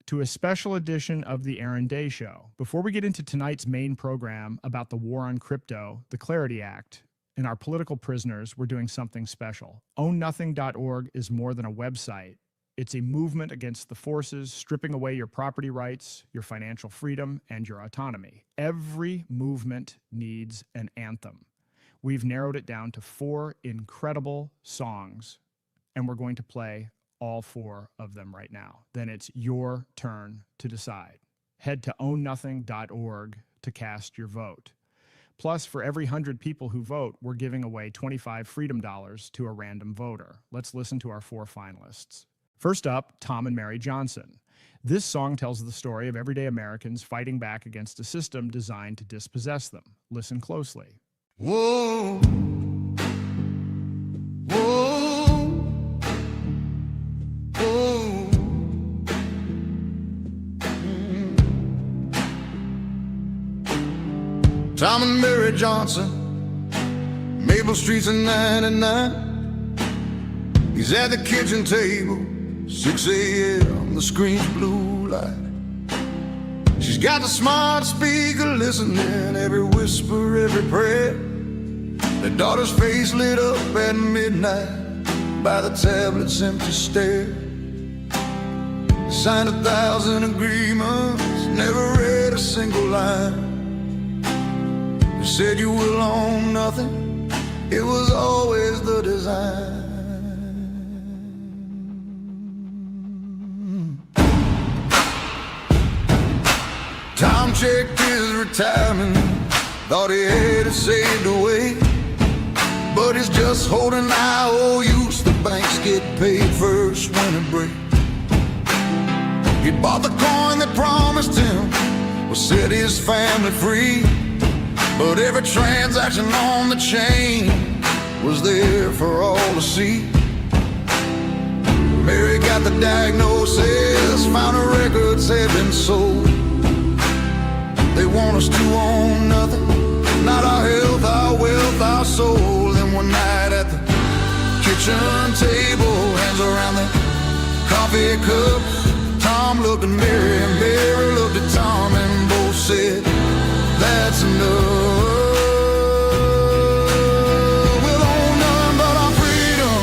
to a special edition of the Aaron Day Show. Before we get into tonight's main program about the war on crypto, the Clarity Act, and our political prisoners, we're doing something special. OwnNothing.org is more than a website. It's a movement against the forces stripping away your property rights, your financial freedom, and your autonomy. Every movement needs an anthem. We've narrowed it down to 4 incredible songs, and we're going to play all 4 of them right now. Then it's your turn to decide. Head to ownnothing.org to cast your vote. Plus, for every 100 people who vote, we're giving away 25 Freedom Dollars to a random voter. Let's listen to our 4 finalists. First up, Tom and Mary Johnson. This song tells the story of everyday Americans fighting back against a system designed to dispossess them. Listen closely. Whoa, whoa, whoa. Tom and Mary Johnson, Maple Street's in 99. He's at the kitchen table, 6 a.m., the screen's blue light. She's got the smart speaker listening, every whisper, every prayer. The daughter's face lit up at midnight by the tablet's empty stare. Signed 1,000 agreements, never read a single line. You said you will own nothing, it was always the design. Tom checked his retirement, thought he had it saved away, but he's just holding IOUs. The banks get paid first winter break. He bought the coin that promised him would set his family free, but every transaction on the chain was there for all to see. Mary got the diagnosis, found her records had been sold. They want us to own nothing, not our health, our wealth, our soul. Then one night at the kitchen table, hands around the coffee cups, Tom looked at Mary and Mary looked at Tom, and both said, that's enough. We'll own nothing but our freedom.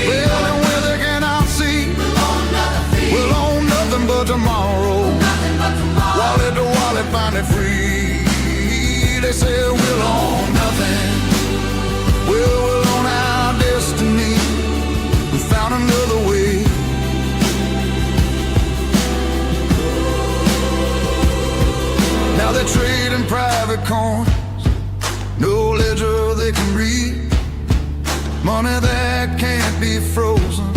Well, and where they cannot see, we'll own nothing but tomorrow. Wallet to wallet, finally free. They said we'll own nothing. Well, we'll own our destiny. We found another way. Now they're trading private coins, no ledger they can read. Money that can't be frozen,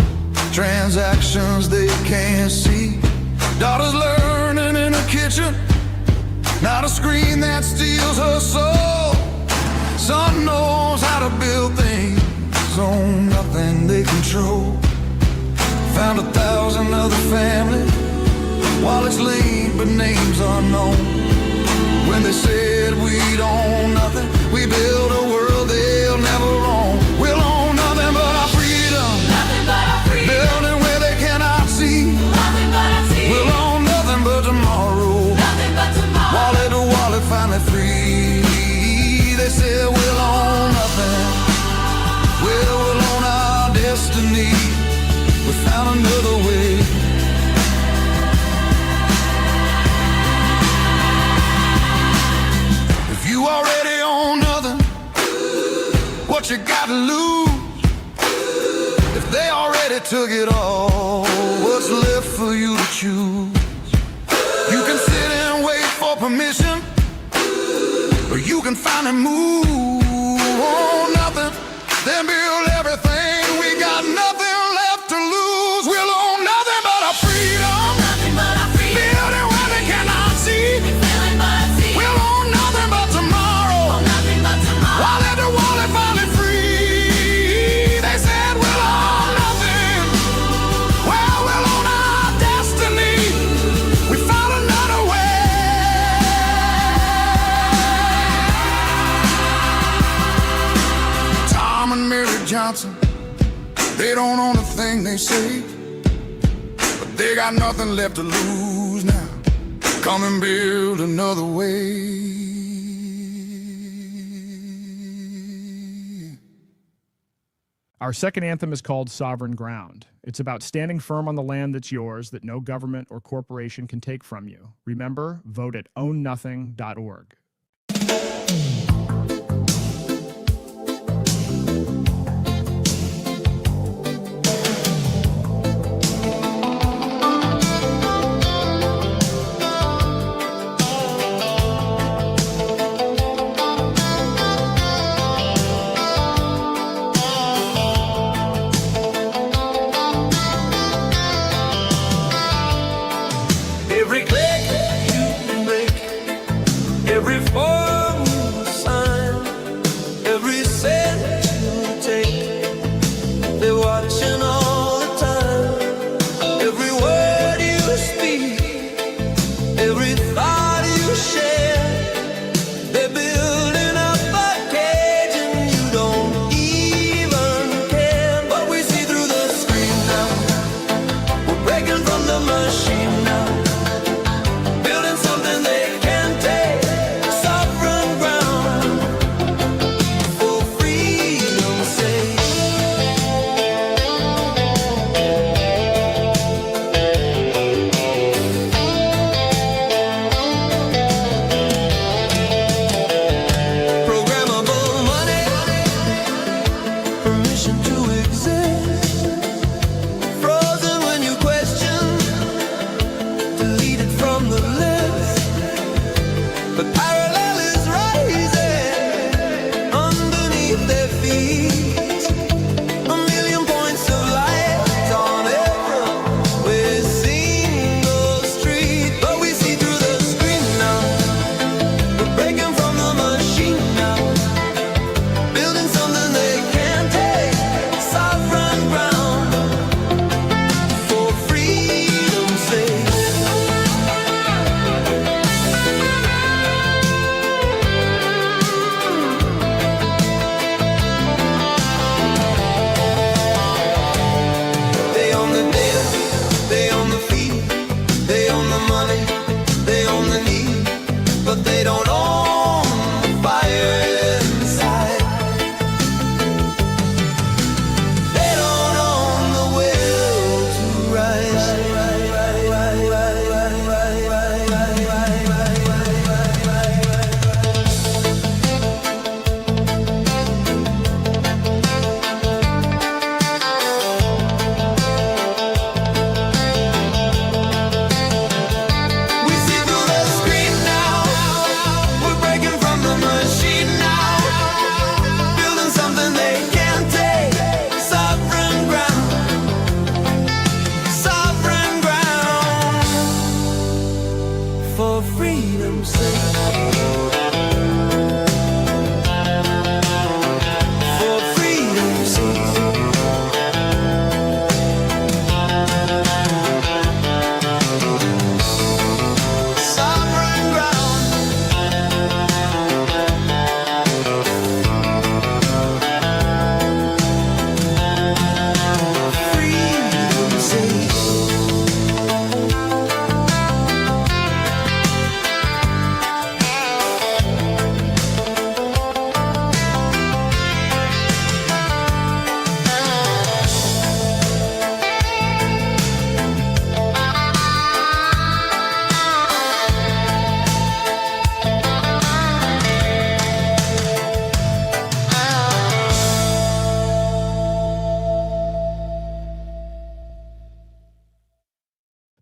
transactions they can't see. Daughter's learning in her kitchen, not a screen that steals her soul. Son knows how to build things on nothing they control. Found 1,000 other families, wallets lean but names unknown. When they said we'd own nothing, we build a world they'll never own. We'll own nothing but our freedom, building where they cannot see. We'll own nothing but tomorrow. Wallet to wallet, finally free. They said we'll own nothing. Well, we'll own our destiny. We found another way. If you already own nothing, what you got to lose? If they already took it all, what's left for you to choose? You can sit and wait for permission, or you can finally move. Oh, nothing, then build everything. We got nothing left to lose. We'll own nothing but our freedom, building where they cannot see. We'll own nothing but tomorrow. Wallet to wallet, finally free. They said we'll own nothing. Well, we'll own our destiny. We found another way. Tom and Mary Johnson, they don't own a thing they say, but They got nothing left to lose now. Come and build another way. Our second anthem is called Sovereign Ground. It's about standing firm on the land that's yours that no government or corporation can take from you. Remember, vote at ownnothing.org. Every click you make, every form you sign, every cent you take, they're watching all the time. Every word you speak, every thought you share, they're building up a cage and you don't even care. But we see through the screen now, we're breaking from the machine now.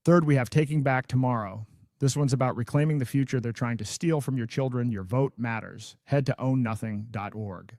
Third, we have Taking Back Tomorrow. This one's about reclaiming the future they're trying to steal from your children. Your vote matters. Head to ownnothing.org.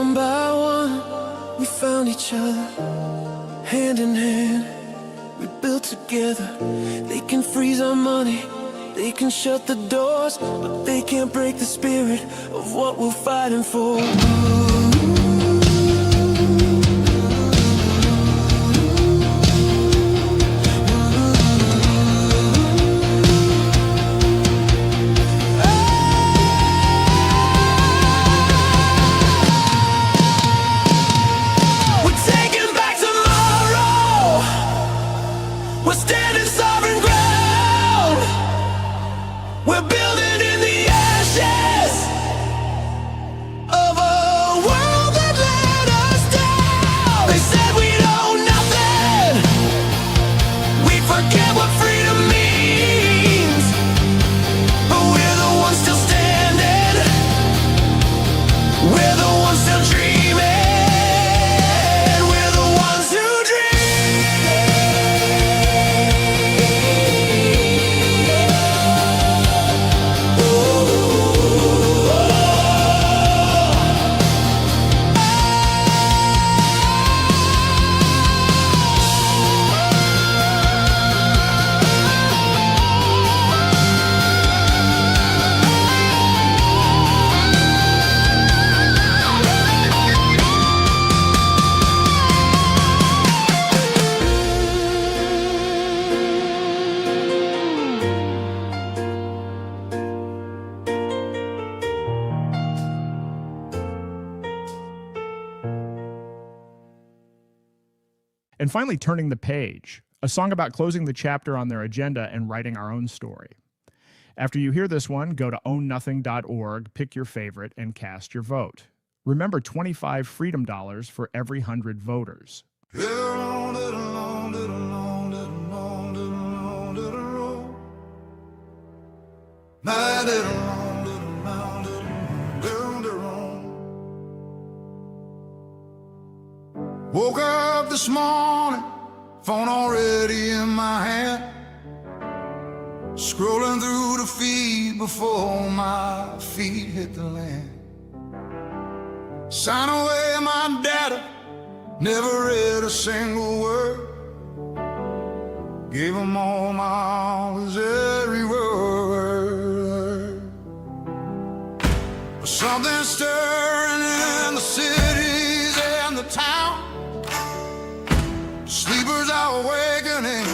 One by one, we found each other, hand in hand, we built together. They can freeze our money, they can shut the doors, but they can't break the spirit of what we're fighting for. We're standing sovereign ground. We're building in the ashes of a world that let us down. They said we'd own nothing, we'd forget what freedom means, but we're the ones still standing, we're the ones still dreaming. And finally, Turning the Page, a song about closing the chapter on their agenda and writing our own story. After you hear this one, go to ownnothing.org, pick your favorite, and cast your vote. Remember, 25 freedom dollars for every 100 voters. Woke up this morning, phone already in my hand, scrolling through the feed before my feet hit the land. Sign away my data, never read a single word, gave them all my hours, every word. Something stirring in the cities and the town, sleepers are awakening,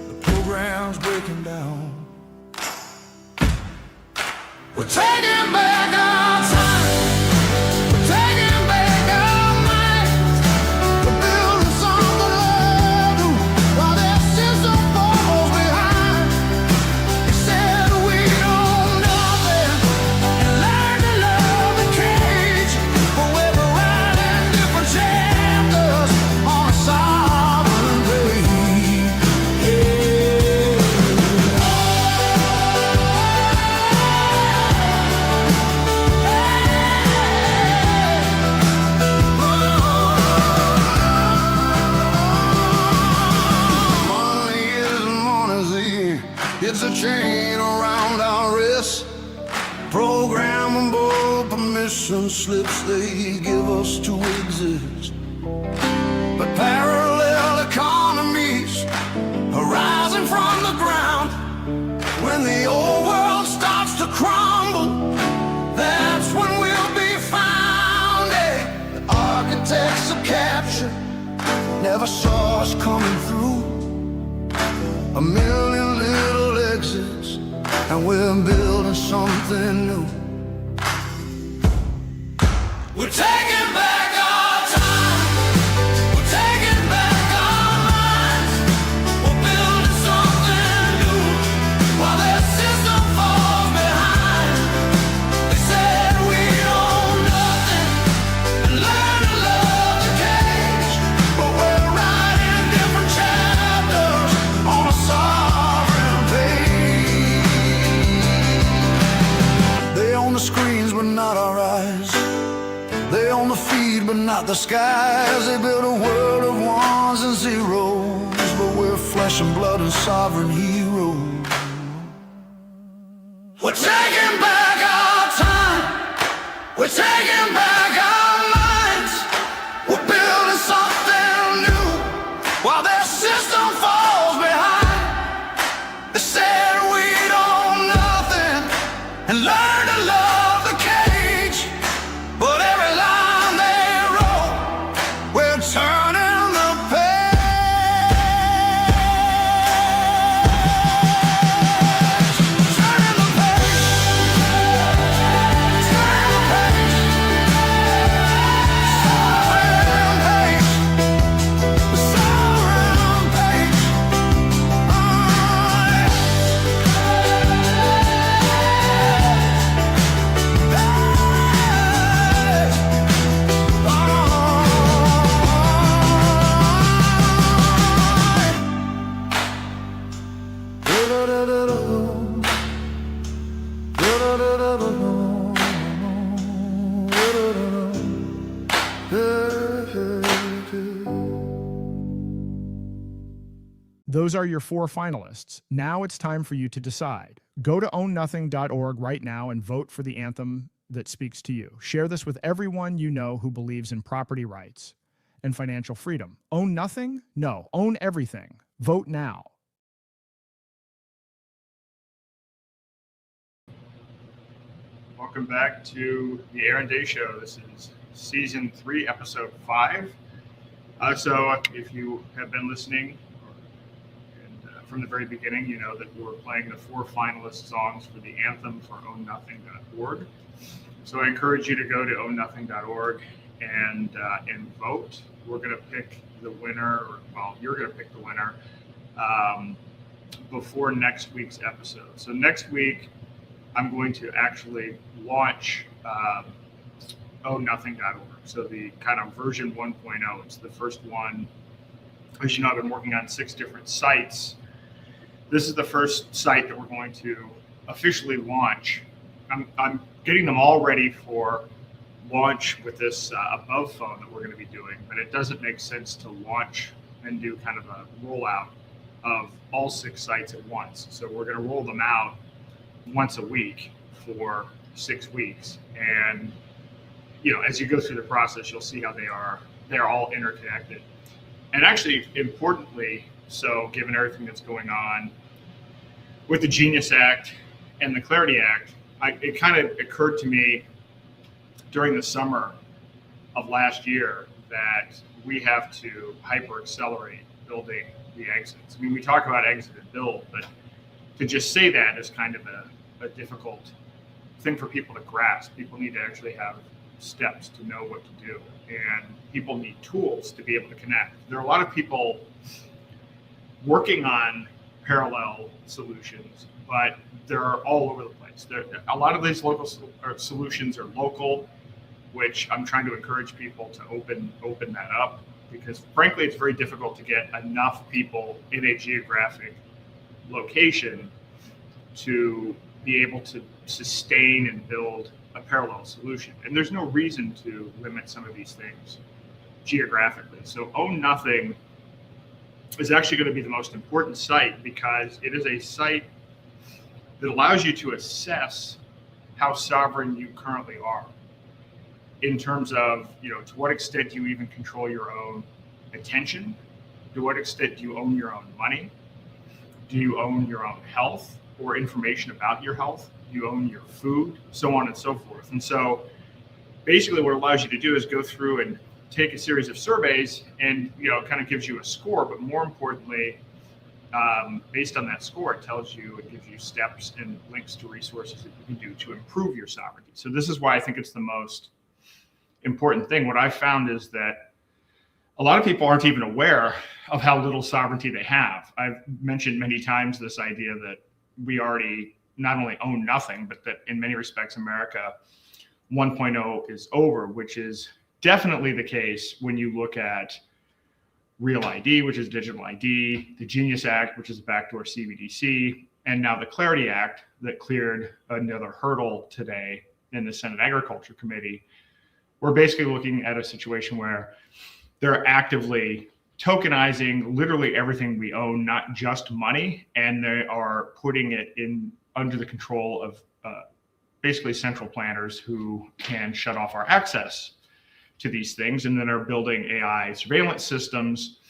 the program's breaking down. We're taking back our time, we're taking back our minds, we're building something new while their system falls behind. They said we own nothing and learn to love the cage, but we're writing different chapters on a sovereign page. Money isn't money, it's a chain around our wrists, programmable permission slips they give us to exist. But parallel economies are rising from the ground. When the old world starts to crumble, that's when we'll be found. The architects of capture never saw us coming through. A million little exits, and we're building something new. We're taking back our time, we're taking back our minds, we're building something new while their system falls behind. They said we own nothing and learn to love the cage, but we're writing different chapters on a sovereign page. They own the screens but not our eyes, they own the feed but not the skies. They build a world of ones and zeros, but we're flesh and blood and sovereign heroes. We're taking back our time, we're taking back our minds, Those are your 4 finalists. Now it's time for you to decide. Go to ownnothing.org right now and vote for the anthem that speaks to you. Share this with everyone you know who believes in property rights and financial freedom. Own nothing? No, own everything. Vote now. Welcome back to the Aaron Day Show. This is season 3, episode 5. So if you have been listening from the very beginning, you know that we're playing the 4 finalist songs for the anthem for ownnothing.org. So I encourage you to go to ownnothing.org and vote. We're going to pick the winner, you're going to pick the winner before next week's episode. So next week, I'm going to actually launch ownnothing.org. So the kind of version 1.0, it's the first one. As you know, I've been working on 6 different sites. This is the first site that we're going to officially launch. I'm getting them all ready for launch with this above phone that we're going to be doing, but it doesn't make sense to launch and do kind of a rollout of all 6 sites at once. So we're going to roll them out once a week for 6 weeks. And, you know, as you go through the process, you'll see how they're all interconnected. And actually, importantly, so given everything that's going on with the Genius Act and the Clarity Act, it kind of occurred to me during the summer of last year that we have to hyper accelerate building the exits. I mean, we talk about exit and build, but to just say that is kind of a difficult thing for people to grasp. People need to actually have steps to know what to do, and people need tools to be able to connect. There are a lot of people working on parallel solutions, but they're all over the place. A lot of these local solutions are local, which I'm trying to encourage people to open that up, because frankly, it's very difficult to get enough people in a geographic location to be able to sustain and build a parallel solution. And there's no reason to limit some of these things geographically. So Own Nothing is actually going to be the most important site, because it is a site that allows you to assess how sovereign you currently are in terms of, you know, to what extent do you even control your own attention? To what extent do you own your own money? Do you own your own health or information about your health? Do you own your food? So on and so forth. And so basically what it allows you to do is go through and take a series of surveys, and, you know, it kind of gives you a score, but more importantly, based on that score, it gives you steps and links to resources that you can do to improve your sovereignty. So this is why I think it's the most important thing. What I've found is that a lot of people aren't even aware of how little sovereignty they have. I've mentioned many times this idea that we already not only own nothing, but that in many respects, America 1.0 is over, which is definitely the case when you look at Real ID, which is digital ID, the Genius Act, which is backdoor CBDC, and now the Clarity Act that cleared another hurdle today in the Senate Agriculture Committee. We're basically looking at a situation where they're actively tokenizing literally everything we own, not just money, and they are putting it in under the control of basically central planners who can shut off our access to these things, and then are building AI surveillance systems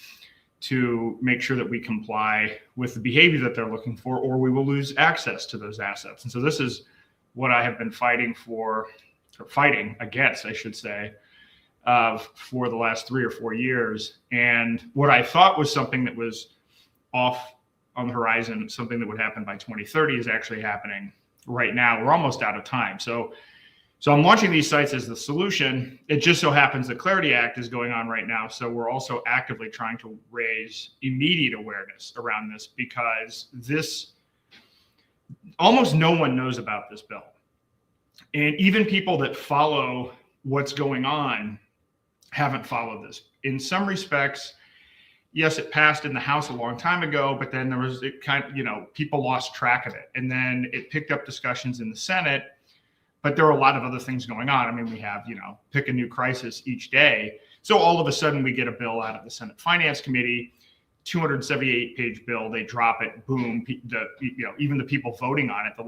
to make sure that we comply with the behavior that they're looking for, or we will lose access to those assets. And so this is what I have been fighting against, I should say, for the last 3 or 4 years. And what I thought was something that was off on the horizon, something that would happen by 2030, is actually happening right now. We're almost out of time. So I'm launching these sites as the solution. It just so happens the Clarity Act is going on right now. So we're also actively trying to raise immediate awareness around this, because almost no one knows about this bill. And even people that follow what's going on haven't followed this. In some respects, yes, it passed in the House a long time ago, but then people lost track of it. And then it picked up discussions in the Senate. but there are a lot of other things going on. I mean, we have, pick a new crisis each day. So all of a sudden we get a bill out of the Senate Finance Committee, 278-page bill, they drop it, boom, even the people voting on it, the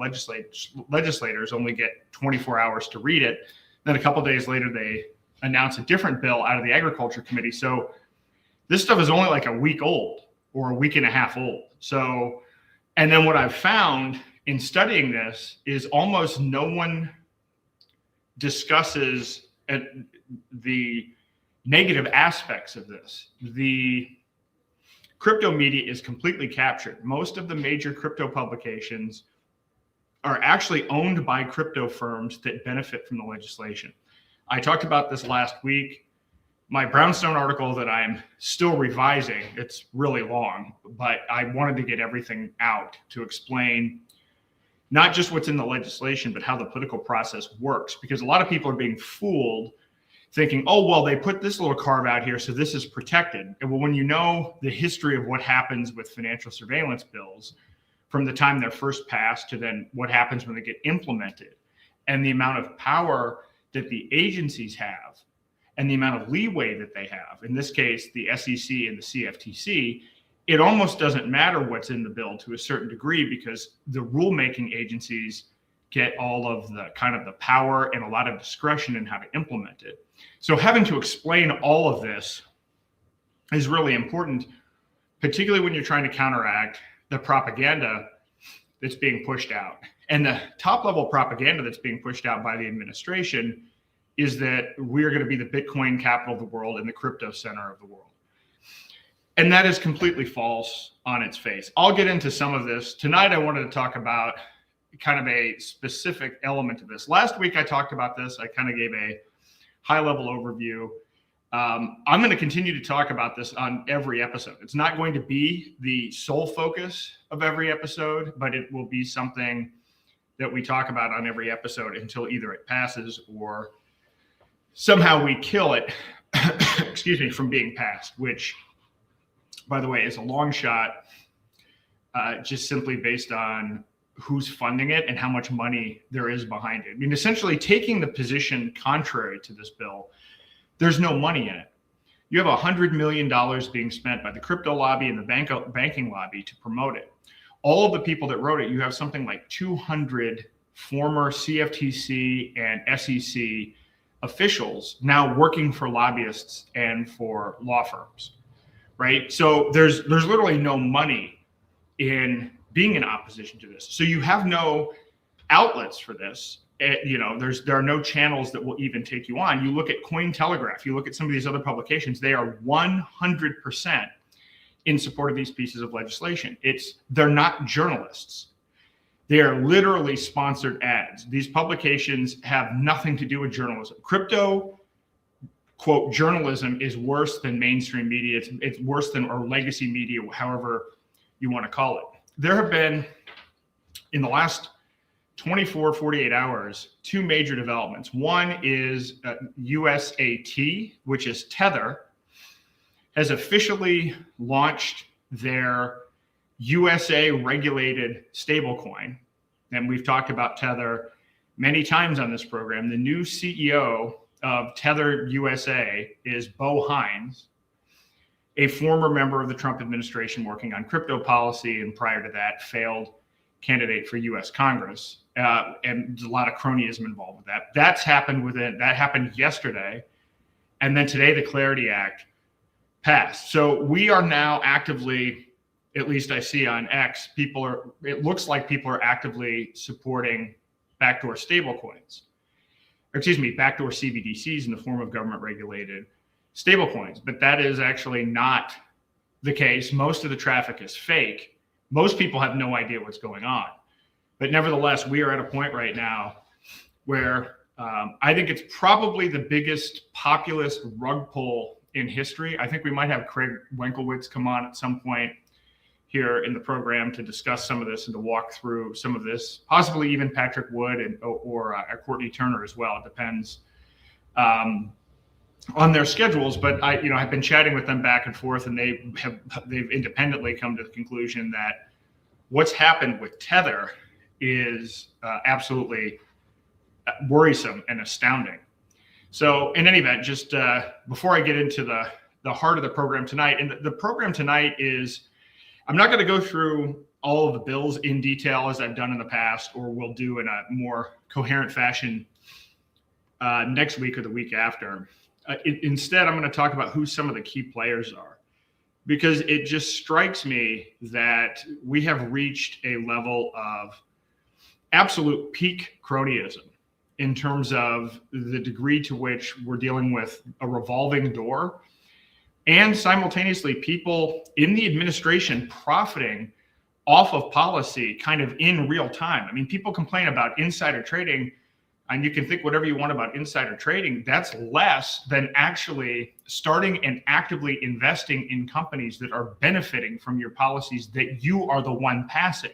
legislators only get 24 hours to read it. Then a couple of days later, they announce a different bill out of the Agriculture Committee. So this stuff is only like a week old or a week and a half old. So, and then what I've found in studying this is almost no one discusses the negative aspects of this. The crypto media is completely captured. Most of the major crypto publications are actually owned by crypto firms that benefit from the legislation. I talked about this last week. My Brownstone article that I'm still revising, it's really long, but I wanted to get everything out to explain not just what's in the legislation, but how the political process works. Because a lot of people are being fooled thinking, oh, well, they put this little carve out here, so this is protected. And well, when you know the history of what happens with financial surveillance bills, from the time they're first passed to then what happens when they get implemented, and the amount of power that the agencies have, and the amount of leeway that they have, in this case, the SEC and the CFTC, it almost doesn't matter what's in the bill to a certain degree, because the rulemaking agencies get all of the kind of the power and a lot of discretion in how to implement it. So having to explain all of this is really important, particularly when you're trying to counteract the propaganda that's being pushed out. And the top level propaganda that's being pushed out by the administration is that we're going to be the Bitcoin capital of the world and the crypto center of the world. And that is completely false on its face. I'll get into some of this. Tonight, I wanted to talk about kind of a specific element of this. Last week, I talked about this. I kind of gave a high-level overview. I'm going to continue to talk about this on every episode. It's not going to be the sole focus of every episode, but it will be something that we talk about on every episode until either it passes or somehow we kill it, excuse me, from being passed, which, by the way, is a long shot, just simply based on who's funding it and how much money there is behind it. I mean, essentially taking the position contrary to this bill, there's no money in it. You have $100 million being spent by the crypto lobby and the banking lobby to promote it. All of the people that wrote it, you have something like 200 former CFTC and SEC officials now working for lobbyists and for law firms, right? So there's literally no money in being in opposition to this. So you have no outlets for this. There are no channels that will even take you on. You look at Cointelegraph, you look at some of these other publications, they are 100% in support of these pieces of legislation. They're not journalists. They are literally sponsored ads. These publications have nothing to do with journalism. Crypto, quote, journalism is worse than mainstream media. It's worse than or legacy media, however you want to call it. There have been, in the last 24, 48 hours, two major developments. One is USAT, which is Tether, has officially launched their USA regulated stablecoin. And we've talked about Tether many times on this program. The new CEO of Tether USA is Hines, a former member of the Trump administration working on crypto policy, and prior to that, failed candidate for U.S. Congress. And there's a lot of cronyism involved with that. That happened yesterday. And then today, the Clarity Act passed. So we are now actively, at least I see on X, it looks like people are actively supporting backdoor stablecoins. Backdoor CBDCs in the form of government regulated stablecoins. But that is actually not the case. Most of the traffic is fake. Most people have no idea what's going on. But nevertheless, we are at a point right now where I think it's probably the biggest populist rug pull in history. I think we might have Craig Wenkowitz come on at some point here in the program to discuss some of this and to walk through some of this, possibly even Patrick Wood or Courtney Turner as well. It depends on their schedules, but I've been chatting with them back and forth, and they've independently come to the conclusion that what's happened with Tether is absolutely worrisome and astounding. So in any event, just before I get into the heart of the program tonight, and the program tonight is, I'm not going to go through all of the bills in detail as I've done in the past, or will do in a more coherent fashion next week or the week after. Instead, I'm going to talk about who some of the key players are, because it just strikes me that we have reached a level of absolute peak cronyism in terms of the degree to which we're dealing with a revolving door, and simultaneously people in the administration profiting off of policy kind of in real time. I mean, people complain about insider trading, and you can think whatever you want about insider trading. That's less than actually starting and actively investing in companies that are benefiting from your policies that you are the one passing,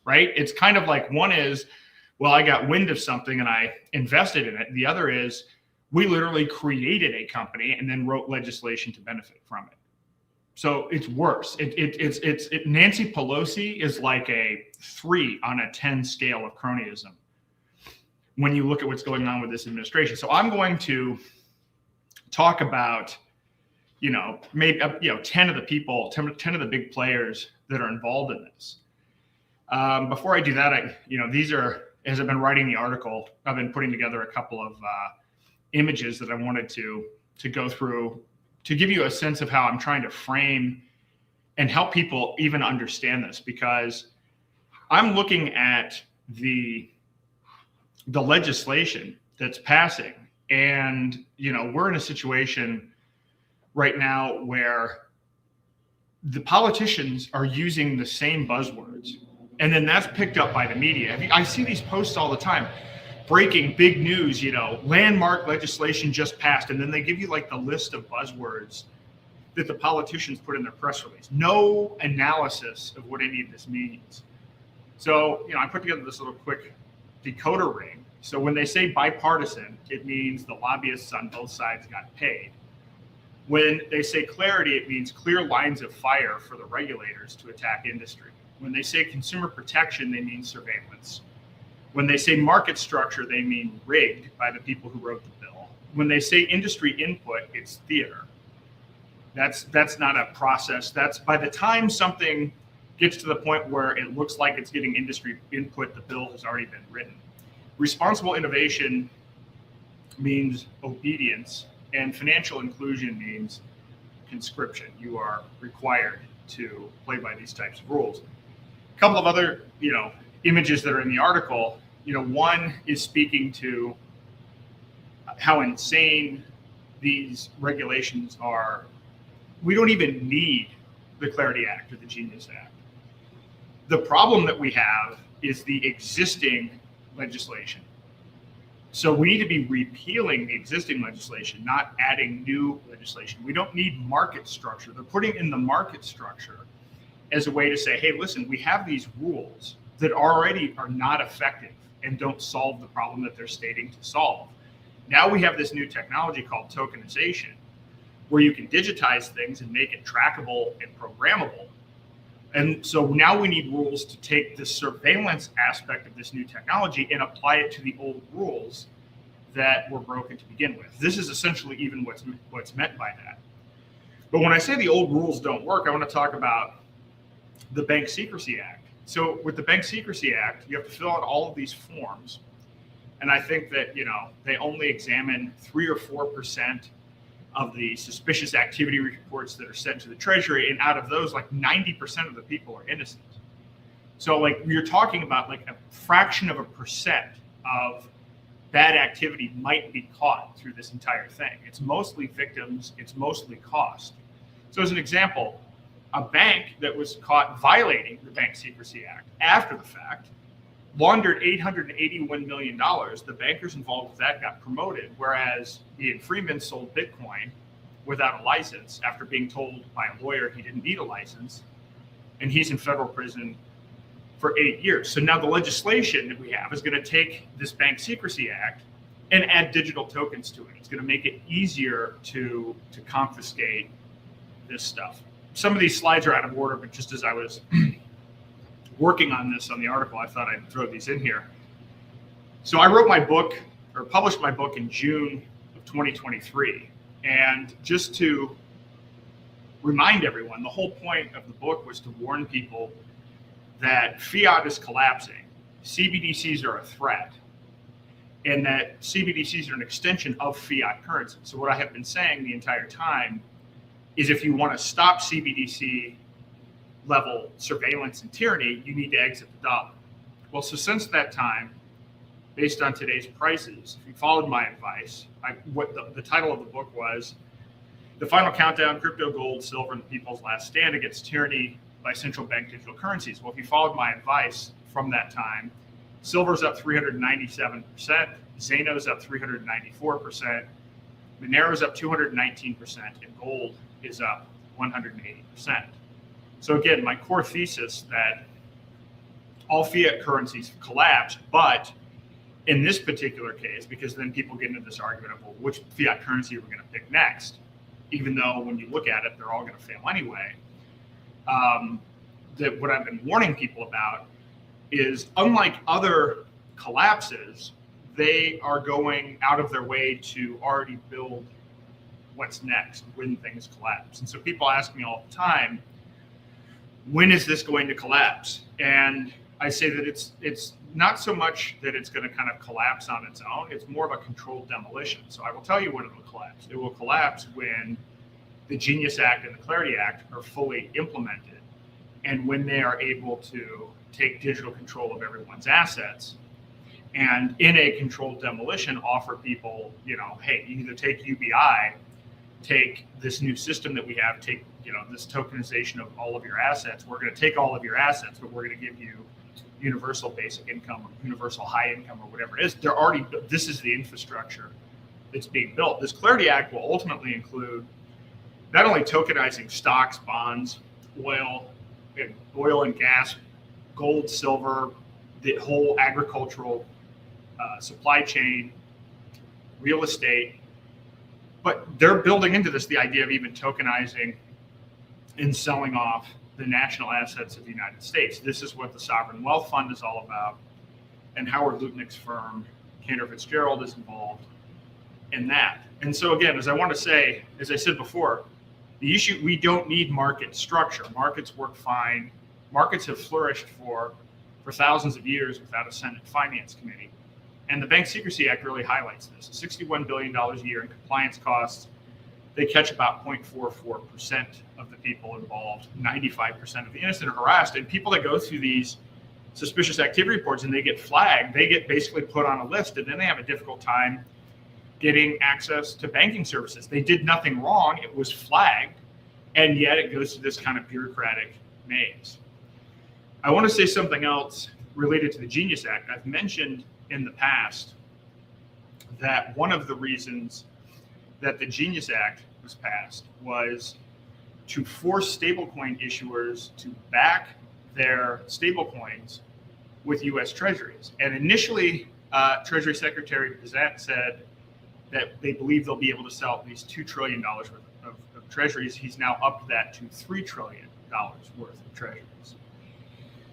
right? It's kind of like, one is, well, I got wind of something and I invested in it. The other is, we literally created a company and then wrote legislation to benefit from it. So it's worse. Nancy Pelosi is like a 3 on a 10 scale of cronyism when you look at what's going on with this administration. So I'm going to talk about, maybe 10 of the people, 10 of the big players that are involved in this. Before I do that, these are, as I've been writing the article, I've been putting together a couple of images that I wanted to go through to give you a sense of how I'm trying to frame and help people even understand this, because I'm looking at the legislation that's passing, and we're in a situation right now where the politicians are using the same buzzwords, and then that's picked up by the media. I see these posts all the time. Breaking big news, landmark legislation just passed. And then they give you like the list of buzzwords that the politicians put in their press release. No analysis of what any of this means. So, I put together this little quick decoder ring. So when they say bipartisan, it means the lobbyists on both sides got paid. When they say clarity, it means clear lines of fire for the regulators to attack industry. When they say consumer protection, they mean surveillance. When they say market structure, they mean rigged by the people who wrote the bill. When they say industry input, it's theater. That's not a process. That's by the time something gets to the point where it looks like it's getting industry input, the bill has already been written. Responsible innovation means obedience, and financial inclusion means conscription. You are required to play by these types of rules. A couple of other, images that are in the article. One is speaking to how insane these regulations are. We don't even need the Clarity Act or the Genius Act. The problem that we have is the existing legislation. So we need to be repealing the existing legislation, not adding new legislation. We don't need market structure. They're putting in the market structure as a way to say, hey, listen, we have these rules that already are not effective and don't solve the problem that they're stating to solve. Now we have this new technology called tokenization, where you can digitize things and make it trackable and programmable. And so now we need rules to take the surveillance aspect of this new technology and apply it to the old rules that were broken to begin with. This is essentially even what's meant by that. But when I say the old rules don't work, I want to talk about the Bank Secrecy Act. So with the Bank Secrecy Act, you have to fill out all of these forms. And I think that, they only examine 3 or 4% of the suspicious activity reports that are sent to the Treasury. And out of those, like 90% of the people are innocent. So like you're talking about like a fraction of a percent of bad activity might be caught through this entire thing. It's mostly victims. It's mostly cost. So as an example, a bank that was caught violating the Bank Secrecy Act after the fact laundered $881 million. The bankers involved with that got promoted, whereas Ian Freeman sold Bitcoin without a license after being told by a lawyer he didn't need a license, and he's in federal prison for 8 years. So now the legislation that we have is going to take this Bank Secrecy Act and add digital tokens to it. It's going to make it easier to confiscate this stuff. Some of these slides are out of order, but just as I was working on this on the article, I thought I'd throw these in here. So I wrote my book, or published my book in June of 2023. And just to remind everyone, the whole point of the book was to warn people that fiat is collapsing, CBDCs are a threat, and that CBDCs are an extension of fiat currency. So what I have been saying the entire time is if you want to stop CBDC level surveillance and tyranny, you need to exit the dollar. Well, so since that time, based on today's prices, if you followed my advice, what the title of the book was, The Final Countdown, Crypto, Gold, Silver, and the People's Last Stand Against Tyranny by Central Bank Digital Currencies. Well, if you followed my advice from that time, silver's up 397%, Zeno's up 394%, Monero's up 219%, and gold is up 180%. So again, my core thesis that all fiat currencies collapse, but in this particular case, because then people get into this argument of, well, which fiat currency are we going to pick next? Even though when you look at it, they're all going to fail anyway. That what I've been warning people about is, unlike other collapses, they are going out of their way to already build what's next when things collapse. And so people ask me all the time, when is this going to collapse? And I say that it's not so much that it's going to kind of collapse on its own. It's more of a controlled demolition. So I will tell you when it will collapse. It will collapse when the Genius Act and the Clarity Act are fully implemented, and when they are able to take digital control of everyone's assets, and in a controlled demolition offer people, hey, you either take UBI, take this new system that we have, take this tokenization of all of your assets. We're going to take all of your assets, but we're going to give you universal basic income or universal high income or whatever it is. This is the infrastructure that's being built. This Clarity Act will ultimately include not only tokenizing stocks, bonds, oil and gas, gold, silver, the whole agricultural supply chain, real estate, but they're building into this the idea of even tokenizing and selling off the national assets of the United States. This is what the Sovereign Wealth Fund is all about, and Howard Lutnik's firm, Cantor Fitzgerald, is involved in that. And so again, as I said before, the issue, we don't need market structure. Markets work fine. Markets have flourished for thousands of years without a Senate Finance Committee. And the Bank Secrecy Act really highlights this. $61 billion a year in compliance costs. They catch about 0.44% of the people involved. 95% of the innocent are harassed. And people that go through these suspicious activity reports and they get flagged, they get basically put on a list, and then they have a difficult time getting access to banking services. They did nothing wrong. It was flagged, and yet it goes through this kind of bureaucratic maze. I want to say something else related to the Genius Act. I've mentioned in the past that one of the reasons that the Genius Act was passed was to force stablecoin issuers to back their stablecoins with U.S. Treasuries. And initially, Treasury Secretary Bissett said that they believe they'll be able to sell at least $2 trillion worth of treasuries. He's now upped that to $3 trillion worth of treasuries.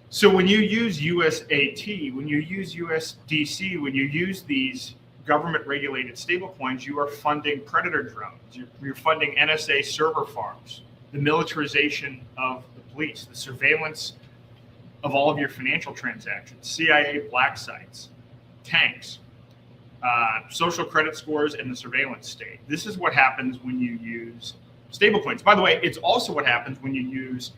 So when you use USAT, when you use USDC, when you use these government-regulated stablecoins, you are funding predator drones. You're funding NSA server farms, the militarization of the police, the surveillance of all of your financial transactions, CIA black sites, tanks, social credit scores, and the surveillance state. This is what happens when you use stablecoins. By the way, it's also what happens when you use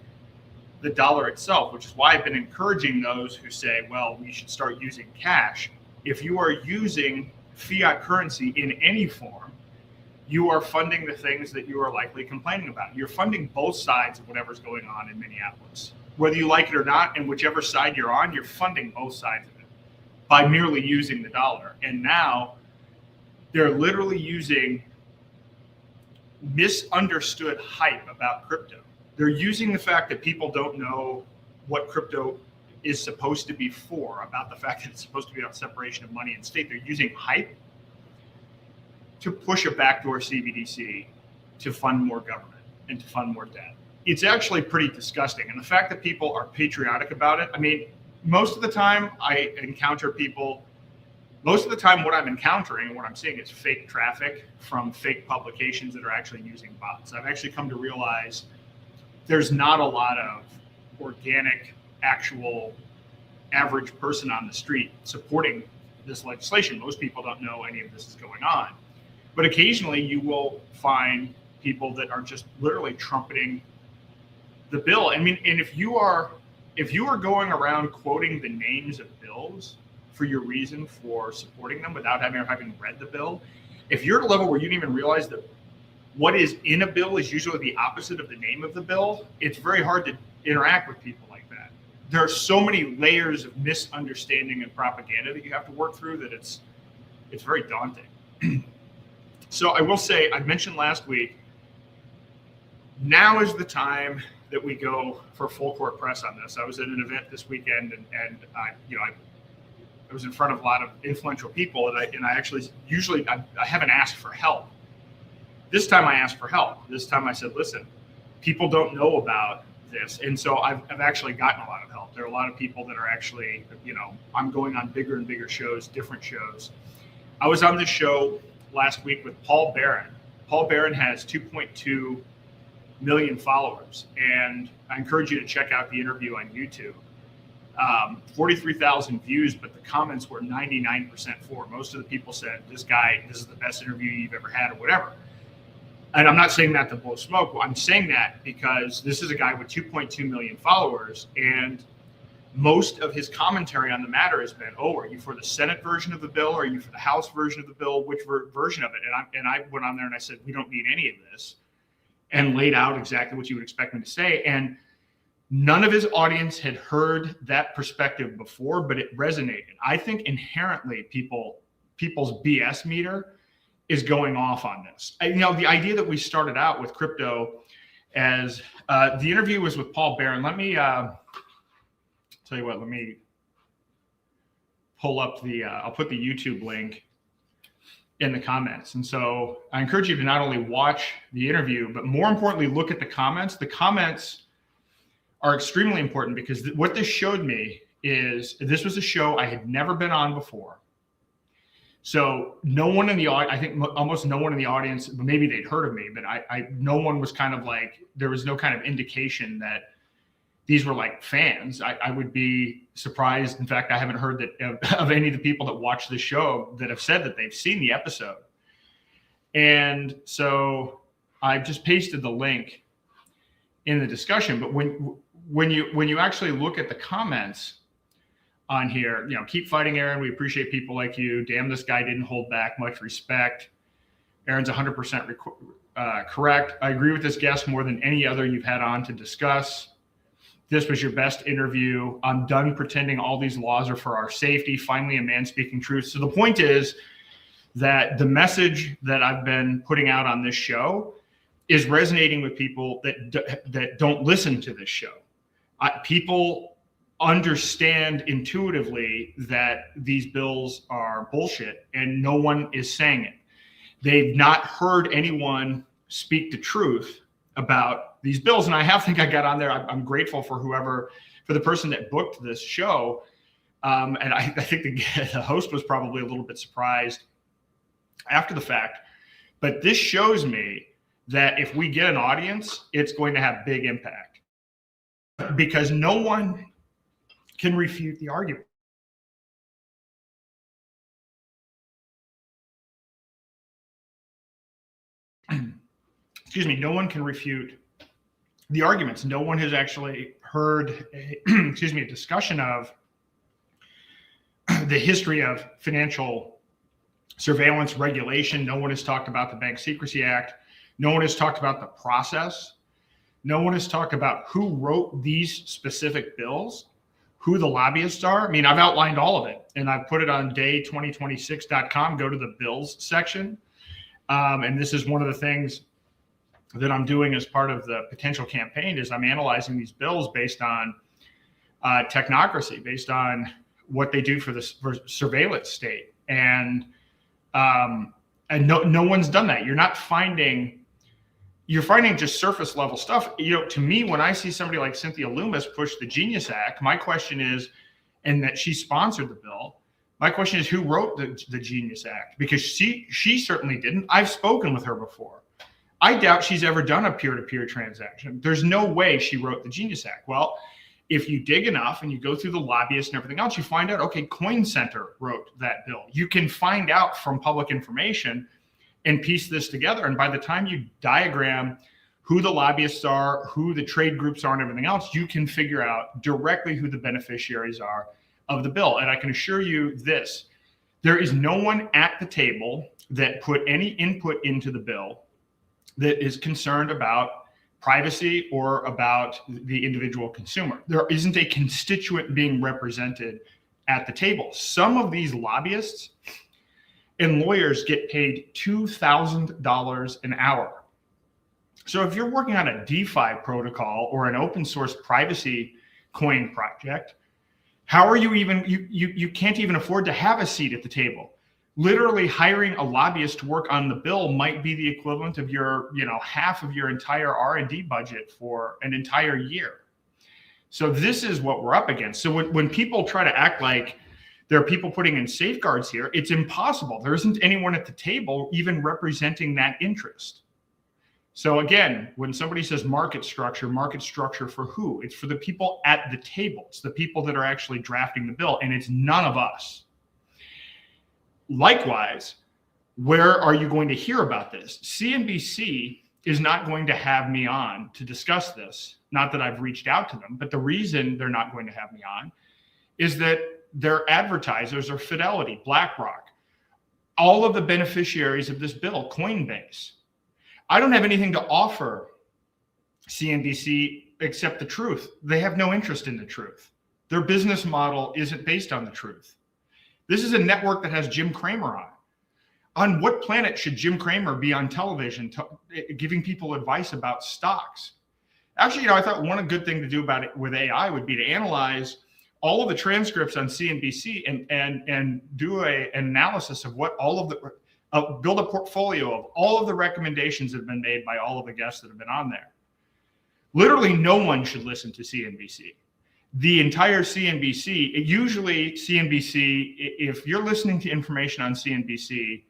the dollar itself, which is why I've been encouraging those who say, well, we should start using cash. If you are using fiat currency in any form, you are funding the things that you are likely complaining about. You're funding both sides of whatever's going on in Minneapolis. Whether you like it or not, and whichever side you're on, you're funding both sides of it by merely using the dollar. And now they're literally using misunderstood hype about crypto. They're using the fact that people don't know what crypto is supposed to be for, about the fact that it's supposed to be about separation of money and state. They're using hype to push a backdoor CBDC to fund more government and to fund more debt. It's actually pretty disgusting. And the fact that people are patriotic about it, I mean, most of the time I encounter people most of the time what I'm encountering and what I'm seeing is fake traffic from fake publications that are actually using bots. I've actually come to realize there's not a lot of organic, actual average person on the street supporting this legislation. Most people don't know any of this is going on. But occasionally you will find people that are just literally trumpeting the bill. I mean, and if you are going around quoting the names of bills for your reason for supporting them without having read the bill, if you're at a level where you don't even realize that what is in a bill is usually the opposite of the name of the bill, it's very hard to interact with people like that. There are so many layers of misunderstanding and propaganda that you have to work through that it's very daunting. So I will say, I mentioned last week, now is the time that we go for full court press on this. I was at an event this weekend, and I was in front of a lot of influential people, and I actually usually haven't asked for help. This time I asked for help. This time I said, listen, people don't know about this, and so I've actually gotten a lot of help. There are a lot of people that are actually, I'm going on bigger and bigger shows, different shows. I was on this show last week with Paul Barron. Paul Barron has 2.2 million followers, and I encourage you to check out the interview on YouTube. 43,000 views, but the comments were 99% for. Most of the people said, this is the best interview you've ever had, or whatever. And I'm not saying that to blow smoke. I'm saying that because this is a guy with 2.2 million followers, and most of his commentary on the matter has been, oh, are you for the Senate version of the bill? Or are you for the House version of the bill? Which version of it? And I went on there and I said, we don't need any of this, and laid out exactly what you would expect me to say. And none of his audience had heard that perspective before, but it resonated. I think inherently people's BS meter is going off on this. The idea that we started out with crypto as the interview was with Paul Barron. Let me tell you what, let me pull up I'll put the YouTube link in the comments. And so I encourage you to not only watch the interview, but more importantly, look at the comments. The comments are extremely important because what this showed me is this was a show I had never been on before. So no one in the audience, I think almost no one in the audience, maybe they'd heard of me, but no one was kind of like, there was no kind of indication that these were like fans. I would be surprised. In fact, I haven't heard that of any of the people that watch the show that have said that they've seen the episode. And so I've just pasted the link in the discussion. But when you actually look at the comments on here, keep fighting, Aaron. We appreciate people like you. Damn, this guy didn't hold back. Much respect. Aaron's 100% correct. I agree with this guest more than any other you've had on to discuss. This was your best interview. I'm done pretending all these laws are for our safety. Finally, a man speaking truth. So the point is that the message that I've been putting out on this show is resonating with people that don't listen to this show. People understand intuitively that these bills are bullshit, and no one is saying it. They've not heard anyone speak the truth about these bills. And I think I got on there. I'm grateful for the person that booked this show. And I think the host was probably a little bit surprised after the fact. But this shows me that if we get an audience, it's going to have big impact, because no one can refute the argument. Excuse me, no one can refute the arguments. No one has actually heard a discussion of the history of financial surveillance regulation. No one has talked about the Bank Secrecy Act. No one has talked about the process. No one has talked about who wrote these specific bills, who the lobbyists are. I mean, I've outlined all of it, and I've put it on day2026.com. Go to the bills section. And this is one of the things that I'm doing as part of the potential campaign is I'm analyzing these bills based on technocracy, based on what they do for the surveillance state. And no one's done that. You're finding just surface level stuff. To me, when I see somebody like Cynthia Lummis push the Genius Act, my question is, and that she sponsored the bill, My question is, who wrote the Genius Act? Because she certainly didn't. I've spoken with her before. I doubt she's ever done a peer-to-peer transaction. There's no way she wrote the Genius Act. Well, if you dig enough and you go through the lobbyists and everything else, you find out, okay, Coin Center wrote that bill. You can find out from public information and piece this together. And by the time you diagram who the lobbyists are, who the trade groups are, and everything else, you can figure out directly who the beneficiaries are of the bill. And I can assure you this, there is no one at the table that put any input into the bill that is concerned about privacy or about the individual consumer. There isn't a constituent being represented at the table. Some of these lobbyists and lawyers get paid $2,000 an hour. So if you're working on a DeFi protocol or an open source privacy coin project, how are you even, you can't even afford to have a seat at the table. Literally hiring a lobbyist to work on the bill might be the equivalent of your, half of your entire R&D budget for an entire year. So this is what we're up against. So when people try to act like there are people putting in safeguards here, it's impossible. There isn't anyone at the table even representing that interest. So again, when somebody says market structure for who? It's for the people at the table. It's the people that are actually drafting the bill, and it's none of us. Likewise, where are you going to hear about this? CNBC is not going to have me on to discuss this. Not that I've reached out to them, but the reason they're not going to have me on is that their advertisers are Fidelity, BlackRock, all of the beneficiaries of this bill, Coinbase. I don't have anything to offer CNBC except the truth. They have no interest in the truth. Their business model isn't based on the truth. This is a network that has Jim Cramer on. On what planet should Jim Cramer be on television giving people advice about stocks? Actually, I thought one good thing to do about it with AI would be to analyze all of the transcripts on CNBC and do an analysis of what all of the, build a portfolio of all of the recommendations that have been made by all of the guests that have been on there. Literally no one should listen to CNBC. The entire CNBC, usually CNBC, if you're listening to information on CNBC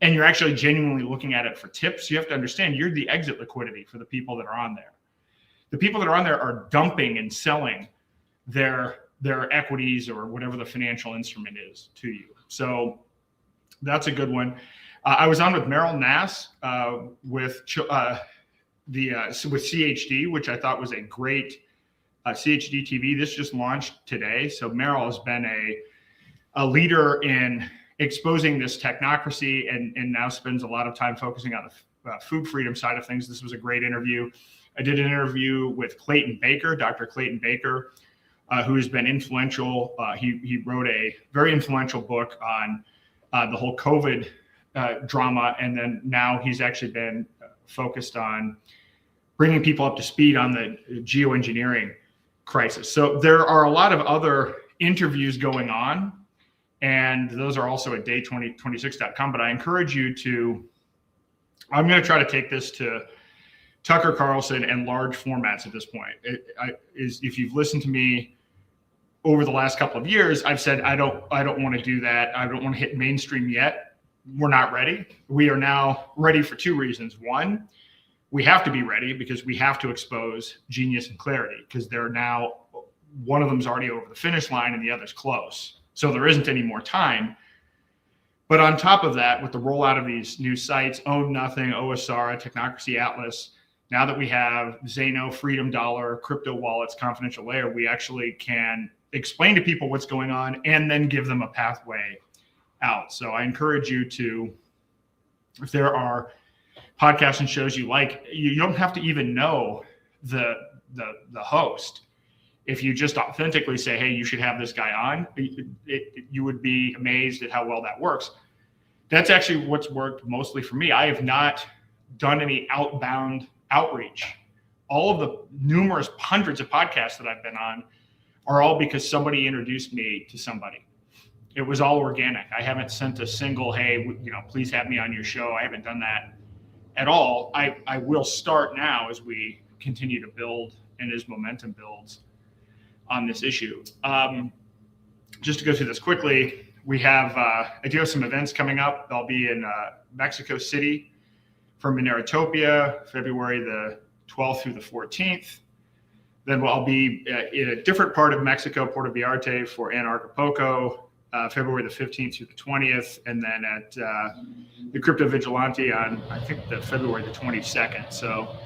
and you're actually genuinely looking at it for tips, you have to understand you're the exit liquidity for the people that are on there. The people that are on there are dumping and selling their equities or whatever the financial instrument is to you. So that's a good one. I was on with Meryl Nass with CHD, which I thought was a great CHD TV. This just launched today. So Meryl has been a leader in exposing this technocracy and now spends a lot of time focusing on the food freedom side of things. This was a great interview. I did an interview with Clayton Baker, Dr. Clayton Baker, who has been influential. He wrote a very influential book on the whole COVID drama. And then now he's actually been focused on bringing people up to speed on the geoengineering crisis. So there are a lot of other interviews going on, and those are also at day2026.com. But I encourage you to, I'm going to try to take this to Tucker Carlson and large formats at this point. If you've listened to me over the last couple of years, I've said I don't want to do that. I don't want to hit mainstream yet. We're not ready. We are now ready for two reasons. One, we have to be ready because we have to expose Genius and Clarity because they're now, one of them's already over the finish line and the other's close. So there isn't any more time. But on top of that, with the rollout of these new sites, Own Nothing, OSR, Technocracy Atlas, now that we have Zano, Freedom Dollar, crypto wallets, confidential layer, we actually can explain to people what's going on and then give them a pathway out. So I encourage you to, if there are podcasts and shows you like, you don't have to even know the host. If you just authentically say, hey, you should have this guy on, you would be amazed at how well that works. That's actually what's worked mostly for me. I have not done any outbound outreach. All of the numerous hundreds of podcasts that I've been on are all because somebody introduced me to somebody. It was all organic. I haven't sent a single, hey, please have me on your show. I haven't done that at all. I will start now as we continue to build and as momentum builds on this issue. Just to go through this quickly, I do have some events coming up. I'll be in Mexico City for Monerotopia, February the 12th through the 14th. Then I'll be in a different part of Mexico, Puerto Vallarta, for Anarchapulco, February the 15th through the 20th, and then at the Crypto Vigilante on, I think, the February the 22nd. So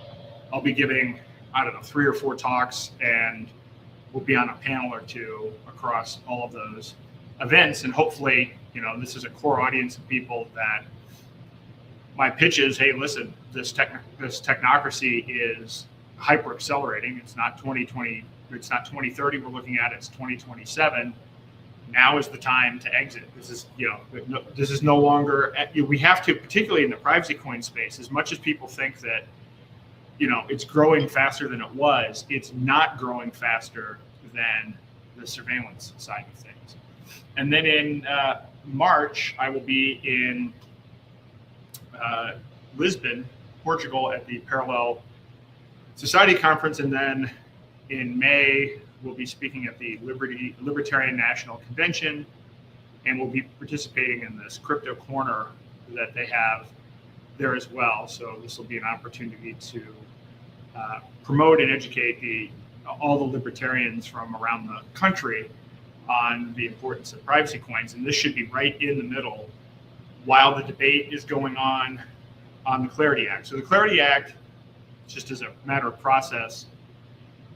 I'll be giving, 3 or 4 talks, and we'll be on a panel or two across all of those events. And hopefully, this is a core audience of people that my pitch is, hey, listen, this technocracy is hyper accelerating. It's not 2020, it's not 2030 we're looking at, it's 2027. Now is the time to exit. This is no longer, we have to, particularly in the privacy coin space, as much as people think that, it's growing faster than it was, it's not growing faster than the surveillance side of things. And then in March, I will be in Lisbon, Portugal, at the Parallel Society Conference, and then in May we'll be speaking at the Libertarian National Convention, and we'll be participating in this crypto corner that they have there as well. So this will be an opportunity to promote and educate all the libertarians from around the country on the importance of privacy coins, and this should be right in the middle while the debate is going on the Clarity Act. So the Clarity Act, just as a matter of process,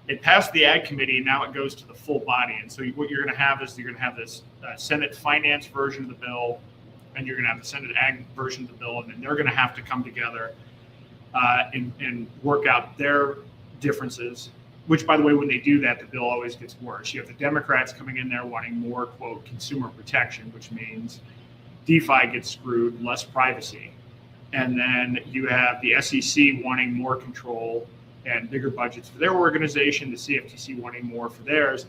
it passed the Ag Committee, and now it goes to the full body. And so what you're going to have is this Senate Finance version of the bill, and you're going to have the Senate Ag version of the bill, and then they're going to have to come together and work out their differences, which, by the way, when they do that, the bill always gets worse. You have the Democrats coming in there wanting more, quote, consumer protection, which means DeFi gets screwed, less privacy. And then you have the SEC wanting more control and bigger budgets for their organization, the CFTC wanting more for theirs.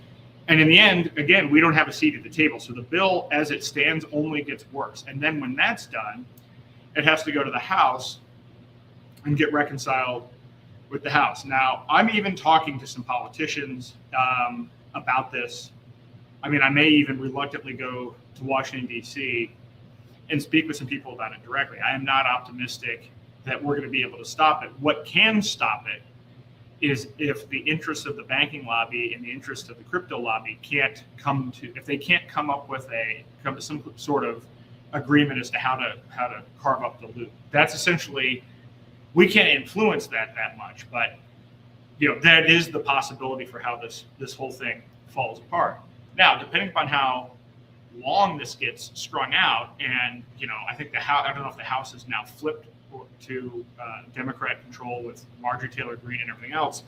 And in the end, again, we don't have a seat at the table. So the bill as it stands only gets worse. And then when that's done, it has to go to the House and get reconciled with the House. Now, I'm even talking to some politicians about this. I mean, I may even reluctantly go to Washington, D.C. and speak with some people about it directly. I am not optimistic that we're going to be able to stop it. What can stop it is if the interests of the banking lobby and the interests of the crypto lobby can't come up with some sort of agreement as to how to carve up the loop. That's essentially, we can't influence that much, but that is the possibility for how this whole thing falls apart. Now, depending upon how long this gets strung out, and I think the House, I don't know if the House is now flipped to Democrat control with Marjorie Taylor Greene and everything else,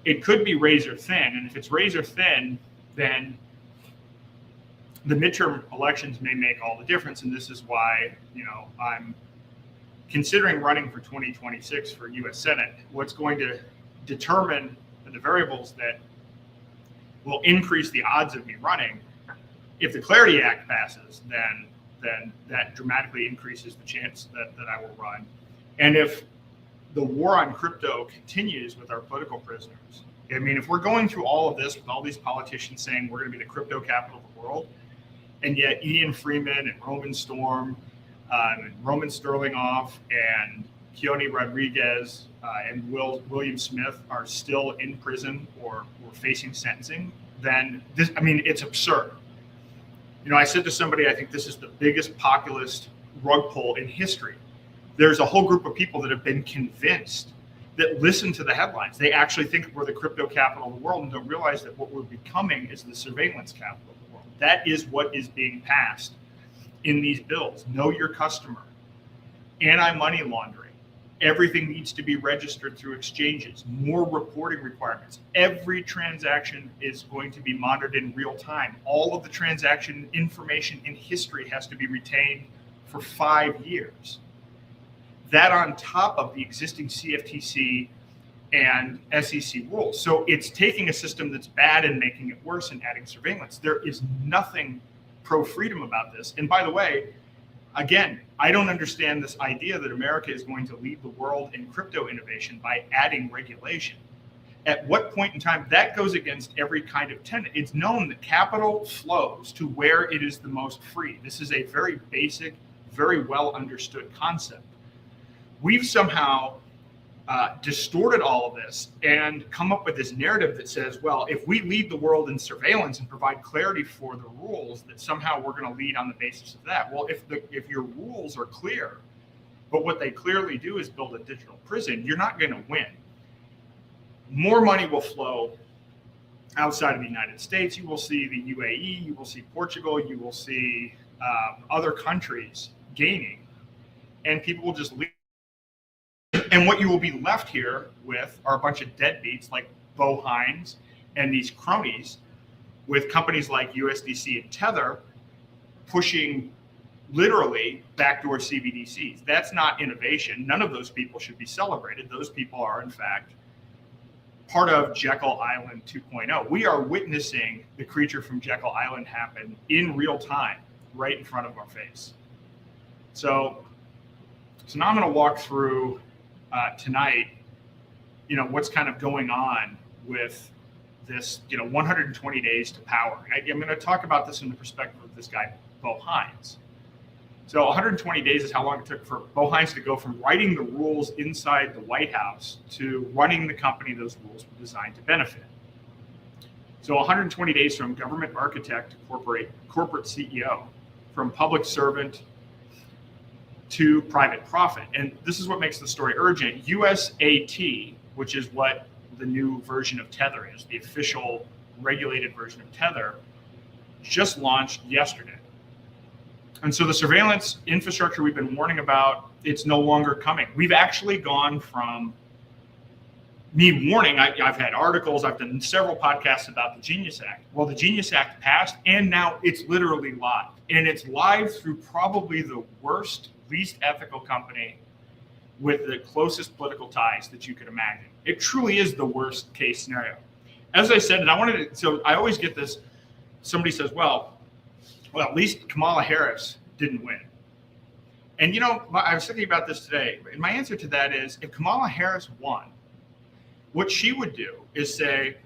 it could be razor thin. And if it's razor thin, then the midterm elections may make all the difference. And this is why I'm considering running for 2026 for U.S. Senate. What's going to determine the variables that will increase the odds of me running, if the Clarity Act passes, then that dramatically increases the chance that I will run. And if the war on crypto continues with our political prisoners, I mean, if we're going through all of this with all these politicians saying we're going to be the crypto capital of the world, and yet Ian Freeman and Roman Storm and Roman Sterlingoff and Keone Rodriguez and William Smith are still in prison or facing sentencing, then it's absurd. I said to somebody, I think this is the biggest populist rug pull in history. There's a whole group of people that have been convinced, that listen to the headlines. They actually think we're the crypto capital of the world and don't realize that what we're becoming is the surveillance capital of the world. That is what is being passed in these bills. Know your customer, anti-money laundering. Everything needs to be registered through exchanges, more reporting requirements. Every transaction is going to be monitored in real time. All of the transaction information in history has to be retained for 5 years. That on top of the existing CFTC and SEC rules. So it's taking a system that's bad and making it worse and adding surveillance. There is nothing pro-freedom about this. And by the way, again, I don't understand this idea that America is going to lead the world in crypto innovation by adding regulation. At what point in time? That goes against every kind of tenet. It's known that capital flows to where it is the most free. This is a very basic, very well understood concept. We've somehow distorted all of this and come up with this narrative that says, well, if we lead the world in surveillance and provide clarity for the rules, that somehow we're going to lead on the basis of that. Well, if your rules are clear, but what they clearly do is build a digital prison, you're not going to win. More money will flow outside of the United States. You will see the UAE, you will see Portugal, you will see other countries gaining, and people will just leave. And what you will be left here with are a bunch of deadbeats like Bo Hines and these cronies with companies like USDC and Tether pushing literally backdoor CBDCs. That's not innovation. None of those people should be celebrated. Those people are, in fact, part of Jekyll Island 2.0. We are witnessing the creature from Jekyll Island happen in real time, right in front of our face. So now I'm going to walk through tonight, what's kind of going on with this, 120 days to power. I'm going to talk about this from the perspective of this guy, Bo Hines. So 120 days is how long it took for Bo Hines to go from writing the rules inside the White House to running the company those rules were designed to benefit. So 120 days from government architect to corporate CEO, from public servant to private profit. And this is what makes the story urgent. USAT, which is what the new version of Tether is, the official regulated version of Tether, just launched yesterday. And so the surveillance infrastructure we've been warning about, it's no longer coming. We've actually gone from me warning, I've had articles, I've done several podcasts about the Genius Act. Well, the Genius Act passed, and now it's literally live. And it's live through probably the worst, least ethical company with the closest political ties that you could imagine. It truly is the worst case scenario. As I said, and I always get this, somebody says, well, at least Kamala Harris didn't win. And I was thinking about this today, and my answer to that is, if Kamala Harris won, what she would do is say,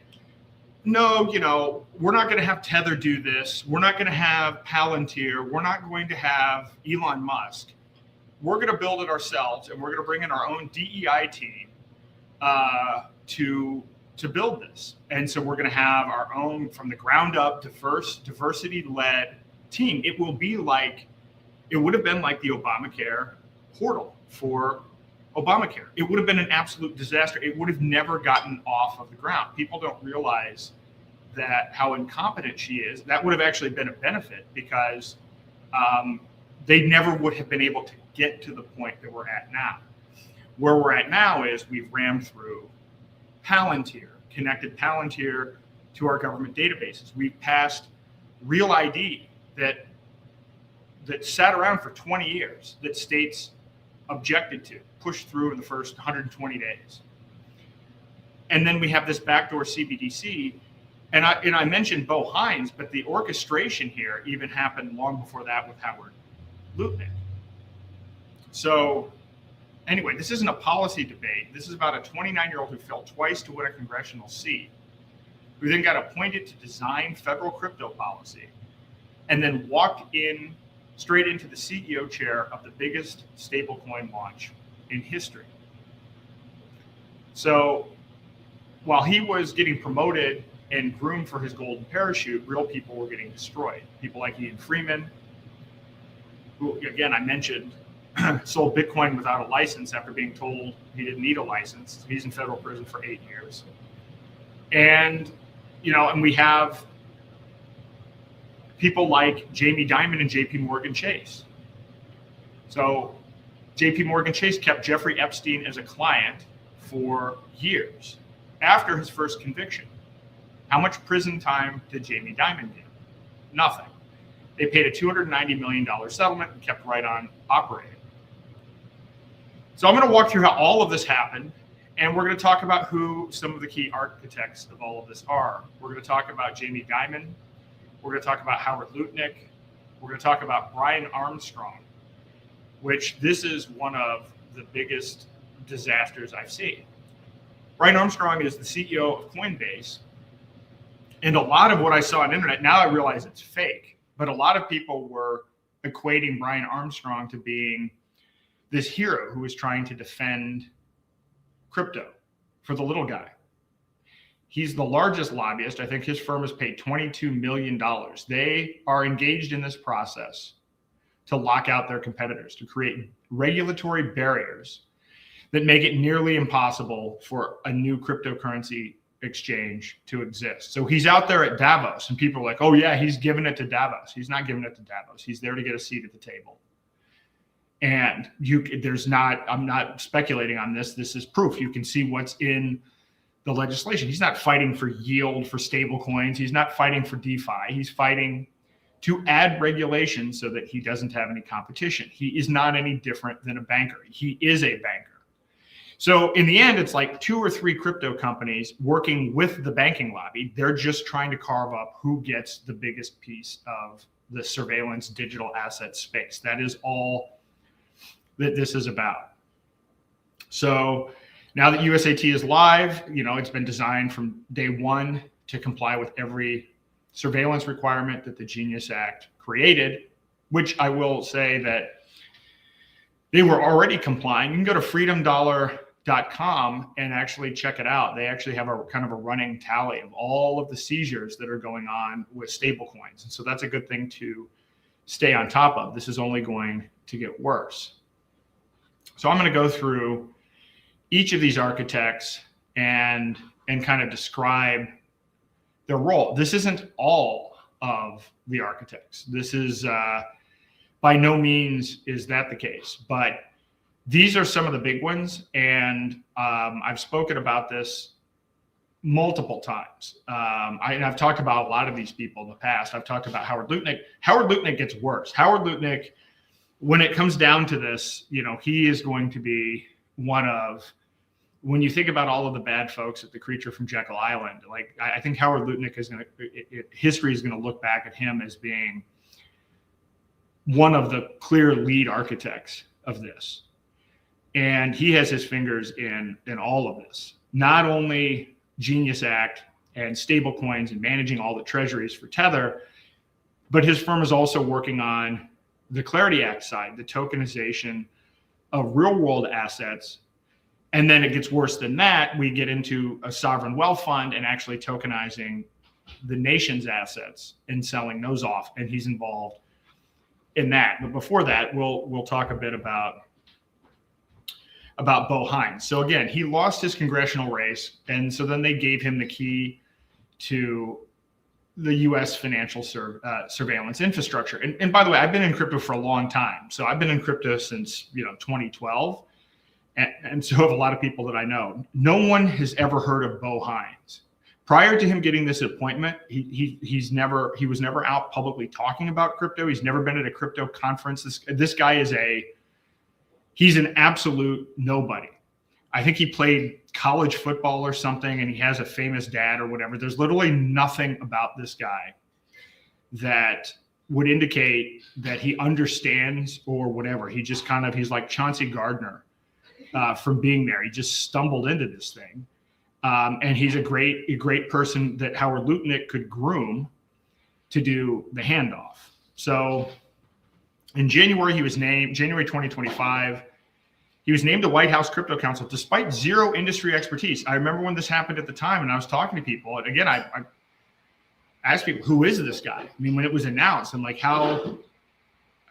no, we're not going to have Tether do this. We're not going to have Palantir. We're not going to have Elon Musk. We're going to build it ourselves, and we're going to bring in our own DEI team to build this. And so we're going to have our own, from the ground up, diversity-led team. It would have been like the Obamacare portal for Obamacare. It would have been an absolute disaster. It would have never gotten off of the ground. People don't realize that how incompetent she is. That would have actually been a benefit, because they never would have been able to get to the point that we're at now. Where we're at now is we've rammed through Palantir, connected Palantir to our government databases. We've passed Real ID that sat around for 20 years, that states objected to, pushed through in the first 120 days. And then we have this backdoor CBDC. And I mentioned Bo Hines, but the orchestration here even happened long before that with Howard Lutnik. So anyway, this isn't a policy debate. This is about a 29-year-old who failed twice to win a congressional seat, who then got appointed to design federal crypto policy, and then walked straight into the CEO chair of the biggest stablecoin launch in history. So while he was getting promoted and groomed for his golden parachute, real people were getting destroyed. People like Ian Freeman, who, again, I mentioned, sold Bitcoin without a license after being told he didn't need a license. He's in federal prison for 8 years. And, and we have people like Jamie Dimon and JP Morgan Chase. So JP Morgan Chase kept Jeffrey Epstein as a client for years after his first conviction. How much prison time did Jamie Dimon get? Nothing. They paid a $290 million settlement and kept right on operating. So I'm going to walk through how all of this happened, and we're going to talk about who some of the key architects of all of this are. We're going to talk about Jamie Dimon. We're going to talk about Howard Lutnik. We're going to talk about Brian Armstrong, which this is one of the biggest disasters I've seen. Brian Armstrong is the CEO of Coinbase. And a lot of what I saw on the internet, now I realize it's fake, but a lot of people were equating Brian Armstrong to being this hero who was trying to defend crypto for the little guy. He's the largest lobbyist. I think his firm has paid $22 million. They are engaged in this process to lock out their competitors, to create regulatory barriers that make it nearly impossible for a new cryptocurrency exchange to exist. So he's out there at Davos, and people are like, oh yeah, he's giving it to Davos. He's not giving it to Davos. He's there to get a seat at the table. And I'm not speculating on this. This is proof. You can see what's in the legislation. He's not fighting for yield for stable coins. He's not fighting for DeFi. He's fighting to add regulation so that he doesn't have any competition. He is not any different than a banker. He is a banker. So in the end, it's like 2 or 3 crypto companies working with the banking lobby. They're just trying to carve up who gets the biggest piece of the surveillance digital asset space. That is all that this is about. So now that USAT is live, it's been designed from day one to comply with every surveillance requirement that the Genius Act created, which I will say that they were already complying. You can go to freedomdollar.com and actually check it out. They actually have a kind of a running tally of all of the seizures that are going on with stablecoins. And so that's a good thing to stay on top of. This is only going to get worse. So I'm going to go through each of these architects and kind of describe their role. This isn't all of the architects. This is by no means is that the case, but these are some of the big ones. And I've spoken about this multiple times. I've talked about a lot of these people in the past. I've talked about Howard Lutnik. Howard Lutnik gets worse. Howard Lutnik, when it comes down to this, he is going to be one of, when you think about all of the bad folks at the Creature from Jekyll Island, like I think Howard Lutnik history is going to look back at him as being one of the clear lead architects of this. And he has his fingers in all of this, not only Genius Act and stable coins and managing all the treasuries for Tether, but his firm is also working on the Clarity Act side, the tokenization of real world assets. And then it gets worse than that. We get into a sovereign wealth fund and actually tokenizing the nation's assets and selling those off. And he's involved in that. But before that, we'll talk a bit about Bo Hines. So again, he lost his congressional race. And so then they gave him the key to the U.S. financial surveillance infrastructure. And by the way, I've been in crypto for a long time. So I've been in crypto since 2012. And so have a lot of people that I know. No one has ever heard of Bo Hines. Prior to him getting this appointment, he was never out publicly talking about crypto. He's never been at a crypto conference. This guy he's an absolute nobody. I think he played college football or something, and he has a famous dad or whatever. There's literally nothing about this guy that would indicate that he understands or whatever. He's like Chauncey Gardner from being there. He just stumbled into this thing. And he's a great person that Howard Lutnik could groom to do the handoff. So in January 2025, he was named the White House Crypto Counsel despite zero industry expertise. I remember when this happened at the time, and I was talking to people. And again, I asked people, who is this guy? I mean, when it was announced, I'm like, how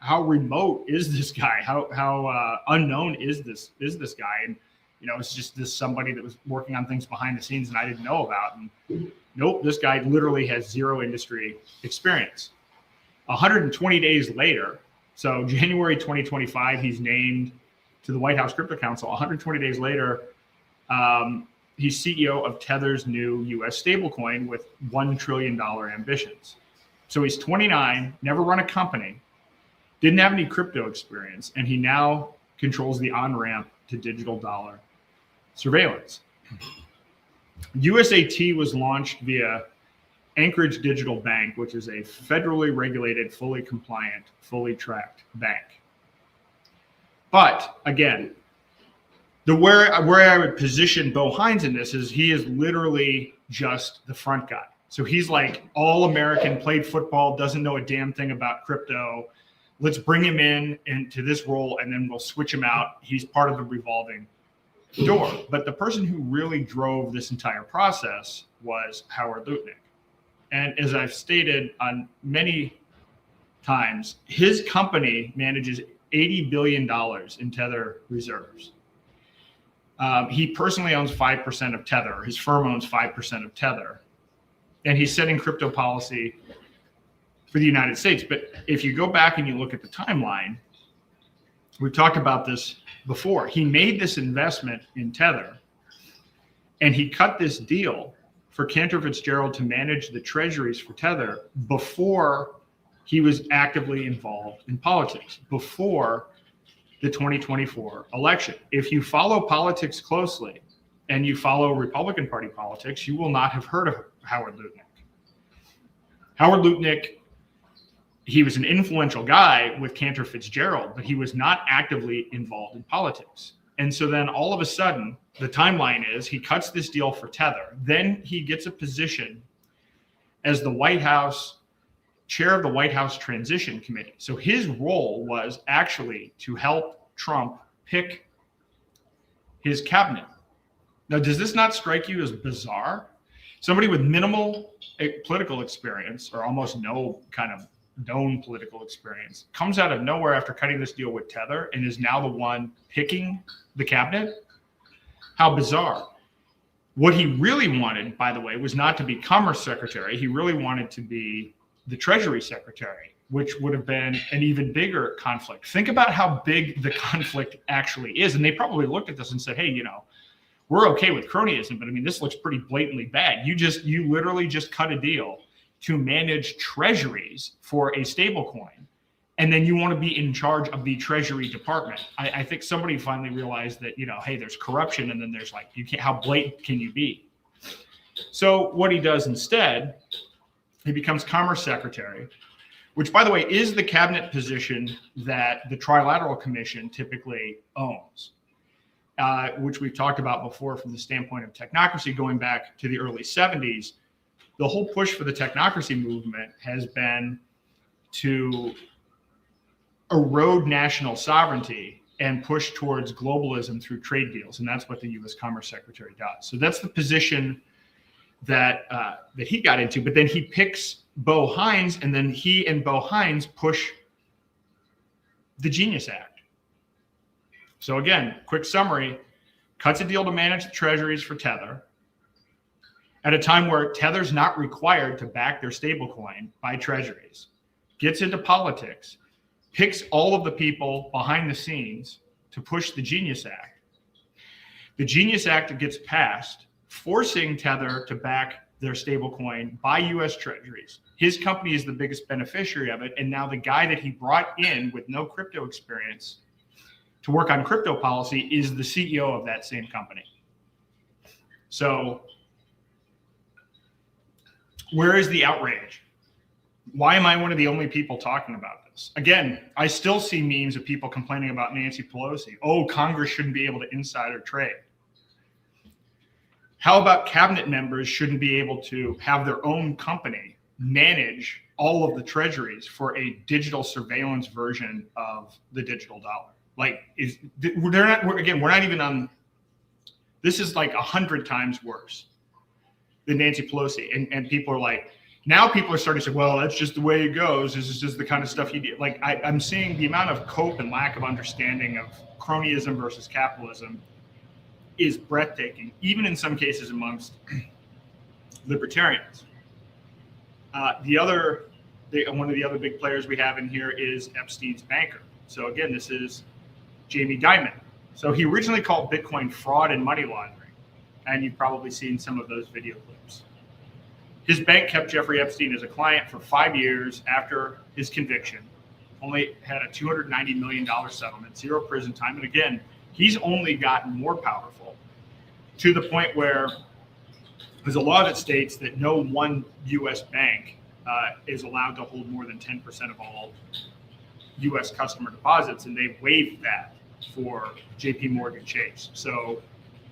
remote is this guy? How unknown is this guy? And it's just this somebody that was working on things behind the scenes and I didn't know about. And nope, this guy literally has zero industry experience. 120 days later, so January 2025, he's named to the White House Crypto Council. 120 days later, he's CEO of Tether's new U.S. stablecoin with $1 trillion ambitions. So he's 29, never run a company, didn't have any crypto experience, and he now controls the on-ramp to digital dollar surveillance. USAT was launched via Anchorage Digital Bank, which is a federally regulated, fully compliant, fully tracked bank. But again, where I would position Bo Hines in this is he is literally just the front guy. So he's like all American, played football, doesn't know a damn thing about crypto. Let's bring him into this role and then we'll switch him out. He's part of the revolving door. But the person who really drove this entire process was Howard Lutnik. And as I've stated on many times, his company manages $80 billion in Tether reserves. He personally owns 5% of Tether. His firm owns 5% of Tether. And he's setting crypto policy for the United States. But if you go back and you look at the timeline, we've talked about this before. He made this investment in Tether, and he cut this deal for Cantor Fitzgerald to manage the treasuries for Tether before he was actively involved in politics, before the 2024 election. If you follow politics closely and you follow Republican Party politics, you will not have heard of Howard Lutnik. Howard Lutnik, he was an influential guy with Cantor Fitzgerald, but he was not actively involved in politics. And so then all of a sudden, the timeline is he cuts this deal for Tether. Then he gets a position as the White House chair of the White House Transition Committee. So his role was actually to help Trump pick his cabinet. Now, does this not strike you as bizarre? Somebody with minimal political experience or almost no kind of known political experience comes out of nowhere after cutting this deal with Tether and is now the one picking the cabinet? How bizarre. What he really wanted, by the way, was not to be Commerce Secretary. He really wanted to be the Treasury Secretary, which would have been an even bigger conflict. Think about how big the conflict actually is. And they probably looked at this and said, hey, you know, we're okay with cronyism, but I mean, this looks pretty blatantly bad. You literally just cut a deal to manage treasuries for a stable coin. And then you want to be in charge of the Treasury Department. I think somebody finally realized that, you know, hey, there's corruption. And then there's like, you can't, how blatant can you be? So what he does instead, he becomes Commerce Secretary, which, by the way, is the cabinet position that the Trilateral Commission typically owns, which we've talked about before from the standpoint of technocracy going back to the early 70s. The whole push for the technocracy movement has been to erode national sovereignty and push towards globalism through trade deals. And that's what the U.S. Commerce Secretary does. So that's the position that he got into. But then he picks Bo Hines, and then he and Bo Hines push the Genius Act. So again, quick summary, cuts a deal to manage the treasuries for Tether at a time where Tether's not required to back their stablecoin by treasuries, gets into politics, picks all of the people behind the scenes to push the Genius Act. The Genius Act gets passed, forcing Tether to back their stablecoin by U.S. treasuries. His company is the biggest beneficiary of it. And now the guy that he brought in with no crypto experience to work on crypto policy is the CEO of that same company. So where is the outrage? Why am I one of the only people talking about this? Again, I still see memes of people complaining about Nancy Pelosi. Oh, Congress shouldn't be able to insider trade. How about cabinet members shouldn't be able to have their own company manage all of the treasuries for a digital surveillance version of the digital dollar? Like, we're not even on, this is like 100 times worse than Nancy Pelosi. And people are like, now people are starting to say, well, that's just the way it goes. This is just the kind of stuff you do. Like, I'm seeing the amount of cope and lack of understanding of cronyism versus capitalism is breathtaking, even in some cases amongst libertarians. One of the other big players we have in here is Epstein's banker. So again, this is Jamie Dimon. So he originally called Bitcoin fraud and money laundering, and you've probably seen some of those video clips. His bank kept Jeffrey Epstein as a client for 5 years after his conviction, only had a $290 million settlement, 0 prison time. And again, he's only gotten more powerful to the point where there's a law that states that no one U.S. bank is allowed to hold more than 10% of all U.S. customer deposits, and they've waived that for JP Morgan Chase. So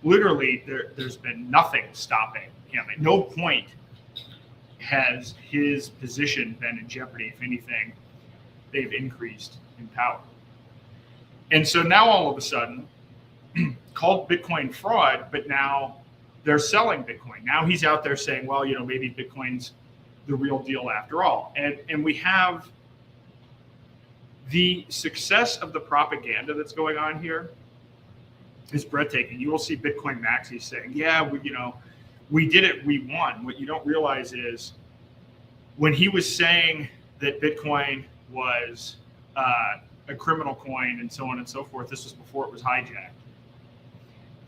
literally there's been nothing stopping him. At no point has his position been in jeopardy. If anything, they've increased in power. And so now all of a sudden, called Bitcoin fraud, but now they're selling Bitcoin. Now he's out there saying, well, maybe Bitcoin's the real deal after all. And we have the success of the propaganda that's going on here is breathtaking. You will see Bitcoin Maxi saying, yeah, we did it, we won. What you don't realize is when he was saying that Bitcoin was a criminal coin and so on and so forth, this was before it was hijacked.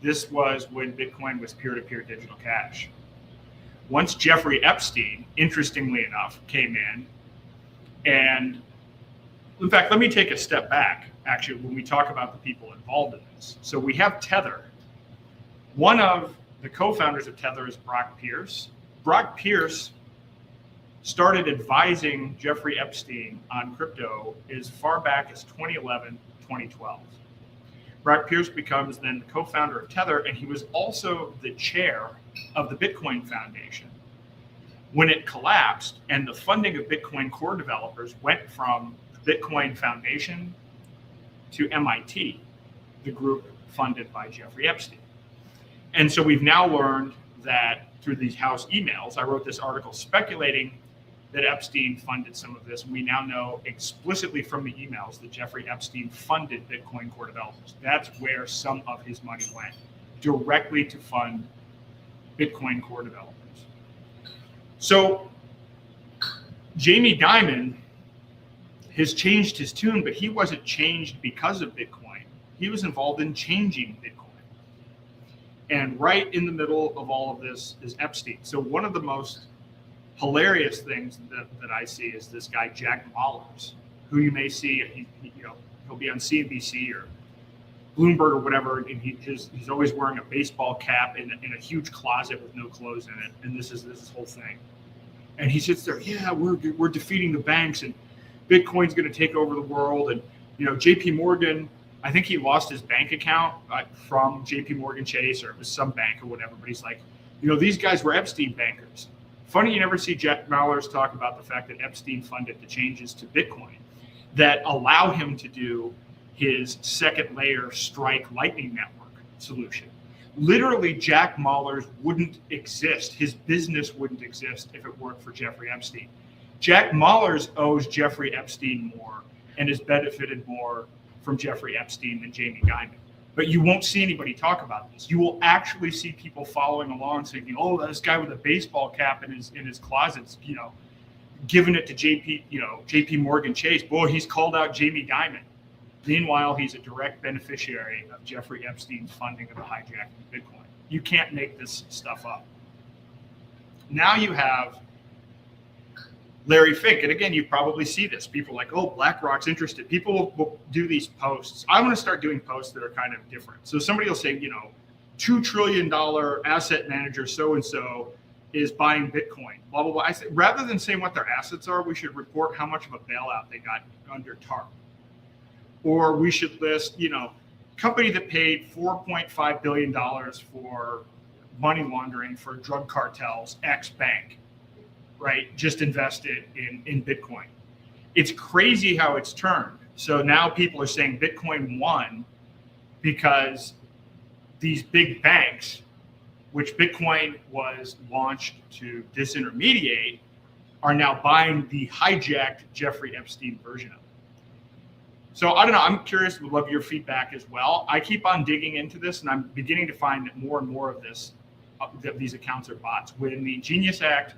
This was when Bitcoin was peer-to-peer digital cash. Once Jeffrey Epstein, interestingly enough, came in, and in fact, let me take a step back, actually, when we talk about the people involved in this. So we have Tether. One of the co-founders of Tether is Brock Pierce. Brock Pierce started advising Jeffrey Epstein on crypto as far back as 2011, 2012. Brock Pierce becomes then the co-founder of Tether, and he was also the chair of the Bitcoin Foundation. When it collapsed and the funding of Bitcoin core developers went from the Bitcoin Foundation to MIT, the group funded by Jeffrey Epstein. And so we've now learned that through these House emails, I wrote this article speculating that Epstein funded some of this. We now know explicitly from the emails that Jeffrey Epstein funded Bitcoin core developers. That's where some of his money went, directly to fund Bitcoin core developers. So Jamie Dimon has changed his tune, but he wasn't changed because of Bitcoin. He was involved in changing Bitcoin. And right in the middle of all of this is Epstein. So one of the most hilarious things that I see is this guy, Jack Mallers, who you may see, he'll be on CNBC or Bloomberg or whatever, and he's always wearing a baseball cap in a huge closet with no clothes in it, and this is this whole thing. And he sits there, yeah, we're defeating the banks, and Bitcoin's going to take over the world, and JP Morgan, I think he lost his bank account from JP Morgan Chase, or it was some bank or whatever, but he's like, these guys were Epstein bankers. Funny, you never see Jack Mallers talk about the fact that Epstein funded the changes to Bitcoin that allow him to do his second layer Strike Lightning Network solution. Literally, Jack Mallers wouldn't exist. His business wouldn't exist if it weren't for Jeffrey Epstein. Jack Mallers owes Jeffrey Epstein more and has benefited more from Jeffrey Epstein than Jamie Dimon. But you won't see anybody talk about this. You will actually see people following along saying, oh, this guy with a baseball cap in his closets, giving it to JP Morgan Chase. Boy, he's called out Jamie Dimon. Meanwhile, he's a direct beneficiary of Jeffrey Epstein's funding of the hijacking of Bitcoin. You can't make this stuff up. Now you have Larry Fink. And again, you probably see this. People are like, oh, BlackRock's interested. People will do these posts. I want to start doing posts that are kind of different. So somebody will say, $2 trillion asset manager so-and-so is buying Bitcoin, blah, blah, blah. I say, rather than saying what their assets are, we should report how much of a bailout they got under TARP. Or we should list, company that paid $4.5 billion for money laundering for drug cartels, X bank, right? Just invested in Bitcoin. It's crazy how it's turned. So now people are saying Bitcoin won because these big banks, which Bitcoin was launched to disintermediate, are now buying the hijacked Jeffrey Epstein version of it. So I don't know. I'm curious. Would love your feedback as well. I keep on digging into this, and I'm beginning to find that more and more of this, that these accounts are bots. When the Genius Act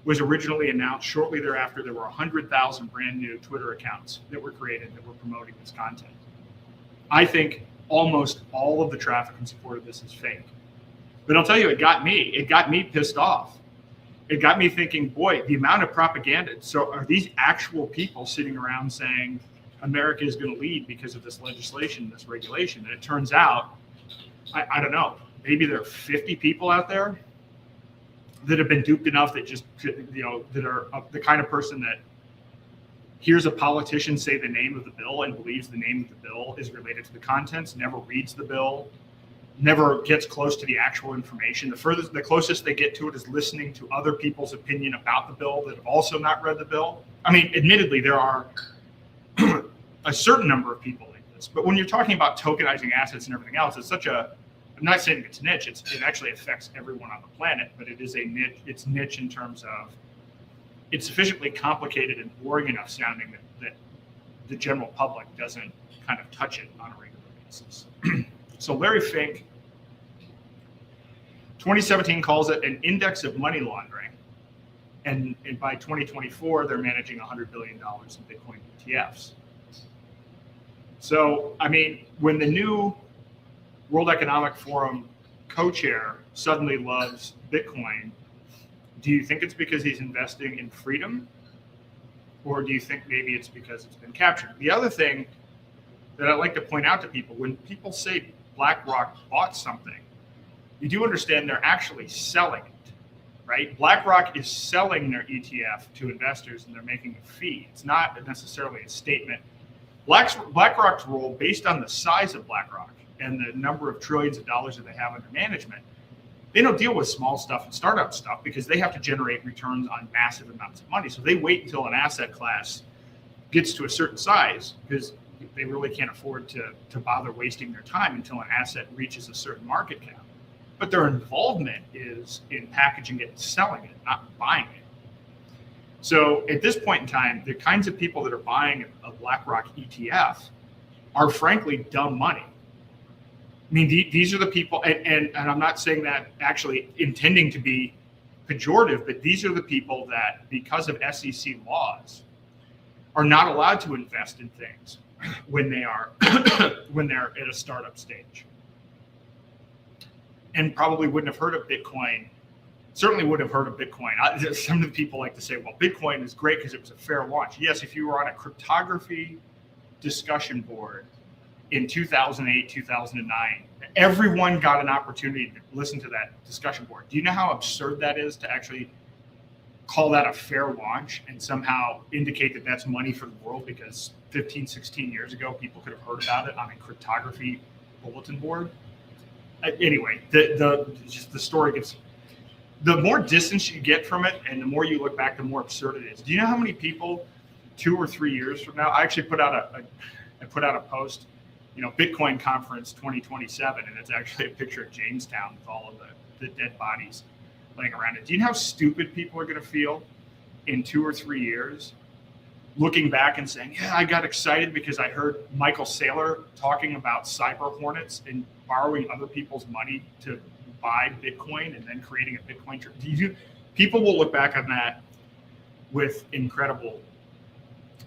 was originally announced, shortly thereafter, there were 100,000 brand new Twitter accounts that were created that were promoting this content. I think almost all of the traffic in support of this is fake. But I'll tell you, it got me pissed off. It got me thinking, boy, the amount of propaganda. So are these actual people sitting around saying America is going to lead because of this legislation, this regulation? And it turns out, I don't know, maybe there are 50 people out there that have been duped enough that just, that are the kind of person that hears a politician say the name of the bill and believes the name of the bill is related to the contents, never reads the bill, never gets close to the actual information. The closest they get to it is listening to other people's opinion about the bill that have also not read the bill. I mean, admittedly, there are a certain number of people like this, but when you're talking about tokenizing assets and everything else, it's such a, I'm not saying it's niche, it actually affects everyone on the planet, but it is a niche, it's niche in terms of it's sufficiently complicated and boring enough sounding that the general public doesn't kind of touch it on a regular basis. So Larry Fink, 2017 calls it an index of money laundering. And by 2024, they're managing $100 billion in Bitcoin ETFs. So, I mean, when the new World Economic Forum co-chair suddenly loves Bitcoin, do you think it's because he's investing in freedom? Or do you think maybe it's because it's been captured? The other thing that I like to point out to people, when people say BlackRock bought something, you do understand they're actually selling it, right? BlackRock is selling their ETF to investors and they're making a fee. It's not necessarily a statement. BlackRock's role, based on the size of BlackRock and the number of trillions of dollars that they have under management, they don't deal with small stuff and startup stuff because they have to generate returns on massive amounts of money. So they wait until an asset class gets to a certain size because they really can't afford to bother wasting their time until an asset reaches a certain market cap. But their involvement is in packaging it and selling it, not buying it. So at this point in time, the kinds of people that are buying a BlackRock ETF are frankly dumb money. I mean, these are the people, and I'm not saying that actually intending to be pejorative, but these are the people that, because of SEC laws, are not allowed to invest in things when they are when they're at a startup stage, and probably wouldn't have heard of Bitcoin. Certainly would have heard of Bitcoin. Some of the people like to say, well, Bitcoin is great because it was a fair launch. Yes, if you were on a cryptography discussion board in 2008, 2009, everyone got an opportunity to listen to that discussion board. Do you know how absurd that is to actually call that a fair launch and somehow indicate that that's money for the world because 15, 16 years ago, people could have heard about it on a cryptography bulletin board? Anyway, the story gets... The more distance you get from it and the more you look back, the more absurd it is. Do you know how many people 2 or 3 years from now, I actually put out a post, Bitcoin conference 2027, and it's actually a picture of Jamestown with all of the dead bodies laying around it. Do you know how stupid people are going to feel in 2 or 3 years looking back and saying, yeah, I got excited because I heard Michael Saylor talking about cyber hornets and borrowing other people's money to buy Bitcoin and then creating a Bitcoin. People will look back on that with incredible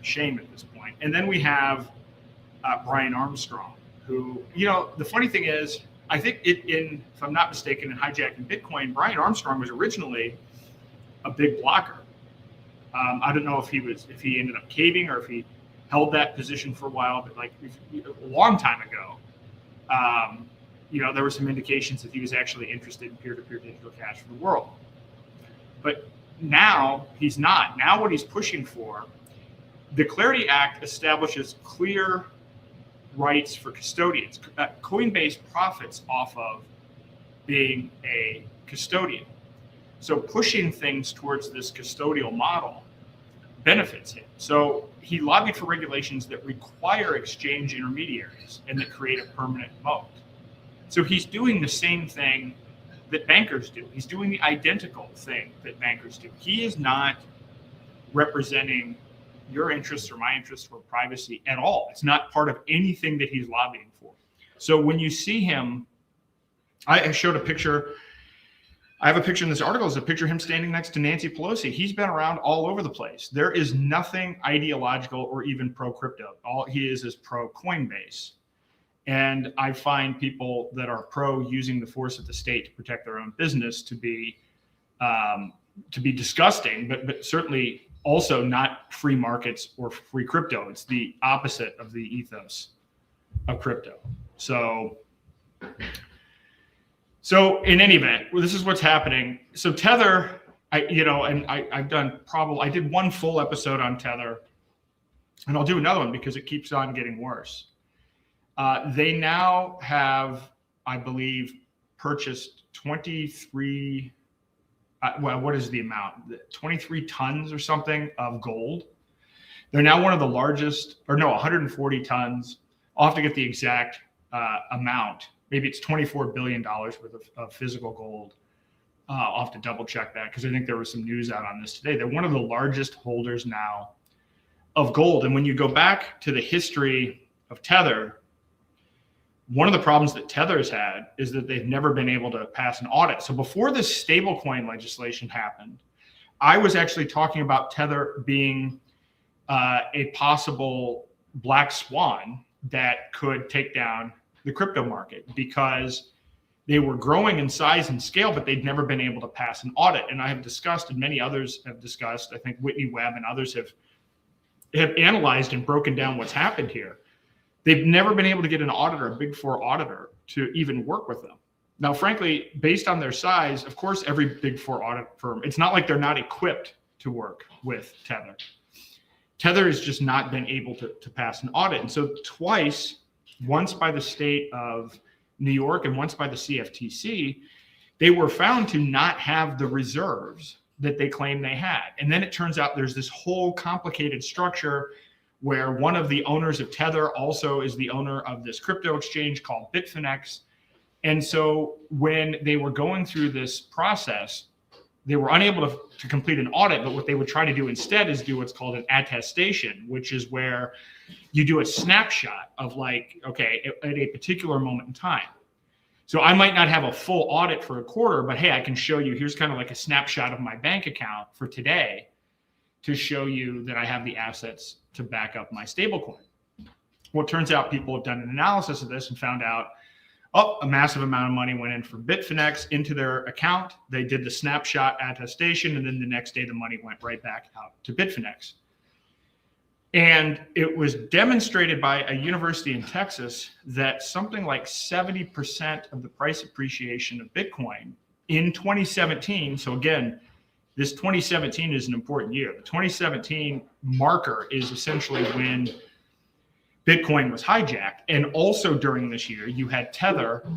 shame at this point. And then we have Brian Armstrong, who, the funny thing is, I think if I'm not mistaken, in hijacking Bitcoin, Brian Armstrong was originally a big blocker. I don't know if he ended up caving or if he held that position for a while, but a long time ago, there were some indications that he was actually interested in peer-to-peer digital cash for the world. But now he's not. Now what he's pushing for, the Clarity Act establishes clear rights for custodians. Coinbase profits off of being a custodian. So pushing things towards this custodial model benefits him. So he lobbied for regulations that require exchange intermediaries and that create a permanent moat. So he's doing the same thing that bankers do. He's doing the identical thing that bankers do. He is not representing your interests or my interests or privacy at all. It's not part of anything that he's lobbying for. So when you see him, I showed a picture. I have a picture in this article. It's a picture of him standing next to Nancy Pelosi. He's been around all over the place. There is nothing ideological or even pro-crypto. All he is pro Coinbase. And I find people that are pro using the force of the state to protect their own business to be disgusting, but certainly also not free markets or free crypto. It's the opposite of the ethos of crypto. So in any event, this is what's happening. So Tether, I did one full episode on Tether and I'll do another one because it keeps on getting worse. They now have, I believe, purchased 23, well, what is the amount? 23 tons or something of gold. They're now one of the largest, or no, 140 tons. I'll have to get the exact amount. Maybe it's $24 billion worth of physical gold. I'll have to double check that because I think there was some news out on this today. They're one of the largest holders now of gold. And when you go back to the history of Tether, one of the problems that Tether has had is that they've never been able to pass an audit. So before this stablecoin legislation happened, I was actually talking about Tether being a possible black swan that could take down the crypto market because they were growing in size and scale, but they'd never been able to pass an audit. And I have discussed, and many others have discussed, I think Whitney Webb and others have analyzed and broken down what's happened here. They've never been able to get an auditor, a Big Four auditor, to even work with them. Now, frankly, based on their size, of course, every Big Four audit firm, it's not like they're not equipped to work with Tether. Tether has just not been able to pass an audit. And so twice, once by the state of New York and once by the CFTC, they were found to not have the reserves that they claim they had. And then it turns out there's this whole complicated structure where one of the owners of Tether also is the owner of this crypto exchange called Bitfinex. And so when they were going through this process, they were unable to complete an audit, but what they would try to do instead is do what's called an attestation, which is where you do a snapshot of like, okay, at a particular moment in time. So I might not have a full audit for a quarter, but hey, I can show you, here's kind of like a snapshot of my bank account for today to show you that I have the assets to back up my stablecoin. Well, it turns out people have done an analysis of this and found out, oh, a massive amount of money went in from Bitfinex into their account. They did the snapshot attestation, and then the next day the money went right back out to Bitfinex. And it was demonstrated by a university in Texas that something like 70% of the price appreciation of Bitcoin in 2017, so again, this 2017 is an important year. The 2017 marker is essentially when Bitcoin was hijacked. And also during this year, you had Tether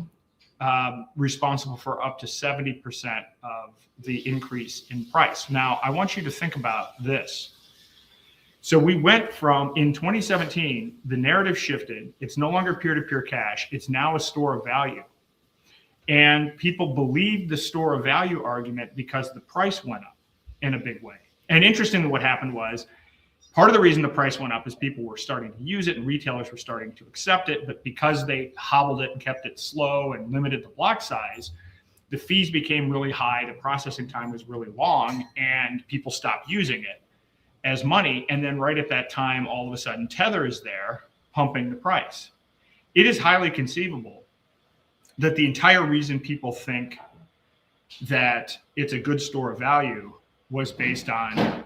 responsible for up to 70% of the increase in price. Now, I want you to think about this. So we went from, in 2017, the narrative shifted. It's no longer peer-to-peer cash. It's now a store of value. And people believed the store of value argument because the price went up in a big way. And interestingly, what happened was, part of the reason the price went up is people were starting to use it and retailers were starting to accept it. But because they hobbled it and kept it slow and limited the block size, the fees became really high, the processing time was really long, and people stopped using it as money. And then right at that time, all of a sudden, Tether is there pumping the price. It is highly conceivable that the entire reason people think that it's a good store of value was based on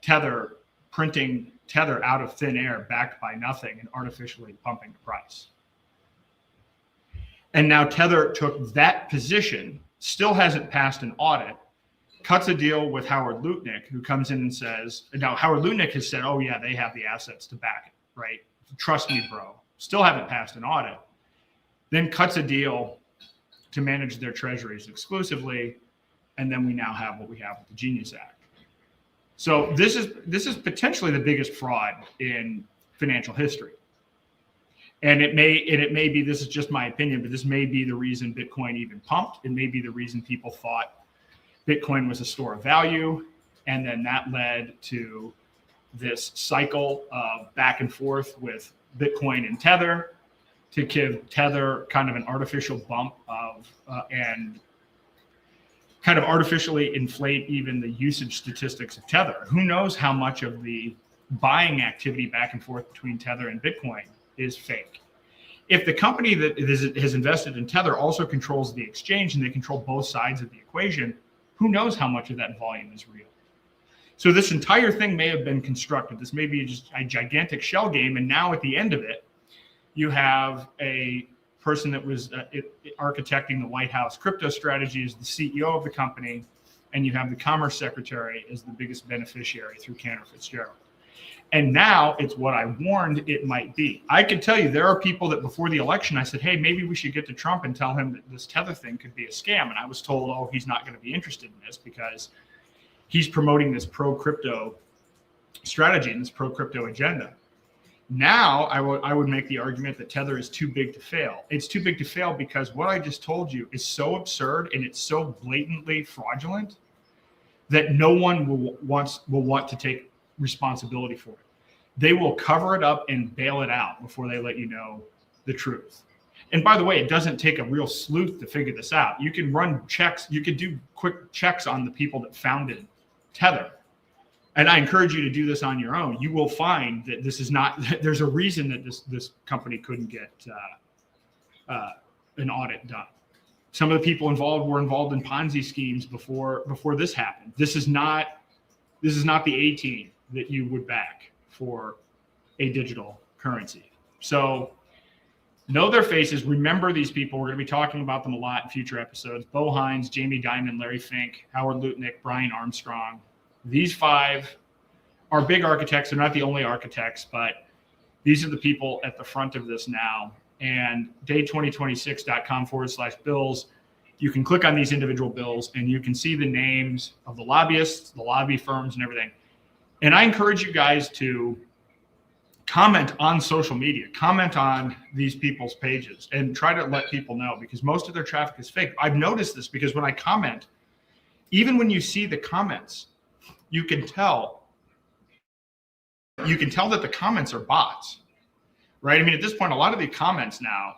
Tether printing Tether out of thin air, backed by nothing, and artificially pumping the price. And now Tether took that position, still hasn't passed an audit, cuts a deal with Howard Lutnik, who comes in and says, now Howard Lutnik has said, oh yeah, they have the assets to back it, right? Trust me, bro. Still haven't passed an audit. Then cuts a deal to manage their treasuries exclusively. And then we now have what we have with the Genius Act. So this is potentially the biggest fraud in financial history. And it may be, this is just my opinion, but this may be the reason Bitcoin even pumped. It may be the reason people thought Bitcoin was a store of value. And then that led to this cycle of back and forth with Bitcoin and Tether to give Tether kind of an artificial bump of and kind of artificially inflate even the usage statistics of Tether. Who knows how much of the buying activity back and forth between Tether and Bitcoin is fake? If the company that has invested in Tether also controls the exchange and they control both sides of the equation, who knows how much of that volume is real? So this entire thing may have been constructed. This may be just a gigantic shell game. And now at the end of it, you have a person that was architecting the White House crypto strategy as the CEO of the company, and you have the Commerce Secretary as the biggest beneficiary through Cantor Fitzgerald. And now it's what I warned it might be. I can tell you there are people that before the election, I said, hey, maybe we should get to Trump and tell him that this Tether thing could be a scam. And I was told, oh, he's not going to be interested in this because he's promoting this pro-crypto strategy and this pro-crypto agenda. Now I would make the argument that Tether is too big to fail. It's too big to fail because what I just told you is so absurd and it's so blatantly fraudulent that no one will want to take responsibility for it. They will cover it up and bail it out before they let you know the truth. And by the way, it doesn't take a real sleuth to figure this out. You can run checks. You can do quick checks on the people that founded Tether. And I encourage you to do this on your own. You will find that this is not, there's a reason that this company couldn't get an audit done. Some of the people involved were involved in Ponzi schemes before this happened. This is not the A-team that you would back for a digital currency. So know their faces. Remember these people. We're going to be talking about them a lot in future episodes. Bo Hines, Jamie Dimon, Larry Fink, Howard Lutnik, Brian Armstrong. These 5 are big architects. They're not the only architects, but these are the people at the front of this now. And day2026.com/bills. You can click on these individual bills and you can see the names of the lobbyists, the lobby firms, and everything. And I encourage you guys to comment on social media, comment on these people's pages and try to let people know because most of their traffic is fake. I've noticed this because when I comment, even when you see the comments, you can tell that the comments are bots, right? I mean, at this point, a lot of the comments now,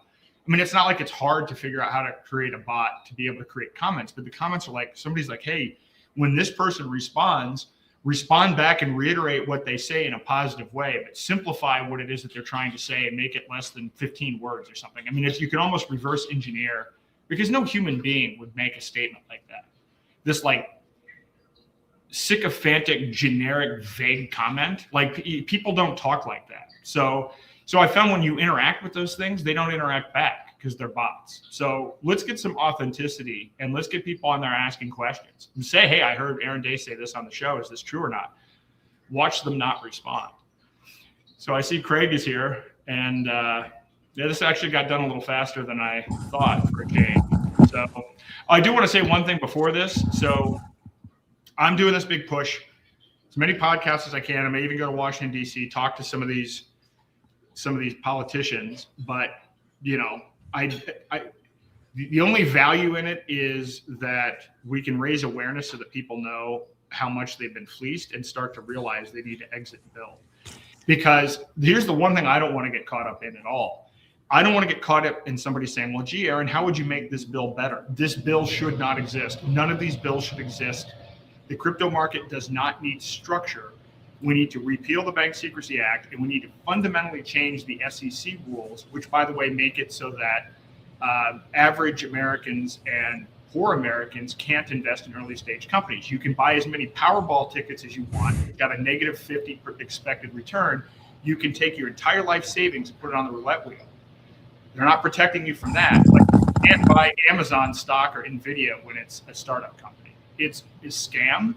I mean, it's not like it's hard to figure out how to create a bot to be able to create comments, but the comments are like, somebody's like, hey, when this person responds, respond back and reiterate what they say in a positive way, but simplify what it is that they're trying to say and make it less than 15 words or something. I mean, you can almost reverse engineer because no human being would make a statement like that. This like sycophantic, generic, vague comment, like people don't talk like that. So I found when you interact with those things, they don't interact back because they're bots. So let's get some authenticity and let's get people on there asking questions and say, hey, I heard Aaron Day say this on the show. Is this true or not? Watch them not respond. So I see Craig is here and yeah, this actually got done a little faster than I thought for a change. So I do want to say one thing before this. So I'm doing this big push, as many podcasts as I can. I may even go to Washington, D.C., talk to some of these politicians, but you know, the only value in it is that we can raise awareness so that people know how much they've been fleeced and start to realize they need to exit the bill. Because here's the one thing I don't want to get caught up in at all. I don't want to get caught up in somebody saying, well, gee, Aaron, how would you make this bill better? This bill should not exist. None of these bills should exist. The crypto market does not need structure. We need to repeal the Bank Secrecy Act, and we need to fundamentally change the SEC rules, which, by the way, make it so that average Americans and poor Americans can't invest in early stage companies. You can buy as many Powerball tickets as you want. You've got a negative 50 expected return. You can take your entire life savings and put it on the roulette wheel. They're not protecting you from that. Like, you can't buy Amazon stock or NVIDIA when it's a startup company. It's a scam.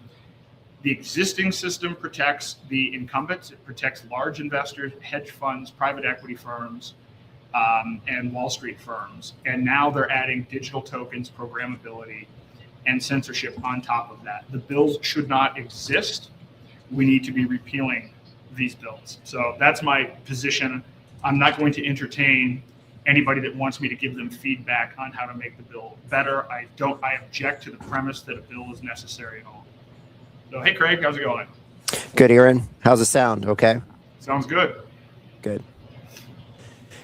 The existing system protects the incumbents. It protects large investors, hedge funds, private equity firms, and Wall Street firms. And now they're adding digital tokens, programmability, and censorship on top of that. The bills should not exist. We need to be repealing these bills. So that's my position. I'm not going to entertain anybody that wants me to give them feedback on how to make the bill better. I object to the premise that a bill is necessary at all. So, hey, Craig, how's it going? Good, Aaron. How's it sound? Okay. Sounds good. Good.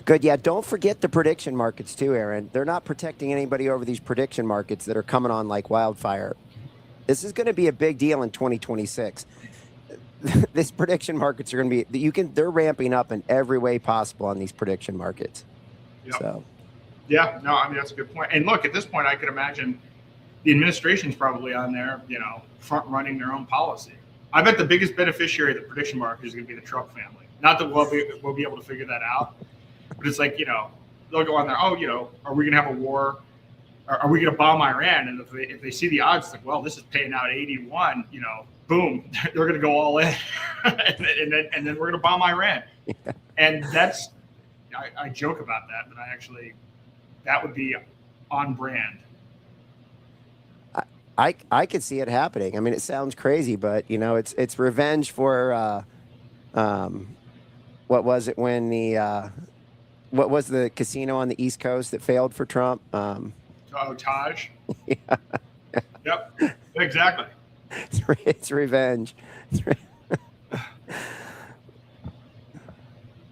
Good. Yeah. Don't forget the prediction markets too, Aaron. They're not protecting anybody over these prediction markets that are coming on like wildfire. This is going to be a big deal in 2026. These prediction markets are going to be, they're ramping up in every way possible on these prediction markets. Yep. So. Yeah, no, I mean, that's a good point. And look, at this point, I could imagine the administration's probably on there, front running their own policy. I bet the biggest beneficiary of the prediction market is going to be the Trump family. Not that we'll be able to figure that out, but it's like, they'll go on there. Oh, are we going to have a war? are we going to bomb Iran? And if they see the odds, it's like, well, this is paying out 81, boom, they're going to go all in, and then we're going to bomb Iran. Yeah. And that's, I joke about that, but that would be on brand. I could see it happening. I mean, it sounds crazy, but it's revenge for what was it when what was the casino on the East Coast that failed for Trump? Taj. Yeah. Yep. Exactly. It's revenge.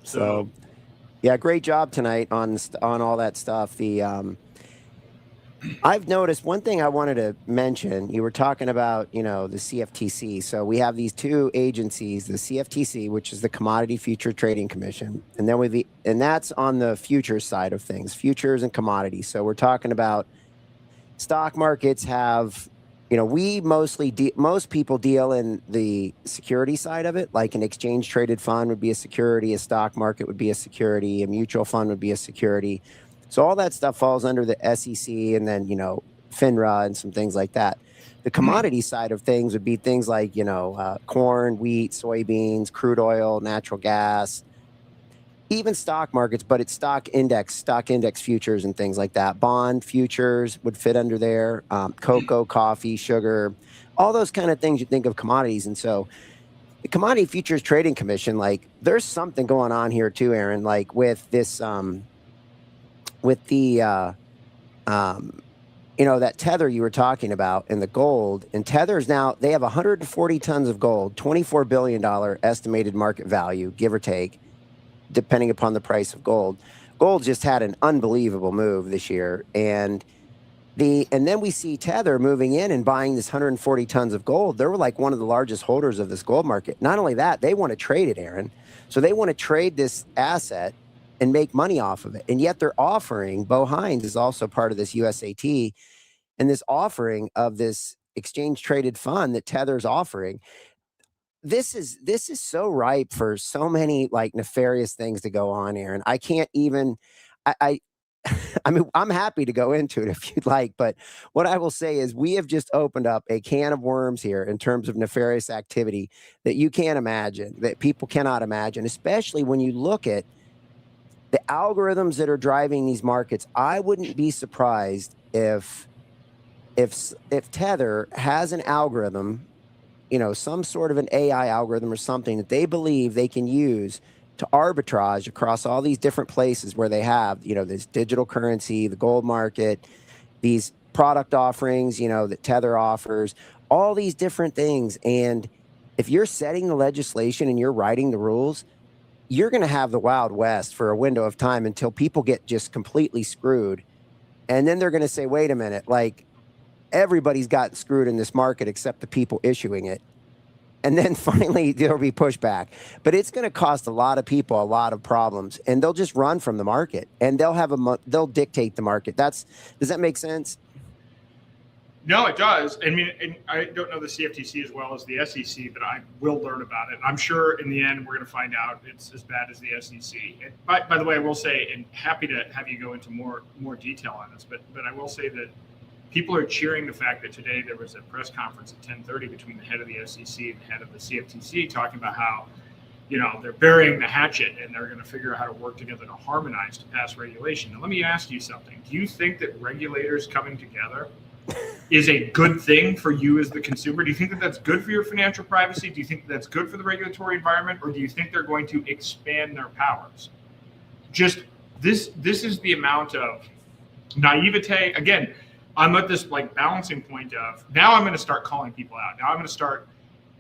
So, yeah, great job tonight on all that stuff. I've noticed one thing I wanted to mention. You were talking about, the CFTC. So we have these two agencies, the CFTC, which is the Commodity Future Trading Commission, and then and that's on the futures side of things, futures and commodities. So we're talking about stock markets have, most people deal in the security side of it, like an exchange traded fund would be a security, a stock market would be a security, a mutual fund would be a security. So all that stuff falls under the SEC and then, FINRA and some things like that. The commodity side of things would be things like, corn, wheat, soybeans, crude oil, natural gas, even stock markets, but it's stock index futures and things like that. Bond futures would fit under there, cocoa, coffee, sugar, all those kind of things you think of commodities. And so the Commodity Futures Trading Commission, there's something going on here too, Aaron, with this, with the, that Tether you were talking about and the gold, and Tether's now, they have 140 tons of gold, $24 billion estimated market value, give or take, depending upon the price of gold. Gold just had an unbelievable move this year. And then we see Tether moving in and buying this 140 tons of gold. They're one of the largest holders of this gold market. Not only that, they want to trade it, Aaron. So they want to trade this asset and make money off of it. And yet they're offering, Bo Hines is also part of this USAT, and this offering of this exchange traded fund that Tether's offering. This is so ripe for so many nefarious things to go on, Aaron. I can't even, I mean, I'm happy to go into it if you'd like, but what I will say is we have just opened up a can of worms here in terms of nefarious activity that you can't imagine, that people cannot imagine, especially when you look at the algorithms that are driving these markets. I wouldn't be surprised if Tether has an algorithm, some sort of an AI algorithm or something that they believe they can use to arbitrage across all these different places where they have, this digital currency, the gold market, these product offerings, that Tether offers, all these different things. And if you're setting the legislation and you're writing the rules, you're going to have the Wild West for a window of time until people get just completely screwed. And then they're going to say, wait a minute, everybody's gotten screwed in this market except the people issuing it. And then finally there'll be pushback. But it's going to cost a lot of people a lot of problems, and they'll just run from the market, and they'll dictate the market. Does that make sense? No, it does. I mean, and I don't know the CFTC as well as the SEC, but I will learn about it. I'm sure in the end we're going to find out it's as bad as the SEC. And by the way, I will say, and happy to have you go into more detail on this, but I will say that people are cheering the fact that today there was a press conference at 10:30 between the head of the SEC and the head of the CFTC talking about how, they're burying the hatchet and they're going to figure out how to work together to harmonize to pass regulation. Now, let me ask you something. Do you think that regulators coming together is a good thing for you as the consumer? Do you think that that's good for your financial privacy? Do you think that that's good for the regulatory environment? Or do you think they're going to expand their powers? Just this is the amount of naivete. Again, I'm at this balancing point of, now I'm going to start calling people out. Now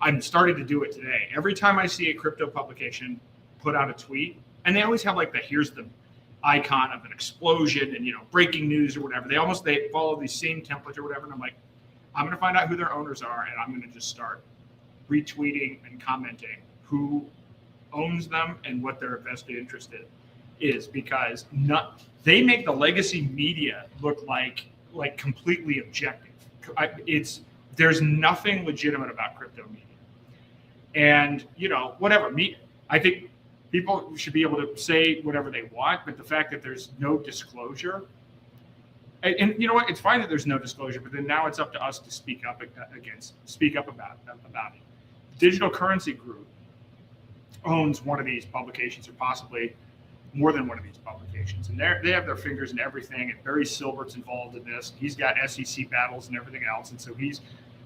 I'm starting to do it today. Every time I see a crypto publication put out a tweet, and they always have here's the icon of an explosion and breaking news or whatever. They follow the same template or whatever. And I'm I'm going to find out who their owners are, and I'm going to just start retweeting and commenting who owns them and what their vested interest is, because they make the legacy media look like completely objective. There's nothing legitimate about crypto media, and whatever. I think people should be able to say whatever they want, but the fact that there's no disclosure And you know what? It's fine that there's no disclosure, but then now it's up to us to speak up about it. Digital Currency Group owns one of these publications, or possibly more than one of these publications, and they have their fingers in everything. And Barry Silbert's involved in this. He's got SEC battles and everything else, and so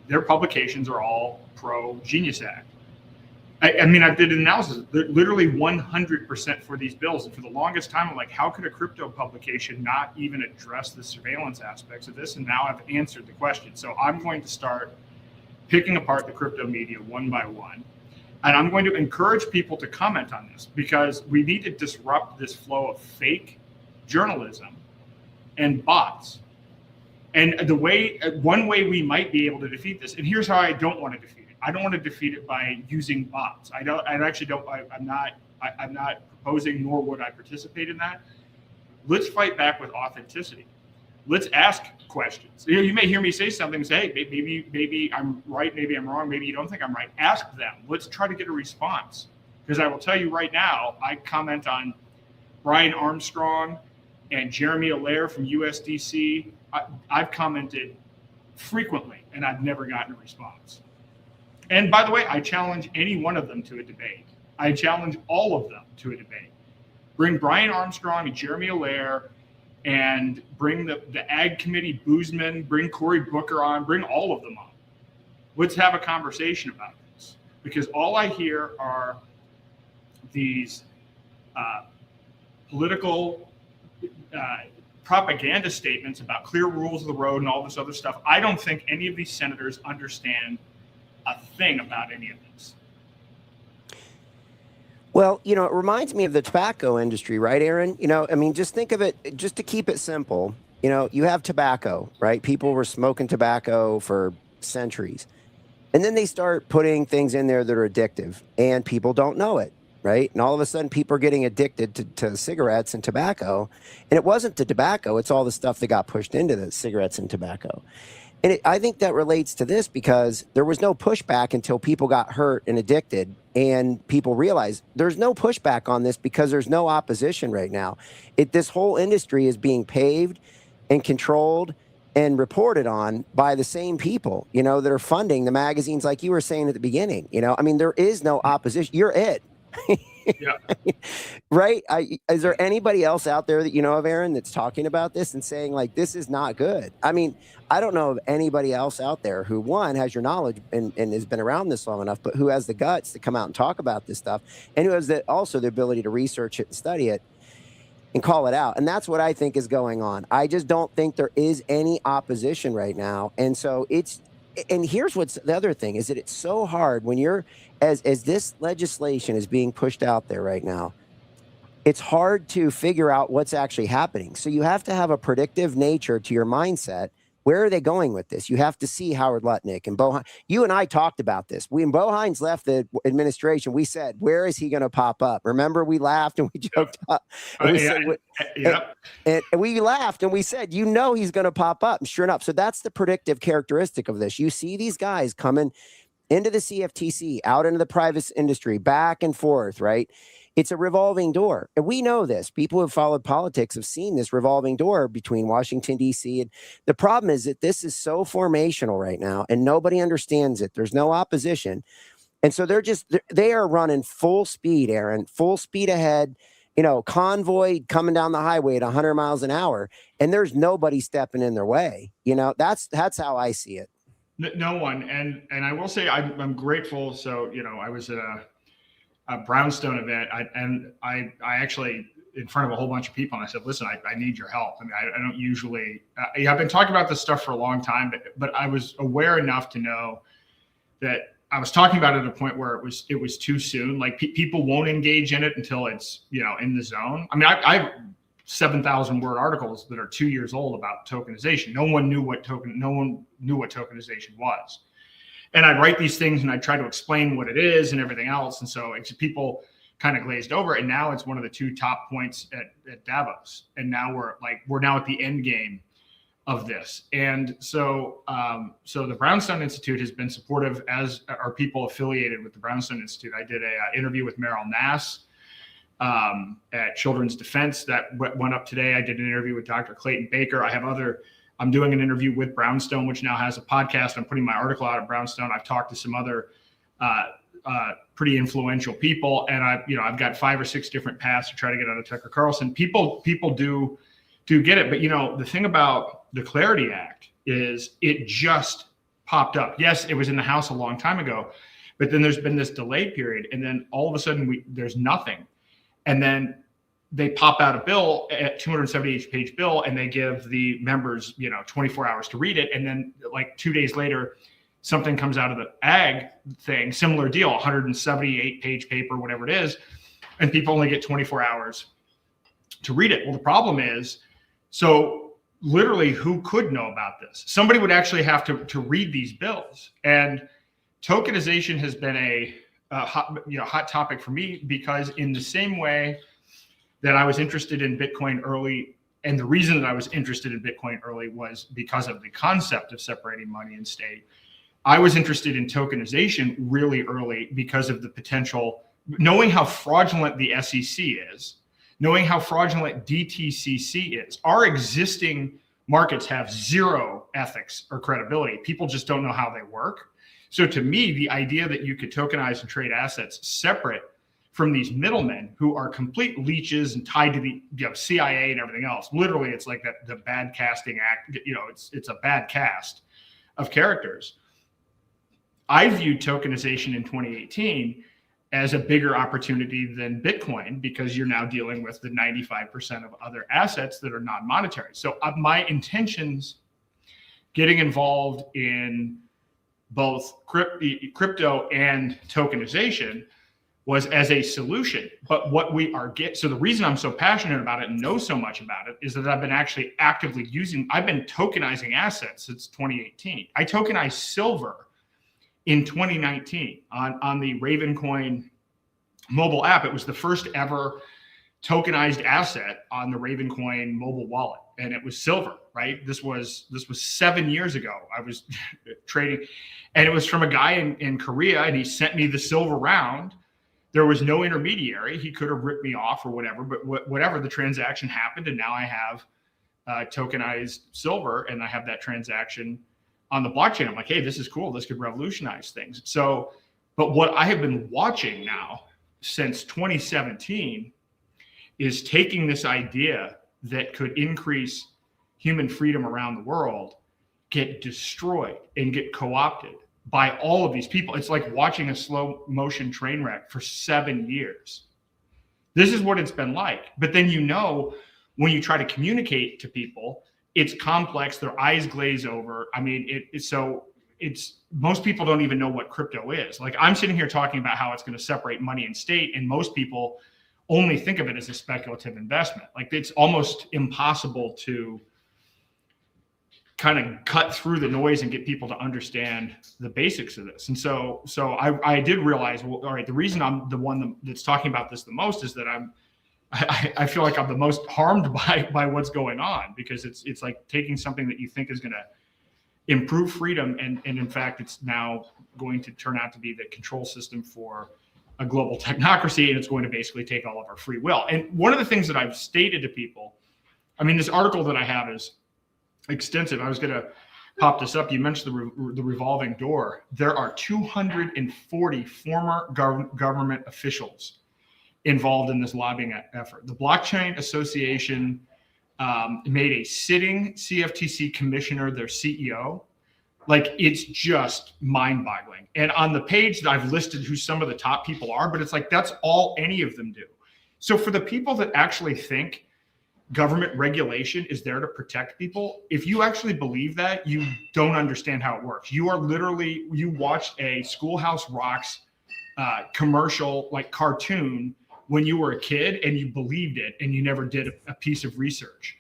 their publications are all pro Genius Act. I mean, I did an analysis. They're literally 100% for these bills, and for the longest time, I'm like, how could a crypto publication not even address the surveillance aspects of this? And now I've answered the question. So I'm going to start picking apart the crypto media one by one. And I'm going to encourage people to comment on this, because we need to disrupt this flow of fake journalism and bots. And one way we might be able to defeat this, and here's how I don't want to defeat it. I don't want to defeat it by using bots. I'm not proposing, nor would I participate in that. Let's fight back with authenticity. Let's ask questions. You may hear me say something and say, hey, maybe I'm right, maybe I'm wrong, maybe you don't think I'm right. Ask them. Let's try to get a response. Because I will tell you right now, I comment on Brian Armstrong and Jeremy Allaire from USDC. I've commented frequently, and I've never gotten a response. And by the way, I challenge any one of them to a debate. I challenge all of them to a debate. Bring Brian Armstrong and Jeremy Allaire, and bring the Ag Committee Boozman, bring Cory Booker on, bring all of them on. Let's have a conversation about this, because all I hear are these political propaganda statements about clear rules of the road and all this other stuff. I don't think any of these senators understand a thing about any of this. Well, it reminds me of the tobacco industry, right, Aaron? I mean, just think of it, just to keep it simple, you have tobacco, right? People were smoking tobacco for centuries. And then they start putting things in there that are addictive, and people don't know it, right? And all of a sudden, people are getting addicted to cigarettes and tobacco. And it wasn't the tobacco, it's all the stuff that got pushed into the cigarettes and tobacco. And I think that relates to this, because there was no pushback until people got hurt and addicted, and people realized there's no pushback on this because there's no opposition right now. This whole industry is being paved and controlled and reported on by the same people, that are funding the magazines, like you were saying at the beginning. I mean, there is no opposition. You're it. Yeah. Right? Is there anybody else out there that you know of, Aaron, that's talking about this and saying, like, this is not good? I mean, I don't know of anybody else out there who, one, has your knowledge and has been around this long enough, but who has the guts to come out and talk about this stuff, and who has also the ability to research it and study it and call it out. And that's what I think is going on. I just don't think there is any opposition right now. And so and here's what's the other thing, is that it's so hard when you're, as this legislation is being pushed out there right now, it's hard to figure out what's actually happening. So you have to have a predictive nature to your mindset. Where are they going with this? You have to see Howard Lutnik and Bo Hines. You and I talked about this. When Bo Hines left the administration, we said, where is he going to pop up? Remember, we laughed and we joked up. And we laughed and we said, he's going to pop up. And sure enough. So that's the predictive characteristic of this. You see these guys coming into the CFTC, out into the private industry, back and forth, right? It's a revolving door. And we know this. People who have followed politics have seen this revolving door between Washington, D.C. And the problem is that this is so formational right now, and nobody understands it. There's no opposition. And so they are running full speed, Aaron, full speed ahead, convoy coming down the highway at 100 miles an hour, and there's nobody stepping in their way. That's how I see it. No one. And I will say I'm grateful. So, I was at a Brownstone event, I actually, in front of a whole bunch of people, and I said, listen, I need your help. I mean, I don't usually, I've been talking about this stuff for a long time, but I was aware enough to know that I was talking about it at a point where it was too soon. Like people won't engage in it until it's, in the zone. I mean, I have 7,000 word articles that are 2 years old about tokenization. No one knew what tokenization was. And I'd write these things and I'd try to explain what it is and everything else. And so people kind of glazed over. And now it's one of the two top points at Davos. And now we're now at the end game of this. And so the Brownstone Institute has been supportive, as are people affiliated with the Brownstone Institute. I did a interview with Meryl Nass at Children's Defense that went up today. I did an interview with Dr. Clayton Baker. I'm doing an interview with Brownstone, which now has a podcast. I'm putting my article out at Brownstone. I've talked to some other pretty influential people, and I've got 5 or 6 different paths to try to get out of Tucker Carlson. People do get it, but the thing about the Clarity Act is it just popped up. Yes, it was in the House a long time ago, but then there's been this delay period, and then all of a sudden there's nothing, and then they pop out a bill, a 278-page bill, and they give the members 24 hours to read it, and then like 2 days later, something comes out of the ag thing, similar deal, 178-page paper, whatever it is, and people only get 24 hours to read it. Well, the problem is, so literally who could know about this? Somebody would actually have to read these bills. And tokenization has been a hot topic for me, because in the same way that I was interested in Bitcoin early, and the reason that I was interested in Bitcoin early was because of the concept of separating money and state, I was interested in tokenization really early because of the potential, knowing how fraudulent the SEC is, knowing how fraudulent DTCC is. Our existing markets have zero ethics or credibility. People just don't know how they work. So to me, the idea that you could tokenize and trade assets separate from these middlemen who are complete leeches and tied to the CIA and everything else, literally it's like the bad casting act, it's a bad cast of characters. I viewed tokenization in 2018 as a bigger opportunity than Bitcoin, because you're now dealing with the 95% of other assets that are non-monetary. So my intentions getting involved in both crypto and tokenization was as a solution. But what we are so the reason I'm so passionate about it and know so much about it is that I've been actually actively I've been tokenizing assets since 2018. I tokenized silver in 2019 on the Ravencoin mobile app. It was the first ever tokenized asset on the Ravencoin mobile wallet, and it was silver, right? This was 7 years ago. I was trading, and it was from a guy in Korea, and he sent me the silver round. There was no intermediary. He could have ripped me off or whatever, but whatever, the transaction happened, and now I have tokenized silver, and I have that transaction on the blockchain. I'm like, hey, this is cool. This could revolutionize things. So, but what I have been watching now since 2017 is taking this idea that could increase human freedom around the world, get destroyed and get co-opted by all of these people. It's like watching a slow motion train wreck for 7 years. This is what it's been like. But then, when you try to communicate to people, it's complex. Their eyes glaze over. I mean, most people don't even know what crypto is. Like, I'm sitting here talking about how it's going to separate money and state, and most people only think of it as a speculative investment. Like, it's almost impossible to kind of cut through the noise and get people to understand the basics of this. And so I did realize, well, all right, the reason I'm the one that's talking about this the most is that I feel like I'm the most harmed by what's going on, because it's like taking something that you think is going to improve freedom, and in fact, it's now going to turn out to be the control system for a global technocracy, and it's going to basically take all of our free will. And one of the things that I've stated to people, I mean, this article that I have is extensive. I was going to pop this up. You mentioned the revolving door. There are 240 former government officials involved in this lobbying effort. The Blockchain Association made a sitting CFTC commissioner their CEO. Like, it's just mind-boggling. And on the page that I've listed who some of the top people are, but it's like, that's all any of them do. So for the people that actually think government regulation is there to protect people, if you actually believe that, you don't understand how it works. You watched a Schoolhouse Rocks commercial, like cartoon, when you were a kid, and you believed it, and you never did a piece of research.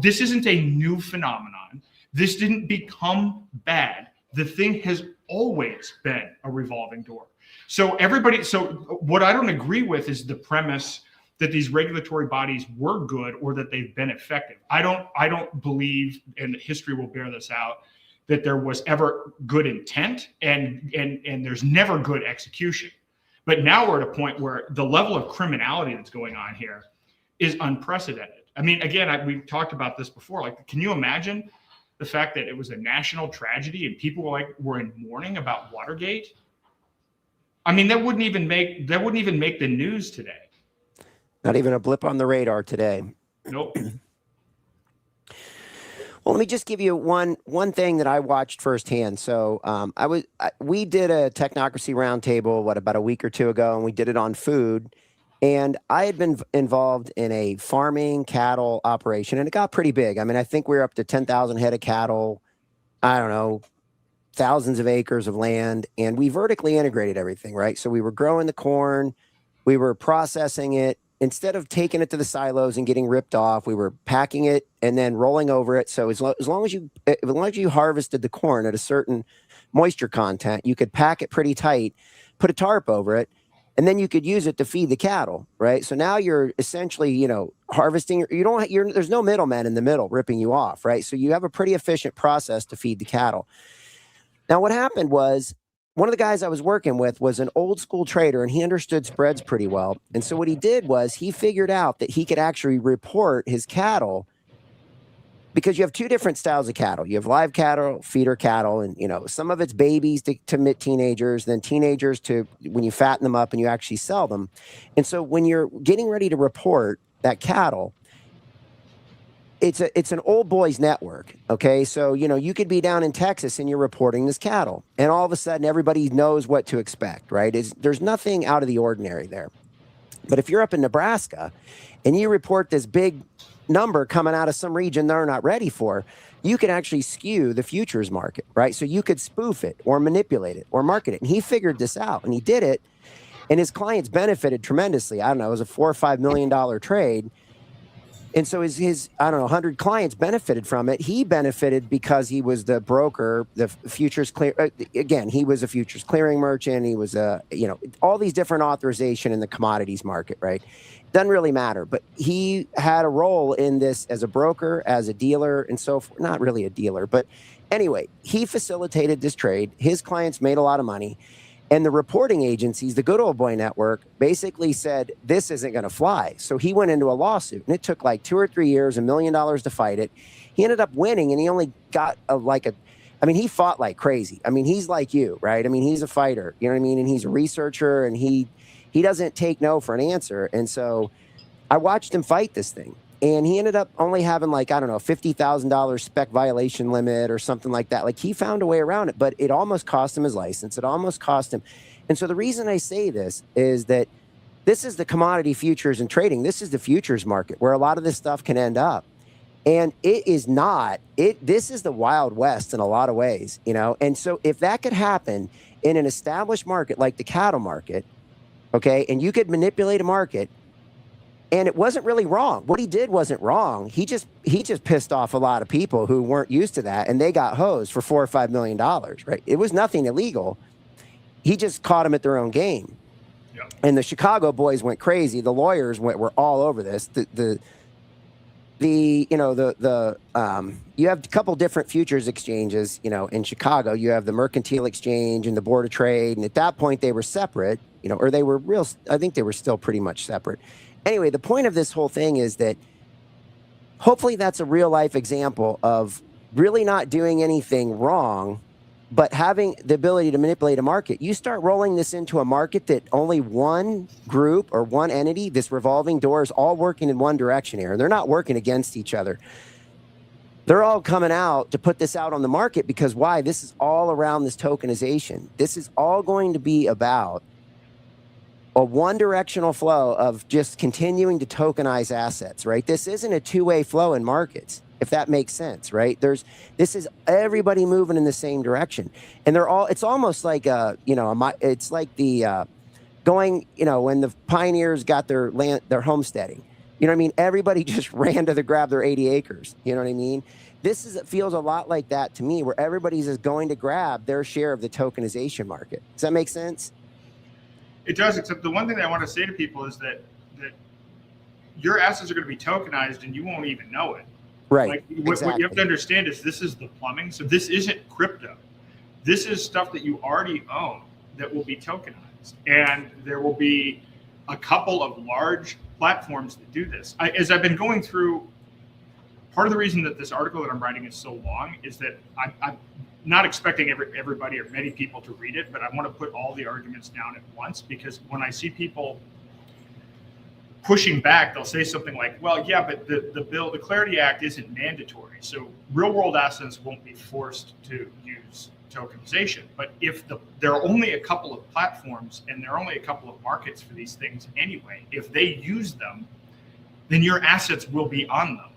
This isn't a new phenomenon. This didn't become bad. The thing has always been a revolving door. So what I don't agree with is the premise that these regulatory bodies were good or that they've been effective. I don't believe, and history will bear this out, that there was ever good intent, and there's never good execution. But now we're at a point where the level of criminality that's going on here is unprecedented. I mean, again, we've talked about this before. Like, can you imagine the fact that it was a national tragedy and people were in mourning about Watergate? I mean, that wouldn't even make the news today. Not even a blip on the radar today. Nope. Well, let me just give you one thing that I watched firsthand. So we did a technocracy roundtable, about a week or two ago, and we did it on food. And I had been involved in a farming cattle operation, and it got pretty big. I mean, I think we were up to 10,000 head of cattle. I don't know, thousands of acres of land, and we vertically integrated everything, right? So we were growing the corn, we were processing it. Instead of taking it to the silos and getting ripped off, we were packing it and then rolling over it. So as long as you harvested the corn at a certain moisture content, you could pack it pretty tight, put a tarp over it, and then you could use it to feed the cattle, right? So now you're essentially, harvesting. There's no middleman in the middle ripping you off, right? So you have a pretty efficient process to feed the cattle. Now, what happened was, one of the guys I was working with was an old school trader, and he understood spreads pretty well. And so what he did was he figured out that he could actually report his cattle, because you have two different styles of cattle. You have live cattle, feeder cattle, and some of it's babies to mid-teenagers, then teenagers to when you fatten them up and you actually sell them. And so when you're getting ready to report that cattle, it's an old boys network, okay? So, you could be down in Texas and you're reporting this cattle, and all of a sudden everybody knows what to expect, right? There's nothing out of the ordinary there. But if you're up in Nebraska and you report this big number coming out of some region they're not ready for, you can actually skew the futures market, right? So you could spoof it or manipulate it or market it. And he figured this out, and he did it, and his clients benefited tremendously. I don't know, it was a $4 or $5 million trade. And so his 100 clients benefited from it. He benefited because he was the broker, the futures clear. Again, he was a futures clearing merchant. He was all these different authorization in the commodities market, right? Doesn't really matter. But he had a role in this as a broker, as a dealer, and so forth. Not really a dealer, but anyway, he facilitated this trade. His clients made a lot of money. And the reporting agencies, the good old boy network, basically said, this isn't going to fly. So he went into a lawsuit, and it took like 2 or 3 years, $1 million to fight it. He ended up winning, and he only got he fought like crazy. I mean, he's like you, right? I mean, he's a fighter, you know what I mean? And he's a researcher, and he doesn't take no for an answer. And so I watched him fight this thing. And he ended up only having $50,000 spec violation limit or something like that. Like, he found a way around it, but it almost cost him his license. It almost cost him. And so the reason I say this is that this is the commodity futures and trading. This is the futures market where a lot of this stuff can end up. And it is not, this is the Wild West in a lot of ways, And so if that could happen in an established market like the cattle market, okay, and you could manipulate a market, and it wasn't really wrong. What he did wasn't wrong. He just pissed off a lot of people who weren't used to that, and they got hosed for $4 or $5 million, right? It was nothing illegal. He just caught them at their own game. Yep. And the Chicago boys went crazy. The lawyers were all over this. You have a couple different futures exchanges, in Chicago. You have the Mercantile Exchange and the Board of Trade, and at that point they were separate, or they were I think they were still pretty much separate. Anyway, the point of this whole thing is that hopefully that's a real life example of really not doing anything wrong, but having the ability to manipulate a market. You start rolling this into a market that only one group or one entity, this revolving door, is all working in one direction here. And they're not working against each other. They're all coming out to put this out on the market because why? This is all around this tokenization. This is all going to be about a one-directional flow of just continuing to tokenize assets, right? This isn't a two-way flow in markets, if that makes sense, right? This is everybody moving in the same direction, and it's almost like it's like the going, when the pioneers got their land, their homesteading, you know what I mean? Everybody just ran to grab their 80 acres, you know what I mean? It feels a lot like that to me, where everybody's just going to grab their share of the tokenization market. Does that make sense? It does, except the one thing that I want to say to people is that your assets are going to be tokenized and you won't even know it. Right. Like, what you have to understand is this is the plumbing. So this isn't crypto. This is stuff that you already own. that will be tokenized, and there will be a couple of large platforms that do this. As I've been going through, part of the reason that this article that I'm writing is so long is that I'm not expecting everybody or many people to read it, but I want to put all the arguments down at once, because when I see people pushing back, they'll say something like, well, yeah, but the Clarity Act isn't mandatory, so real world assets won't be forced to use tokenization. But if there are only a couple of platforms and there are only a couple of markets for these things anyway, if they use them, then your assets will be on them.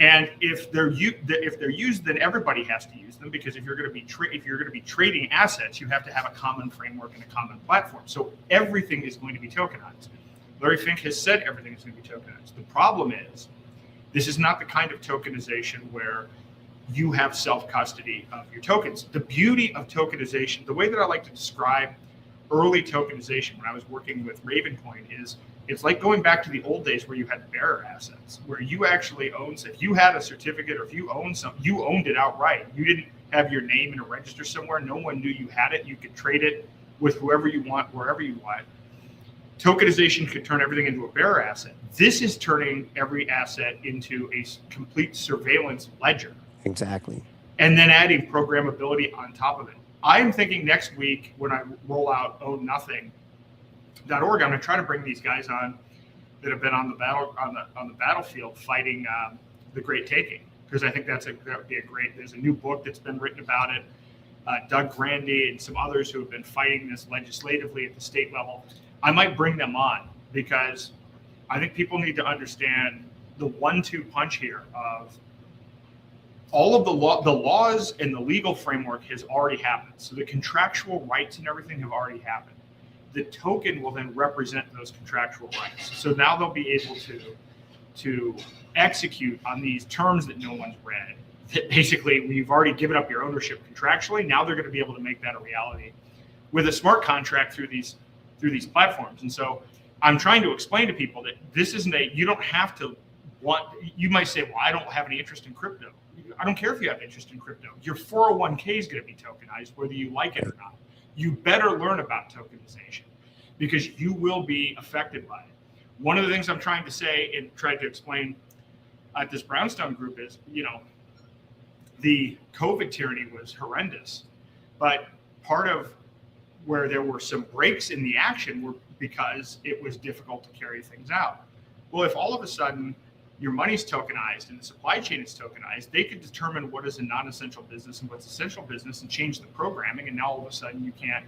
And if they're used, then everybody has to use them, because if you're going to be trading assets, you have to have a common framework and a common platform. So everything is going to be tokenized. Larry Fink has said everything is going to be tokenized. The problem is, this is not the kind of tokenization where you have self-custody of your tokens. The beauty of tokenization, the way that I like to describe early tokenization when I was working with Ravencoin, is it's like going back to the old days where you had bearer assets, where you actually owned, if you had a certificate or if you owned something, you owned it outright. You didn't have your name in a register somewhere. No one knew you had it. You could trade it with whoever you want, wherever you want. Tokenization could turn everything into a bearer asset. This is turning every asset into a complete surveillance ledger. Exactly. And then adding programmability on top of it. I'm thinking next week when I roll out OwnNothing.org, I'm going to try to bring these guys on that have been on the battlefield fighting the Great Taking, because I think that would be a great. There's a new book that's been written about it. Doug Grandy and some others who have been fighting this legislatively at the state level. I might bring them on, because I think people need to understand the 1-2 punch here of all of the laws and the legal framework has already happened. So the contractual rights and everything have already happened. The token will then represent those contractual rights. So now they'll be able to execute on these terms that no one's read. That basically, you've already given up your ownership contractually. Now they're going to be able to make that a reality with a smart contract through these platforms. And so I'm trying to explain to people that this isn't you don't have to you might say, well, I don't have any interest in crypto. I don't care if you have interest in crypto. Your 401k is going to be tokenized, whether you like it or not. You better learn about tokenization, because you will be affected by it. One of the things I'm trying to say and trying to explain at this Brownstone group is, the COVID tyranny was horrendous, but part of where there were some breaks in the action were because it was difficult to carry things out. Well, if all of a sudden your money's tokenized and the supply chain is tokenized, they could determine what is a non-essential business and what's essential business and change the programming. And now all of a sudden you can't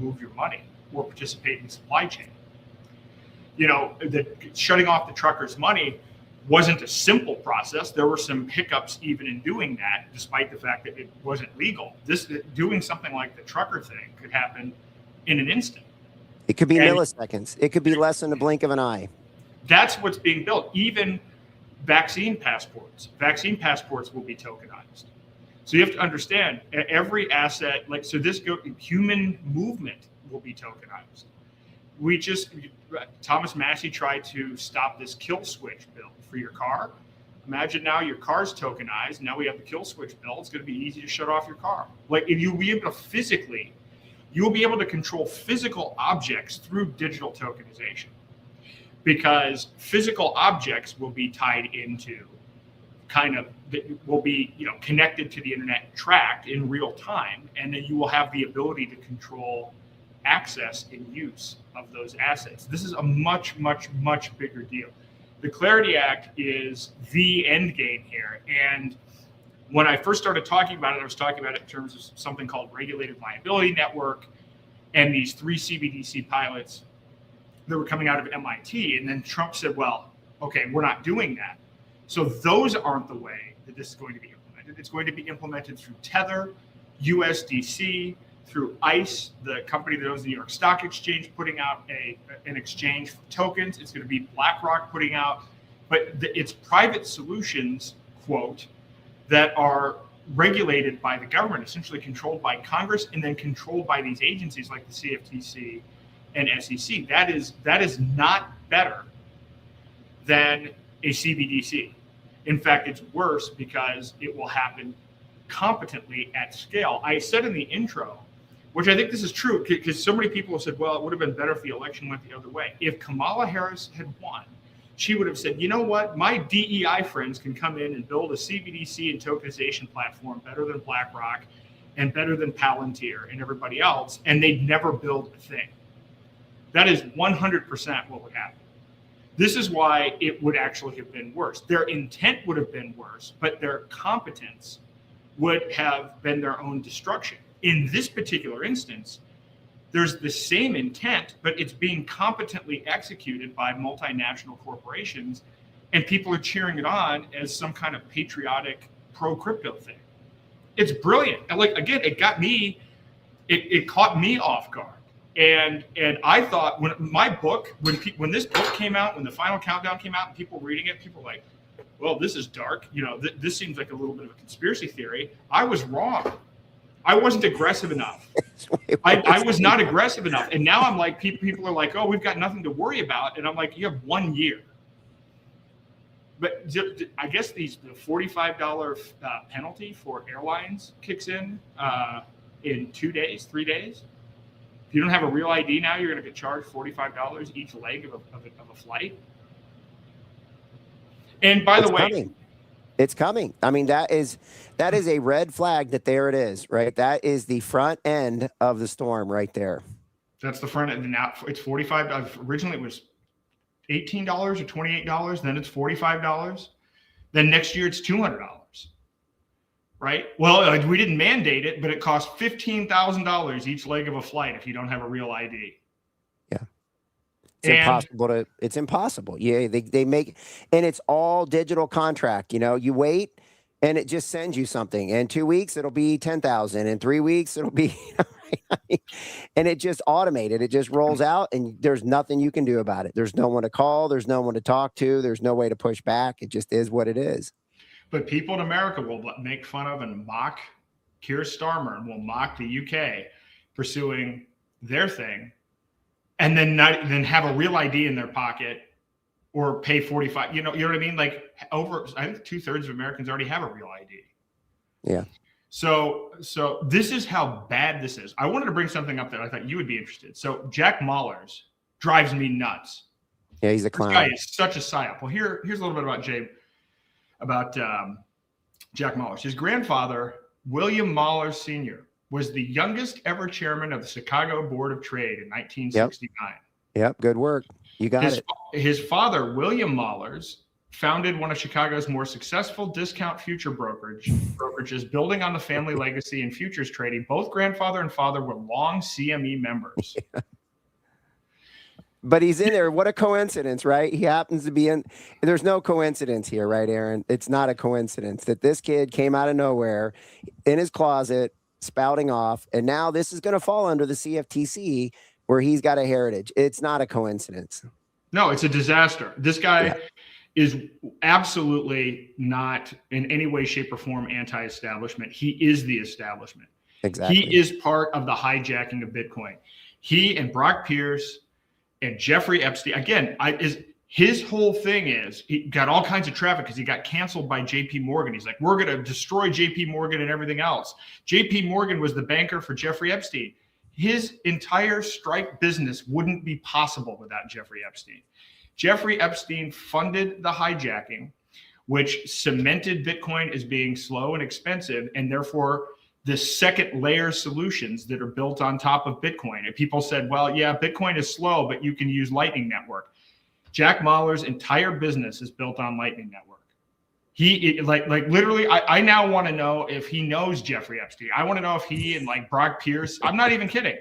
move your money or participate in the supply chain. The shutting off the truckers' money wasn't a simple process. There were some hiccups even in doing that, despite the fact that it wasn't legal. Doing something like the trucker thing could happen in an instant. It could be milliseconds. It could be less than a blink of an eye. That's what's being built. Even vaccine passports will be tokenized. So you have to understand every asset, human movement will be tokenized. Thomas Massey tried to stop this kill switch bill for your car. Imagine now your car's tokenized. Now we have the kill switch bill. It's going to be easy to shut off your car. You'll be able to control physical objects through digital tokenization, because physical objects will be tied into connected to the internet, tracked in real time, and then you will have the ability to control access and use of those assets. This is a much, much, much bigger deal. The Clarity Act is the end game here. And when I first started talking about it, I was talking about it in terms of something called Regulated Liability Network and these 3 CBDC pilots that were coming out of MIT. And then Trump said, well, okay, we're not doing that. So those aren't the way that this is going to be implemented. It's going to be implemented through Tether, USDC, through ICE, the company that owns the New York Stock Exchange, putting out an exchange for tokens. It's going to be BlackRock putting out, but it's private solutions, quote, that are regulated by the government, essentially controlled by Congress, and then controlled by these agencies like the CFTC and SEC. That is not better than a CBDC. In fact, it's worse because it will happen competently at scale. I said in the intro which I think this is true, because so many people have said, well, it would have been better if the election went the other way. If Kamala Harris had won, she would have said, you know what, my DEI friends can come in and build a CBDC and tokenization platform better than BlackRock and better than Palantir and everybody else, and they'd never build a thing. That is 100% what would happen. This is why it would actually have been worse. Their intent would have been worse, but their competence would have been their own destruction. In this particular instance, there's the same intent, but it's being competently executed by multinational corporations, and people are cheering it on as some kind of patriotic pro-crypto thing. It's brilliant. And like, again, it got me, it caught me off guard. And I thought when my book, when this book came out, when the final countdown came out and people were reading it, people were like, well, this is dark. You know, this seems like a little bit of a conspiracy theory. I was wrong. I wasn't aggressive enough. I was not aggressive enough. And now I'm like, people are like, oh, we've got nothing to worry about. And I'm like, you have 1 year. But I guess the $45 penalty for airlines kicks in 2 days, 3 days. If you don't have a real ID now, you're going to get charged $45 each leg of a flight. And by the way, it's coming. I mean, that is a red flag that there it is, right? That is the front end of the storm right there. That's the front end. Now it's $45. Originally it was $18 or $28. Then it's $45. Then next year it's $200. Right? Well, we didn't mandate it, but it costs $15,000 each leg of a flight if you don't have a real ID. Yeah. It's impossible. Yeah, they make, and it's all digital contract. You know, you wait and it just sends you something. In 2 weeks, it'll be 10,000. In 3 weeks, it'll be, and it just automated. It just rolls out and there's nothing you can do about it. There's no one to call. There's no one to talk to. There's no way to push back. It just is what it is. But people in America will make fun of and mock Keir Starmer and will mock the UK pursuing their thing, and then have a real ID in their pocket or pay $45. You know what I mean? Like I think 2/3 of Americans already have a real ID. Yeah. So this is how bad this is. I wanted to bring something up that I thought you would be interested. So Jack Mallers drives me nuts. Yeah, he's a clown. This guy is such a psyop. Well, here's a little bit about Jack Mallers. His grandfather, William Mallers Sr., was the youngest ever chairman of the Chicago Board of Trade in 1969. Yep, good work. You got it. His father, William Mallers, founded one of Chicago's more successful discount future brokerages, building on the family legacy in futures trading. Both grandfather and father were long CME members. Yeah. But he's in there. What a coincidence, right? He happens to be in. There's no coincidence here, right, Aaron? It's not a coincidence that this kid came out of nowhere in his closet, spouting off, and now this is going to fall under the CFTC where he's got a heritage. It's not a coincidence. No, it's a disaster. This guy is absolutely not in any way, shape, or form anti-establishment. He is the establishment. Exactly. He is part of the hijacking of Bitcoin. He and Brock Pierce and Jeffrey Epstein, again, his whole thing is he got all kinds of traffic because he got canceled by JP Morgan. He's like, we're going to destroy JP Morgan and everything else. JP Morgan was the banker for Jeffrey Epstein. His entire Stripe business wouldn't be possible without Jeffrey Epstein. Jeffrey Epstein funded the hijacking, which cemented Bitcoin as being slow and expensive, and therefore the second layer solutions that are built on top of Bitcoin. And people said, well, yeah, Bitcoin is slow, but you can use Lightning Network. Jack Mallers' entire business is built on Lightning Network. He like literally, I now want to know if he knows Jeffrey Epstein. I want to know if he and like Brock Pierce, I'm not even kidding.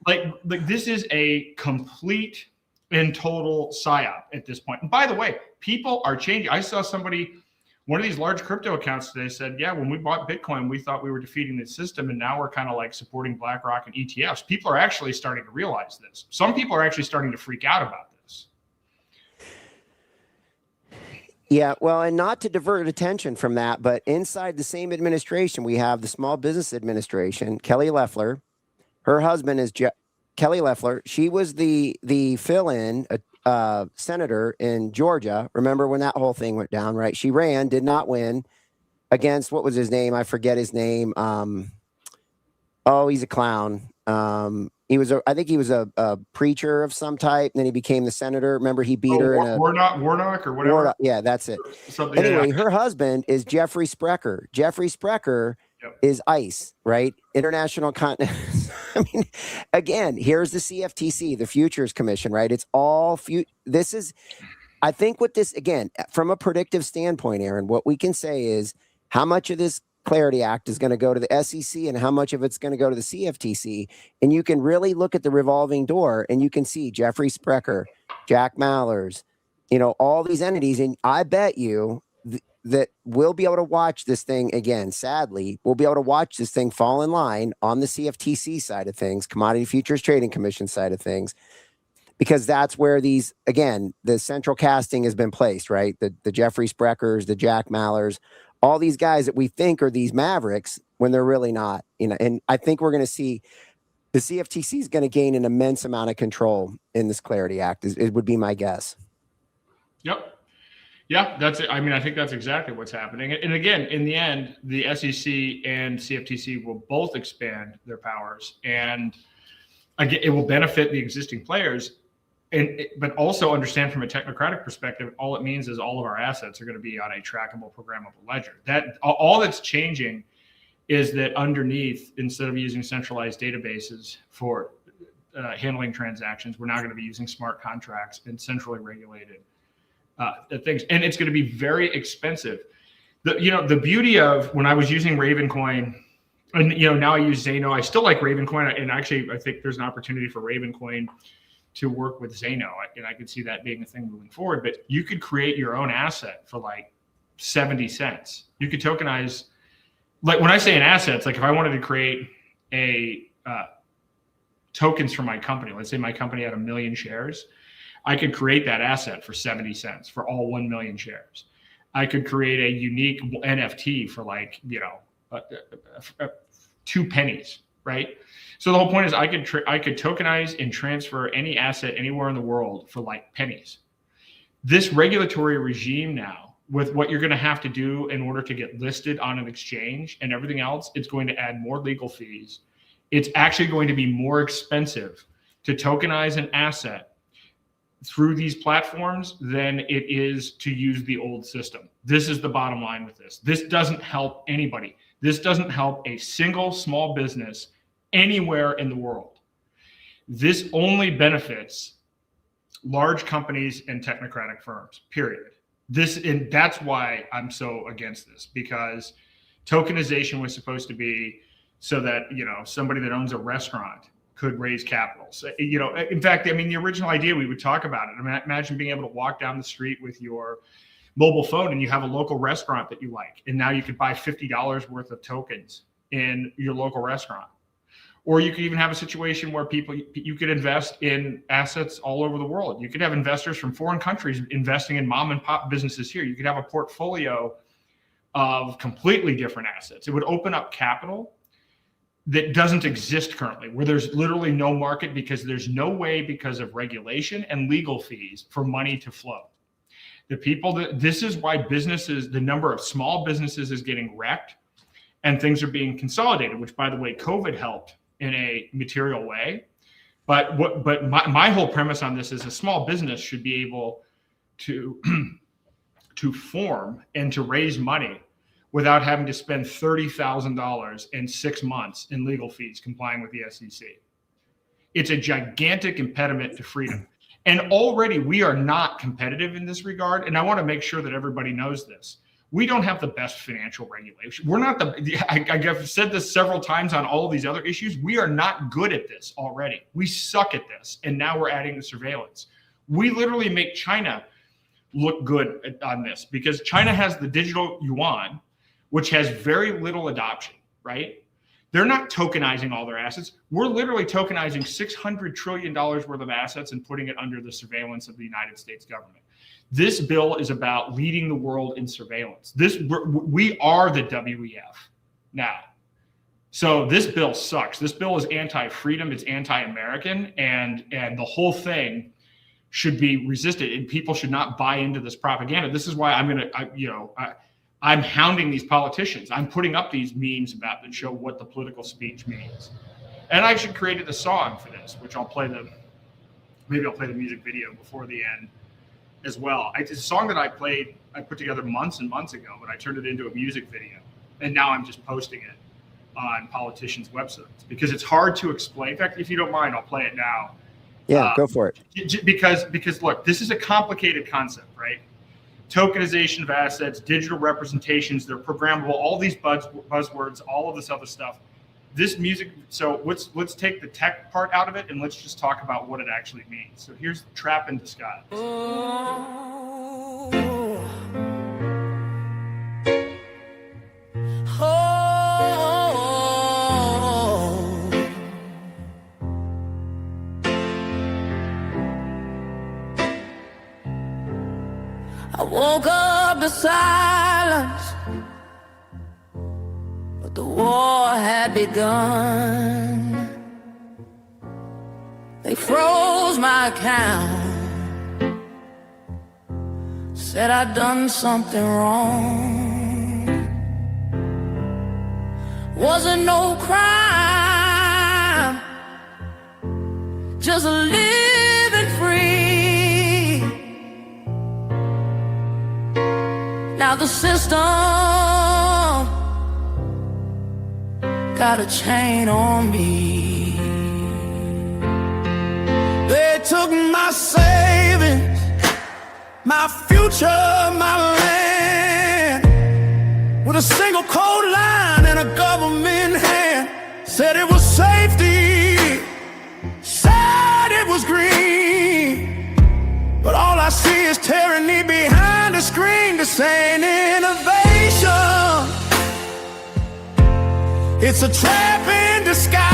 Like this is a complete and total psyop at this point. And by the way, people are changing. I saw one of these large crypto accounts today said, yeah, when we bought Bitcoin, we thought we were defeating the system. And now we're kind of like supporting BlackRock and ETFs. People are actually starting to realize this. Some people are actually starting to freak out about this. Yeah, well, and not to divert attention from that, but inside the same administration, we have the Small Business Administration, Kelly Loeffler. Her husband is Kelly Loeffler. She was the fill-in senator in Georgia. Remember when that whole thing went down, right? She ran, did not win against, what was his name? I forget his name. Oh, he's a clown. I think he was a preacher of some type. And then he became the senator. Remember, he beat her in a Warnock or whatever. Yeah, that's it. Something, anyway, yeah. Her husband is Jeffrey Sprecher. Jeffrey Sprecher Yep. is ICE, right? International Continental. I mean, again, here's the CFTC, the Futures Commission, right? It's all this is. I think what this, again, from a predictive standpoint, Aaron, what we can say is how much of this Clarity Act is going to go to the SEC and how much of it's going to go to the CFTC. And you can really look at the revolving door and you can see Jeffrey Sprecher, Jack Mallers, all these entities. And I bet you that we'll be able to watch this thing again. Sadly, we'll be able to watch this thing fall in line on the CFTC side of things, Commodity Futures Trading Commission side of things. Because that's where these, again, the central casting has been placed, right? The Jeffrey Sprechers, the Jack Mallers, all these guys that we think are these mavericks when they're really not. And I think we're going to see the CFTC is going to gain an immense amount of control in this Clarity Act. It would be my guess. Yep. Yeah, that's it. I mean, I think that's exactly what's happening. And again, in the end, the SEC and CFTC will both expand their powers, and again, it will benefit the existing players. But also understand from a technocratic perspective, all it means is all of our assets are going to be on a trackable, programmable ledger. That all that's changing is that underneath, instead of using centralized databases for handling transactions, we're now going to be using smart contracts and centrally regulated things. And it's going to be very expensive. The beauty of when I was using Ravencoin, and now I use Zano. I still like Ravencoin, and actually I think there's an opportunity for Ravencoin to work with Zano, and I could see that being a thing moving forward. But you could create your own asset for like 70 cents. You could tokenize, like when I say an asset, it's like if I wanted to create a tokens for my company, let's say my company had 1 million shares, I could create that asset for 70 cents for all 1 million shares. I could create a unique NFT for like 2 pennies, right? So the whole point is I could tokenize and transfer any asset anywhere in the world for like pennies. This regulatory regime now, with what you're going to have to do in order to get listed on an exchange and everything else, it's going to add more legal fees. It's actually going to be more expensive to tokenize an asset through these platforms than it is to use the old system. This is the bottom line with this. This doesn't help anybody. This doesn't help a single small business anywhere in the world. This only benefits large companies and technocratic firms, period. And that's why I'm so against this, because tokenization was supposed to be so that, somebody that owns a restaurant could raise capital. So, in fact, I mean, the original idea, we would talk about it. I mean, imagine being able to walk down the street with your mobile phone and you have a local restaurant that you like, and now you could buy $50 worth of tokens in your local restaurant. Or you could even have a situation where you could invest in assets all over the world. You could have investors from foreign countries investing in mom and pop businesses here. You could have a portfolio of completely different assets. It would open up capital that doesn't exist currently, where there's literally no market because there's no way, because of regulation and legal fees, for money to flow. This is why businesses, the number of small businesses is getting wrecked and things are being consolidated, which, by the way, COVID helped in a material way. But my whole premise on this is a small business should be able to form and to raise money without having to spend $30,000 in 6 months in legal fees complying with the SEC. It's a gigantic impediment to freedom. And already we are not competitive in this regard. And I want to make sure that everybody knows this. We don't have the best financial regulation. We're not I've said this several times on all of these other issues. We are not good at this already. We suck at this. And now we're adding the surveillance. We literally make China look good on this, because China has the digital yuan, which has very little adoption, right? They're not tokenizing all their assets. We're literally tokenizing $600 trillion worth of assets and putting it under the surveillance of the United States government. This bill is about leading the world in surveillance. We are the WEF now. So this bill sucks. This bill is anti-freedom. It's anti-American, and the whole thing should be resisted. And people should not buy into this propaganda. This is why I'm hounding these politicians. I'm putting up these memes about that show what the political speech means. And I actually created a song for this, which maybe I'll play the music video before the end as well. It's a song that I put together months and months ago, but I turned it into a music video. And now I'm just posting it on politicians' websites because it's hard to explain. In fact, if you don't mind, I'll play it now. Yeah, go for it. Because look, this is a complicated concept, right? Tokenization of assets, digital representations, they're programmable, all these buzzwords, all of this other stuff. This music, so let's take the tech part out of it and let's just talk about what it actually means. So here's Trap in Disguise. I woke up to silence, but the war had begun. They froze my account, said I'd done something wrong. Wasn't no crime, just living free. Now the system got a chain on me. They took my savings, my future, my land, with a single code line and a government hand. Said it was safety, said it was green, but all I see is tyranny behind the screen. This ain't innovation, it's a trap in disguise.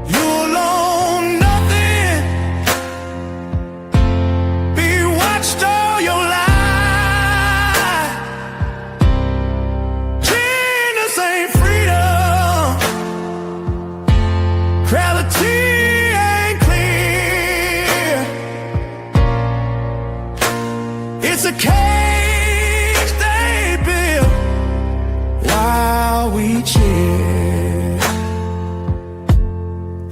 You'll own nothing, be watched all your life. Genius ain't freedom, reality ain't clear. It's a cage they built while we cheer.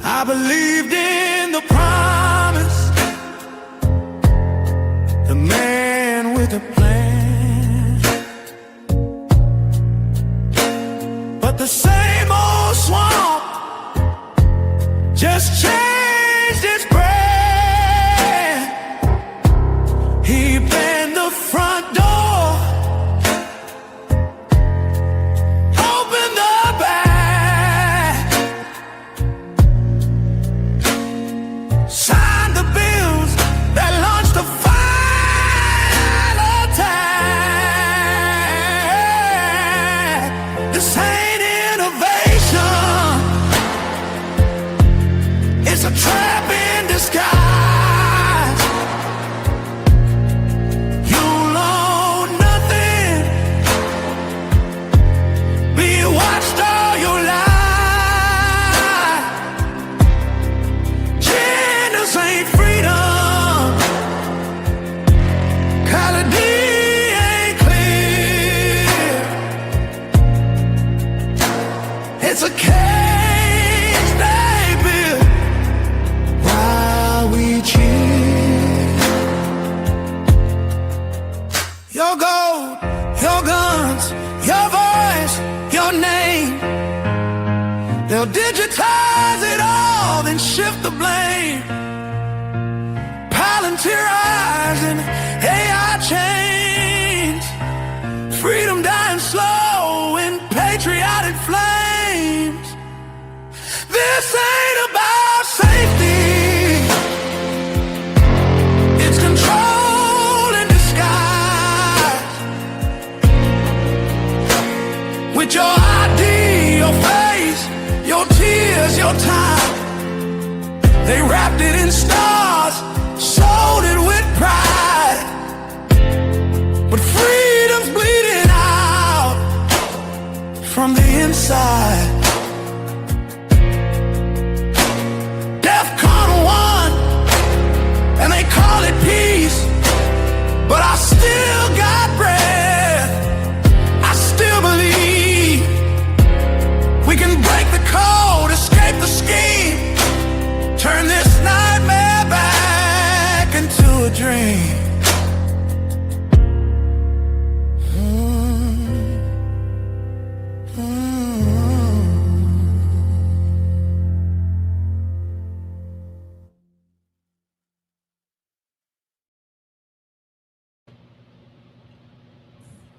I believed in the promise, the man with a plan, but the same old swamp just changed its brand. He banned the front door, opened the back, signed the bills that launched the final attack. This ain't innovation, it's a trap in disguise. You'll own nothing, be watched all your life. Genders ain't freedom, quality ain't clear. It's a cage they built while we cheer. Your gold, your guns, your voice, your name, they'll digitize it all, then shift the blame. Palantirizing AI chains, freedom dying slow in patriotic flames. This ain't about safety, it's control in disguise. With your ID, your face, your tears, your time, they wrapped it in stars, sold it with pride. But freedom's bleeding out from the inside. DEFCON 1, and they call it peace, but I still got breath, I still believe.